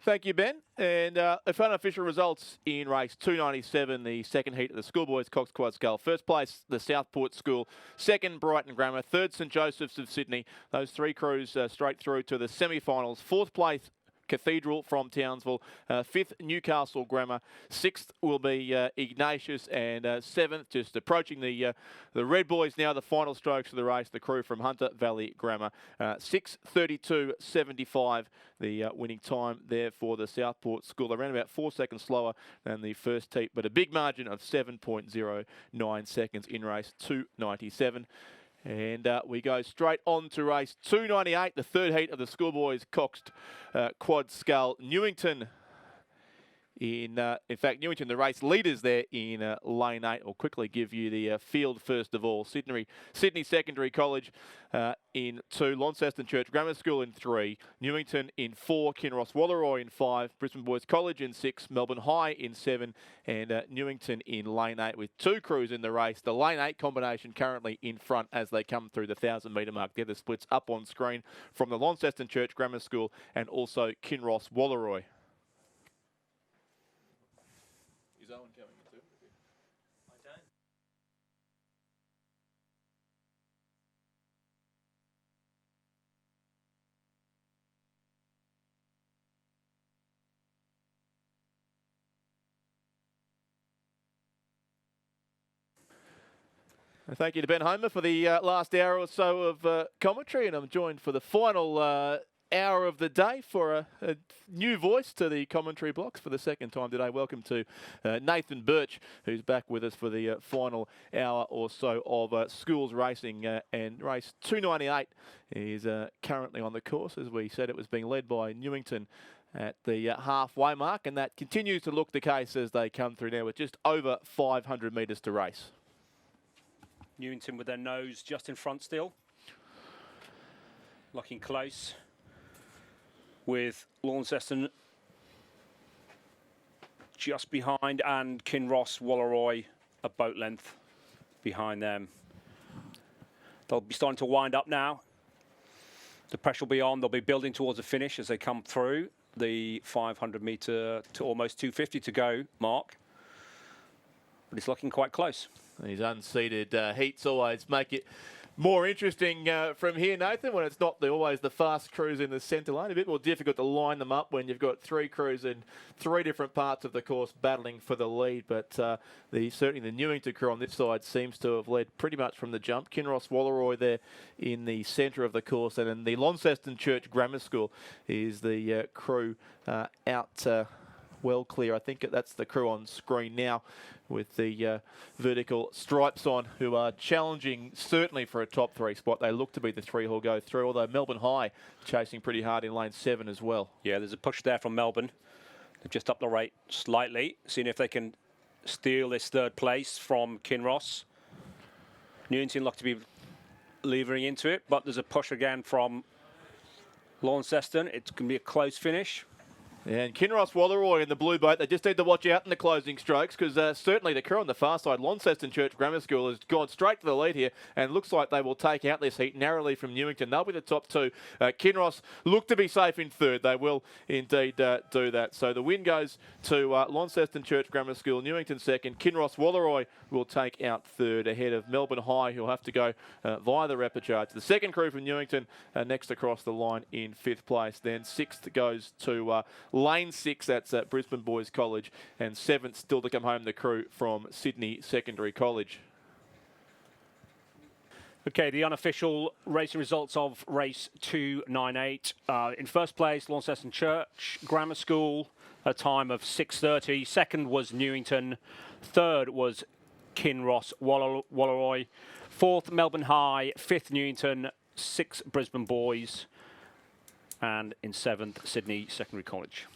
Thank you, Ben. And unofficial results in race 297, the second heat of the schoolboys Cox Quad Scull. 1st place, the Southport School. 2nd, Brighton Grammar. 3rd, St Joseph's of Sydney. Those 3 crews straight through to the semi-finals. 4th place, Cathedral from Townsville. 5th, Newcastle Grammar. 6th will be Ignatius, and 7th, just approaching the Red Boys now, the final strokes of the race, the crew from Hunter Valley Grammar. 6:32.75, the winning time there for the Southport School. Around about 4 seconds slower than the first heat, but a big margin of 7.09 seconds in race 297. And we go straight on to race 298, the third heat of the Schoolboys Coxed Quad Scull. Newington in fact, Newington, the race leaders there in lane 8. I'll quickly give you the field first of all. Sydney Secondary College in 2, Launceston Church Grammar School in 3, Newington in 4, Kinross Walleroy in 5, Brisbane Boys College in 6, Melbourne High in 7, and Newington in lane 8 with 2 crews in the race. The lane 8 combination currently in front as they come through the 1,000-metre mark. The other splits up on screen from the Launceston Church Grammar School and also Kinross Walleroy. Is Owen coming too? I don't. Thank you to Ben Homer for the last hour or so of commentary, and I'm joined for the final hour of the day for a new voice to the commentary blocks for the second time today. Welcome to Nathan Birch, who's back with us for the final hour or so of schools racing, and race 298 is currently on the course. As we said, it was being led by Newington at the halfway mark, and that continues to look the case as they come through now with just over 500 metres to race. Newington with their nose just in front still. Looking close, with Launceston just behind and Kinross Walleroy a boat length behind them. They'll be starting to wind up now. The pressure will be on. They'll be building towards the finish as they come through the 500 metre to almost 250 to go mark. But it's looking quite close. These unseeded heats always make it more interesting from here, Nathan, when it's not always the fast crews in the centre lane. A bit more difficult to line them up when you've got 3 crews in 3 different parts of the course battling for the lead. But certainly the Newington crew on this side seems to have led pretty much from the jump. Kinross Walleroy there in the centre of the course. And then the Launceston Church Grammar School is the crew out well clear. I think that's the crew on screen now with the vertical stripes on, who are challenging certainly for a top 3 spot. They look to be the 3 who'll go through, although Melbourne High chasing pretty hard in lane 7 as well. Yeah, there's a push there from Melbourne. They've just upped the rate slightly, seeing if they can steal this 3rd place from Kinross. Newington look to be levering into it, but there's a push again from Launceston. It's going to be a close finish. And Kinross Walleroy in the blue boat, they just need to watch out in the closing strokes, because certainly the crew on the far side, Launceston Church Grammar School, has gone straight to the lead here and looks like they will take out this heat narrowly from Newington. They'll be the top 2. Kinross look to be safe in 3rd. They will indeed do that. So the win goes to Launceston Church Grammar School, Newington 2nd. Kinross Walleroy will take out 3rd ahead of Melbourne High, who'll have to go via the rapid charge. The second crew from Newington next across the line in 5th place. Then 6th goes to lane 6, that's at Brisbane Boys College, and 7th still to come home, the crew from Sydney Secondary College. Okay, the unofficial racing results of race 298. In first place, Launceston Church Grammar School, a time of 6:30. Second was Newington. Third was Kinross Walleroy. 4th, Melbourne High. 5th, Newington. 6th, Brisbane Boys. And in 7th, Sydney Secondary College.